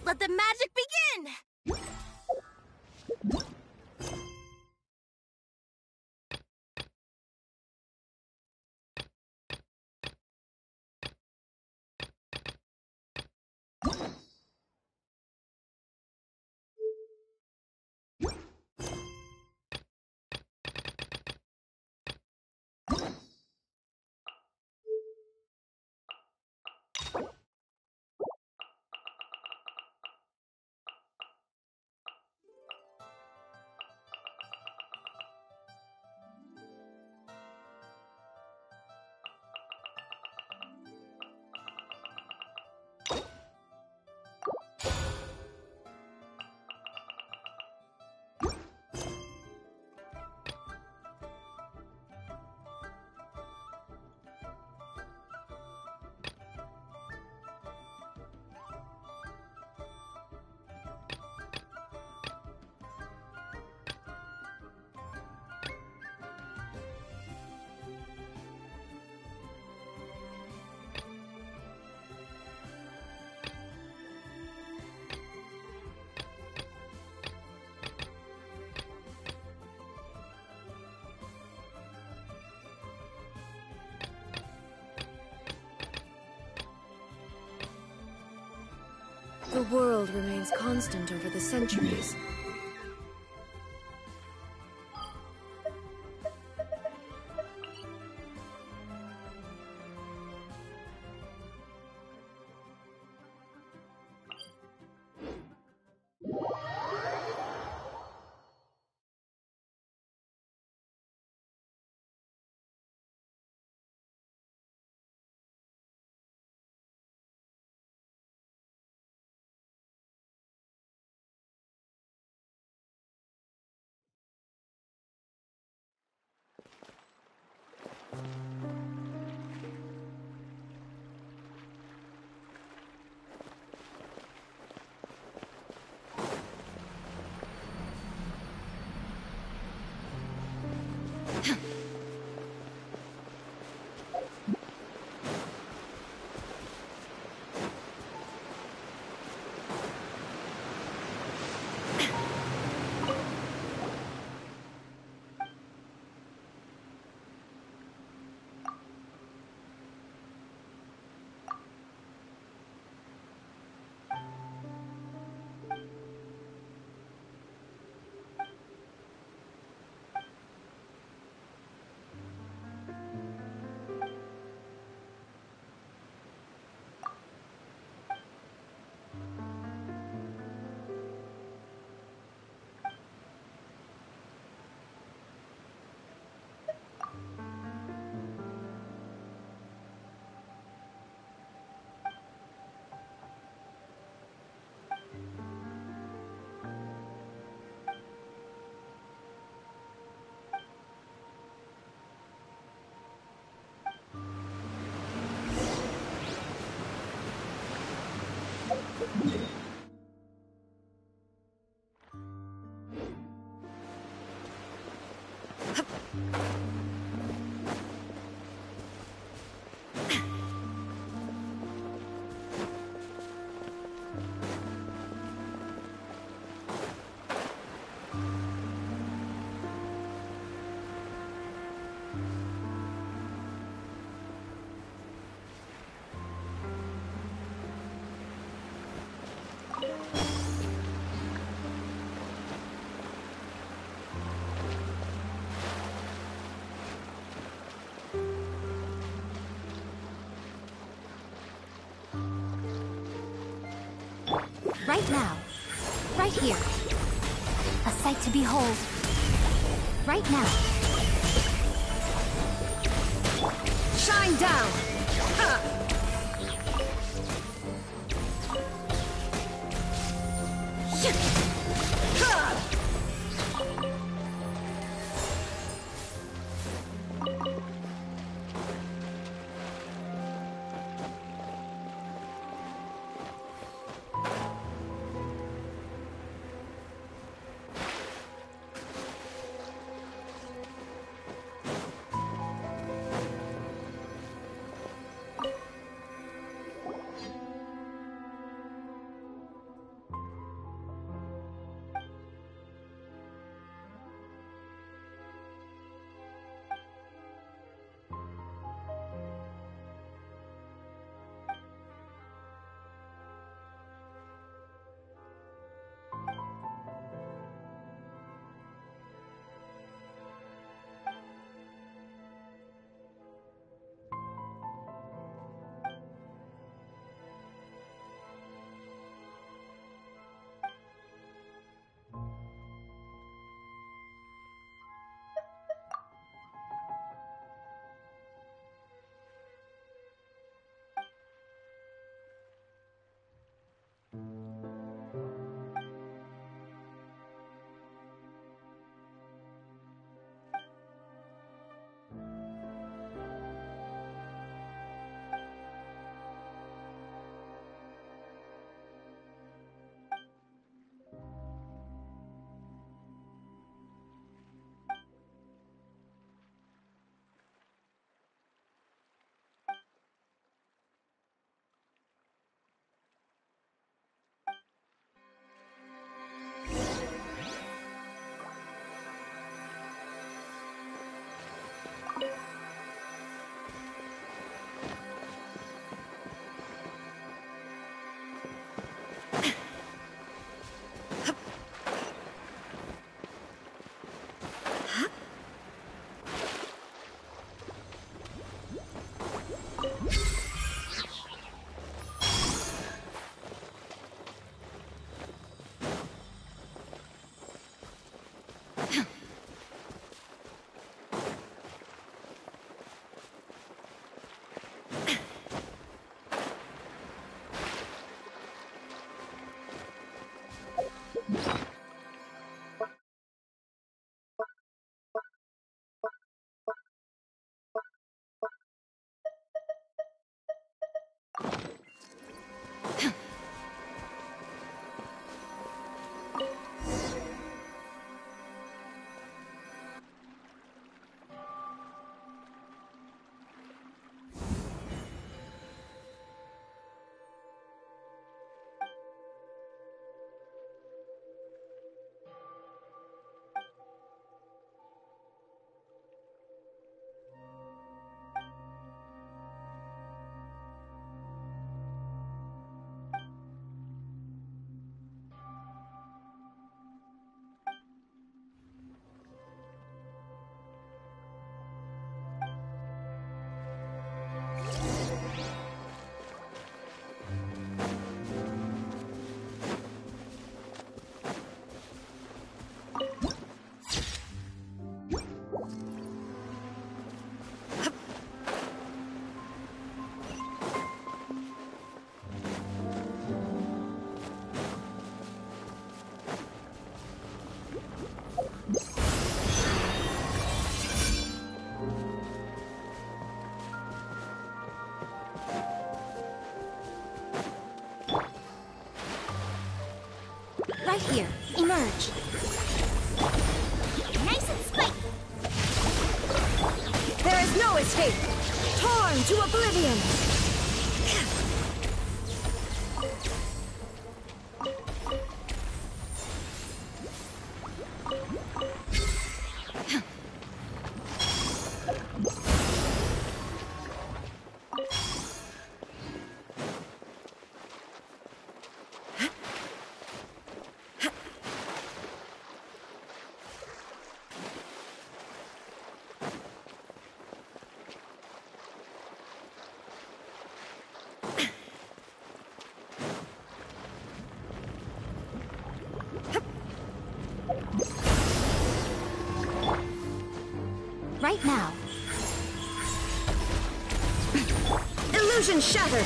Let the magic begin! The world remains constant over the centuries. Right now. Right here. A sight to behold. Right now. Shine down! Ha! Right here. Emerge. Nice and spiky. There is no escape! Torn to oblivion! Right now. Illusion shattered!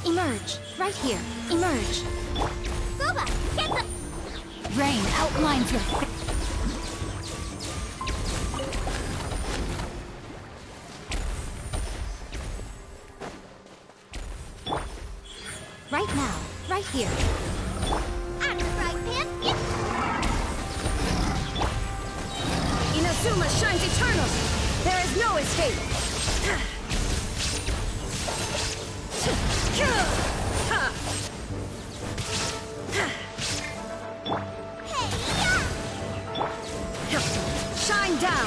Emerge. Right here. Emerge. Guba, get the... Rain outlines your... Right now. Right here. I'm the right pan. Inazuma shines eternal! There is no escape! Shine down!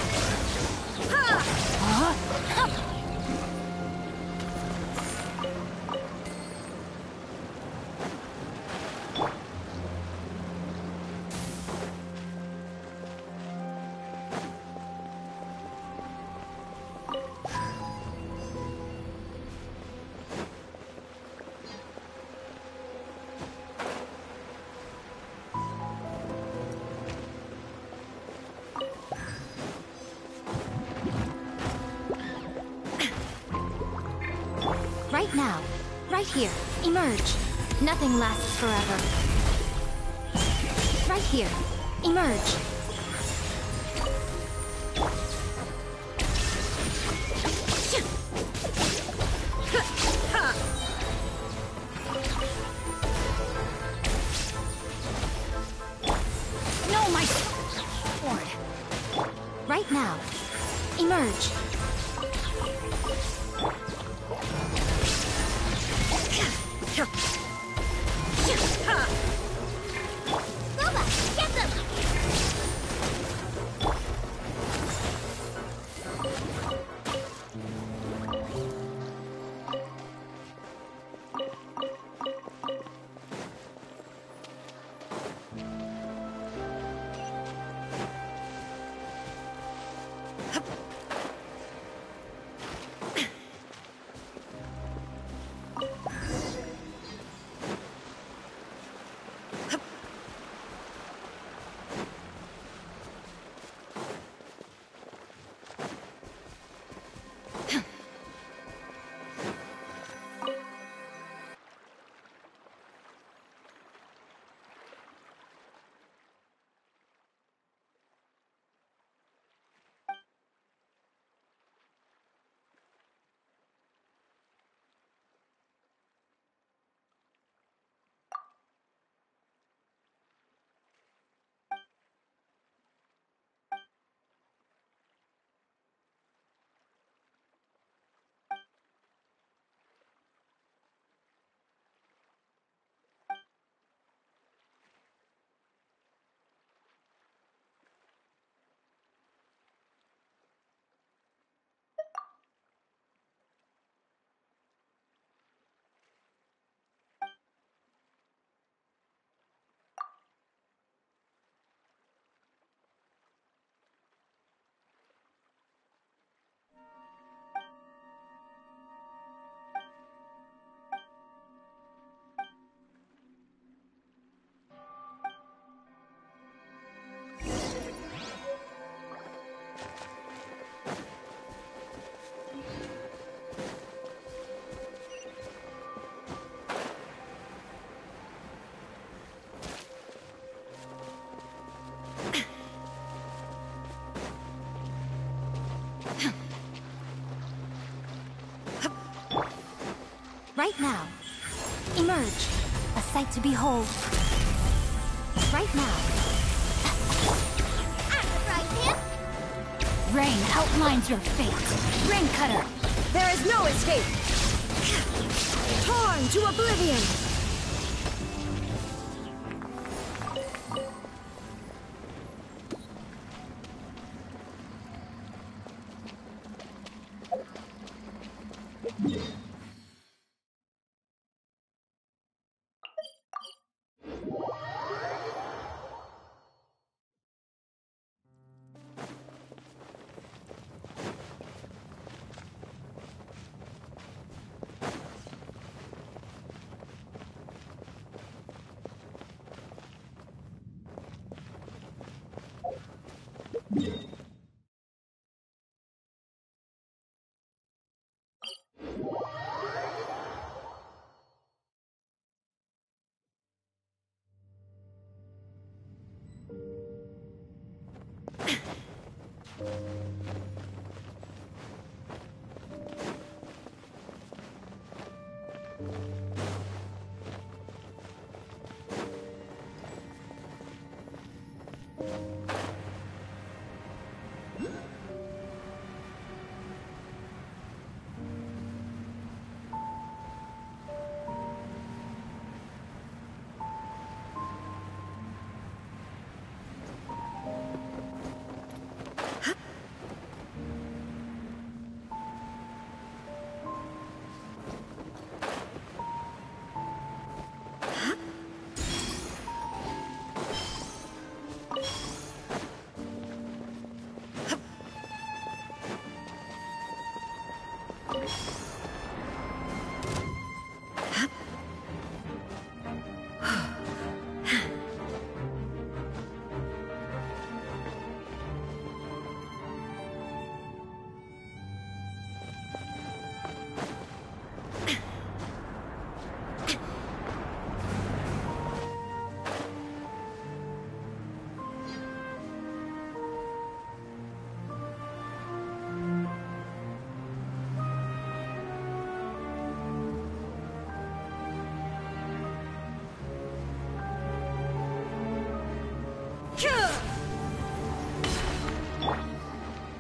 Right now. Right here. Emerge. Nothing lasts forever. Right here. Emerge. No, my sword. Right now. Emerge. Guba, get them! right now. Emerge, a sight to behold. Right now. Rain outlines your fate. Rain Cutter. There is no escape! Torn to oblivion!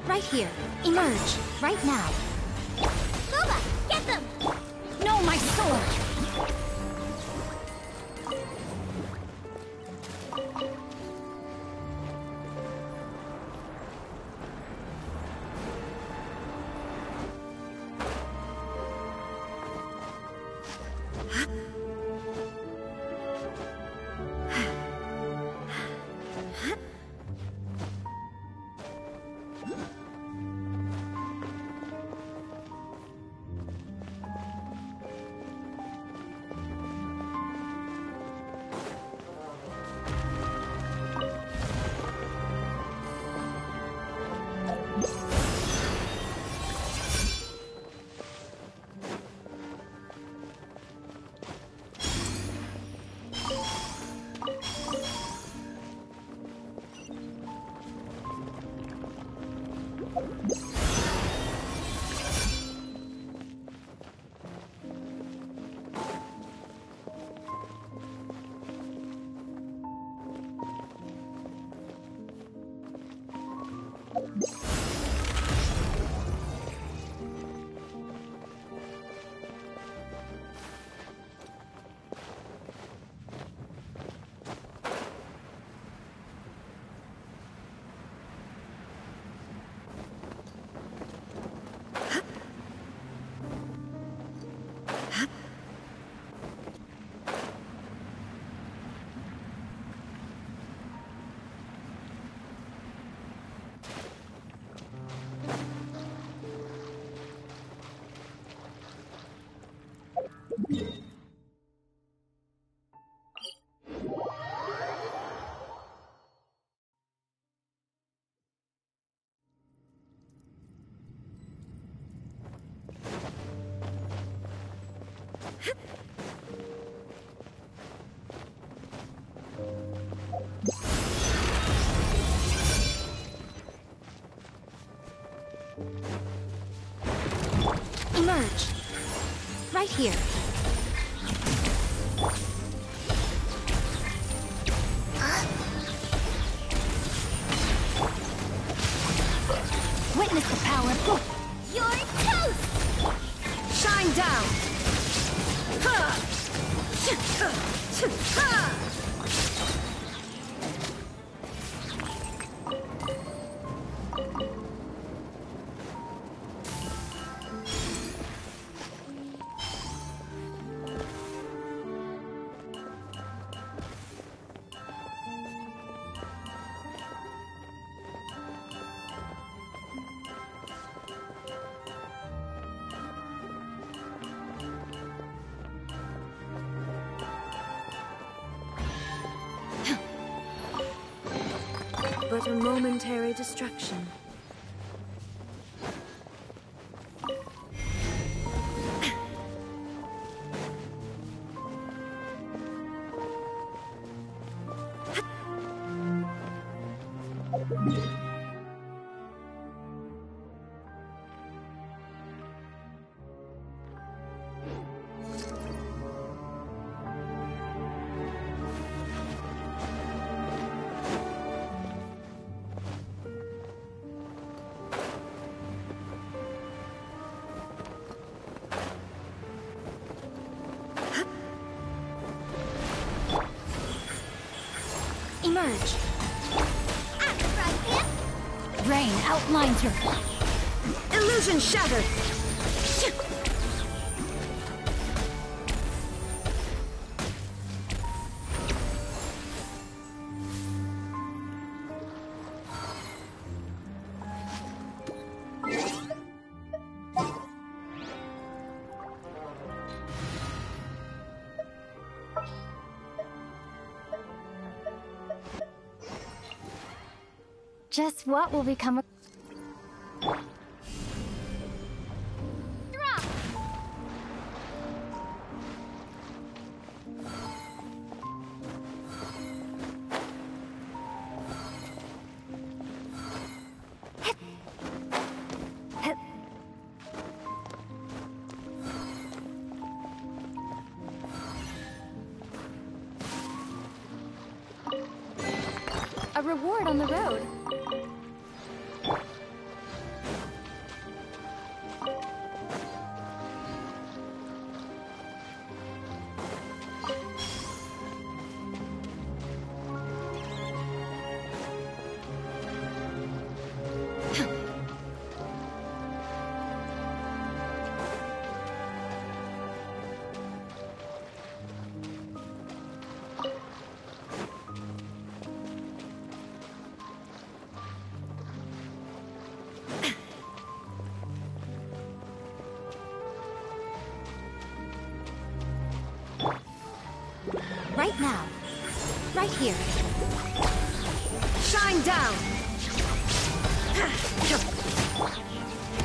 Right here. Emerge, right now. Lola, get them! No, my sword! Emerge. Right here. Witness the power. You're toast! Shine down! Ha! Ha! But a momentary distraction. Emerge. Rain outlines her. Illusion shattered! Just what will become of... Drop! A reward on the road. Right now. Right here. Shine down!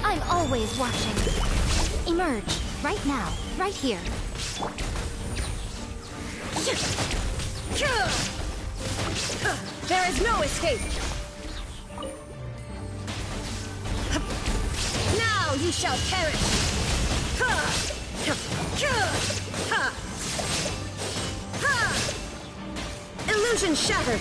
I'm always watching. Emerge. Right now. Right here. There is no escape! Now you shall perish! Illusion shattered!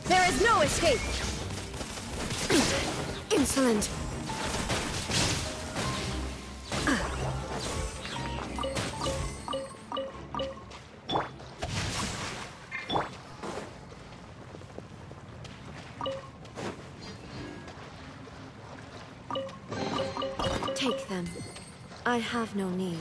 There is no escape! Insolent! Take them. I have no need.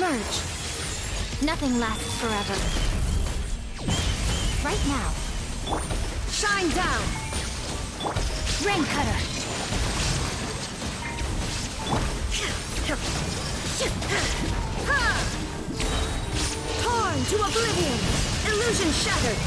Emerge. Nothing lasts forever. Right now. Shine down! Rain Cutter. Torn to oblivion! Illusion shattered!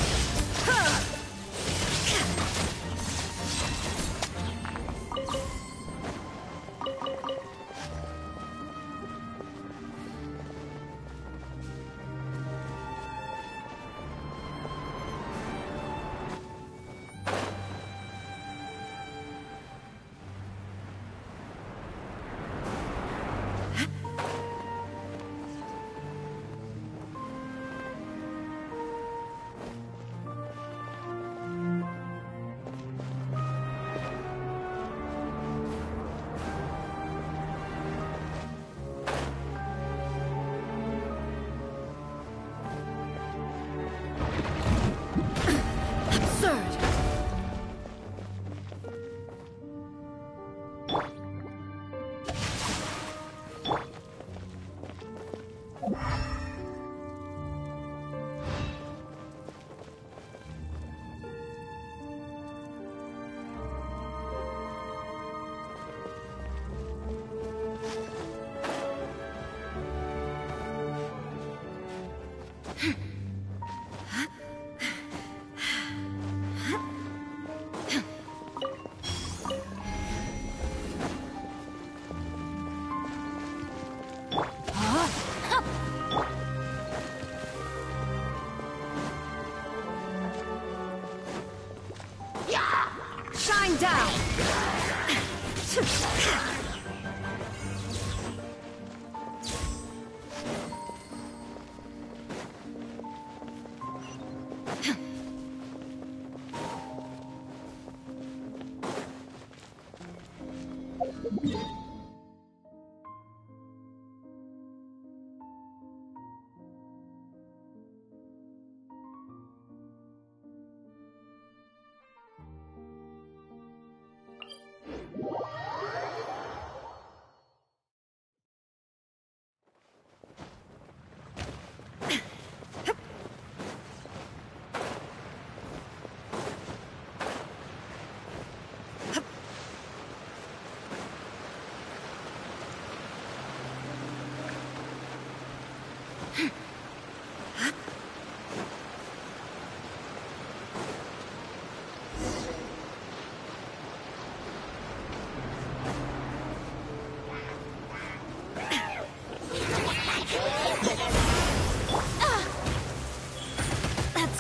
Shine down!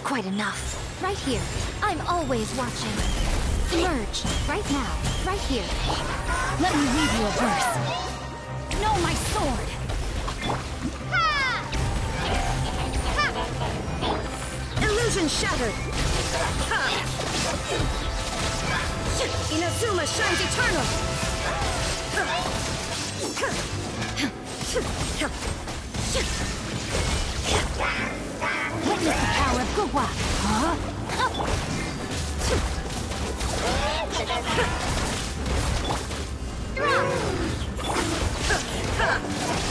Quite enough. Right here. I'm always watching. Emerge. Right now. Right here. Let me read you a verse. No, my sword! Illusion shattered! Inazuma shines eternal! Witness the power of Gugwa. Huh?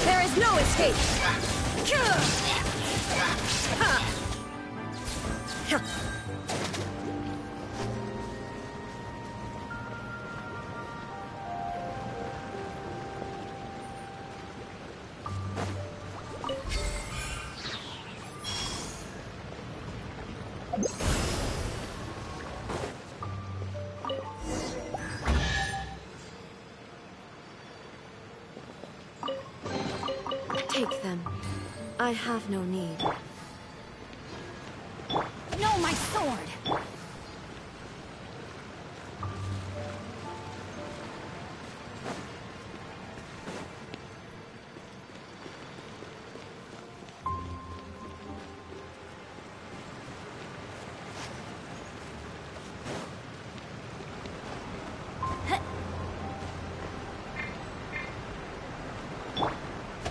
There is no escape! Take them. I have no need. No, my sword!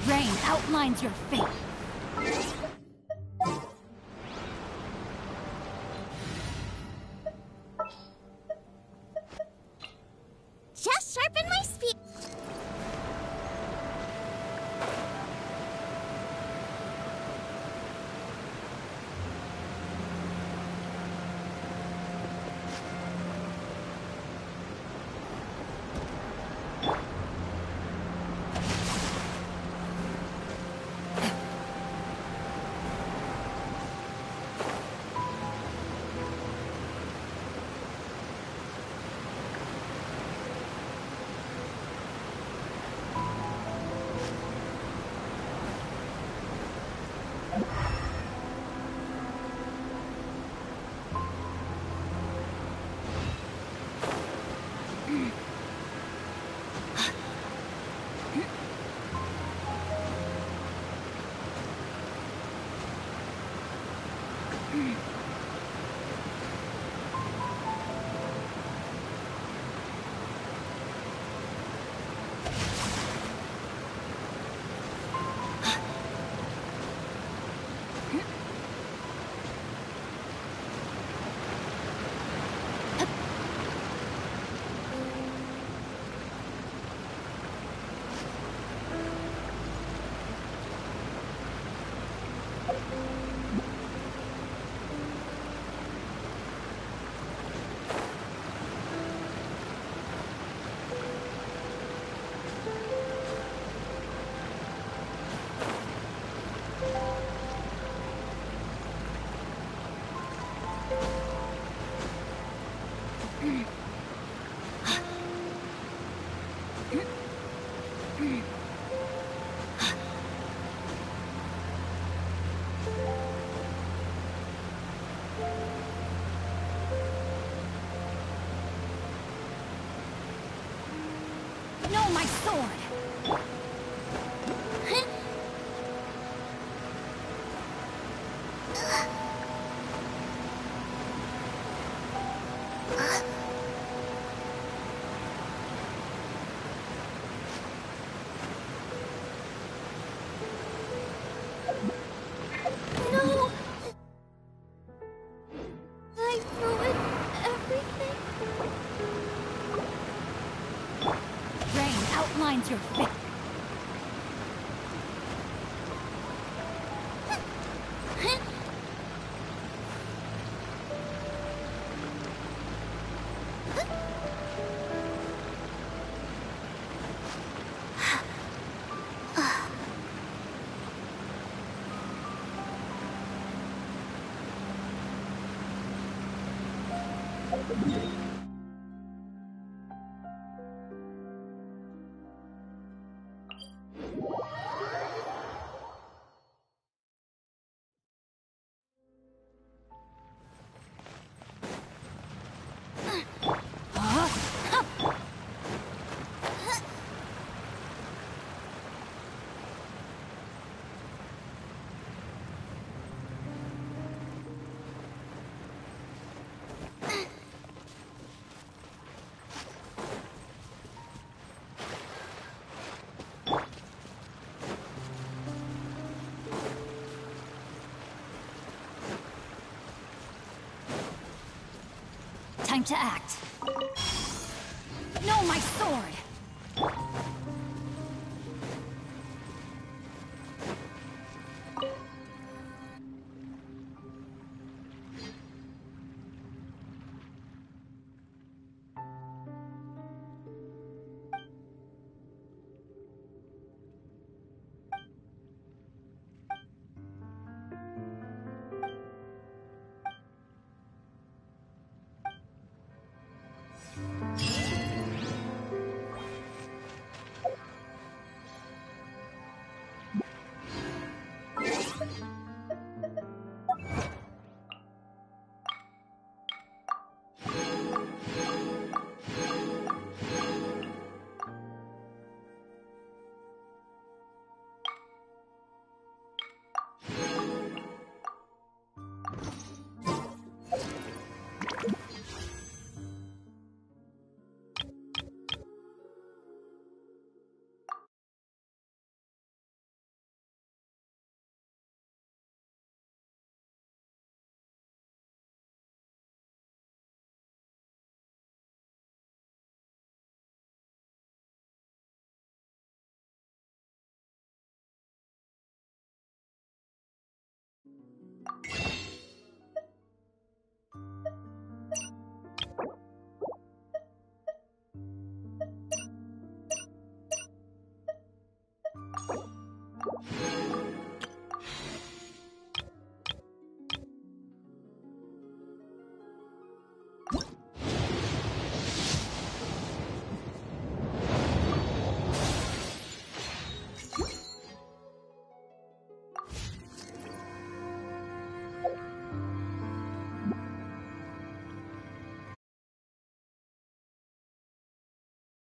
Rain outlines your fate. Just sharpen my speed. No, my sword! No! I ruined everything. Rain outlines your face. Time to act. No, my sword!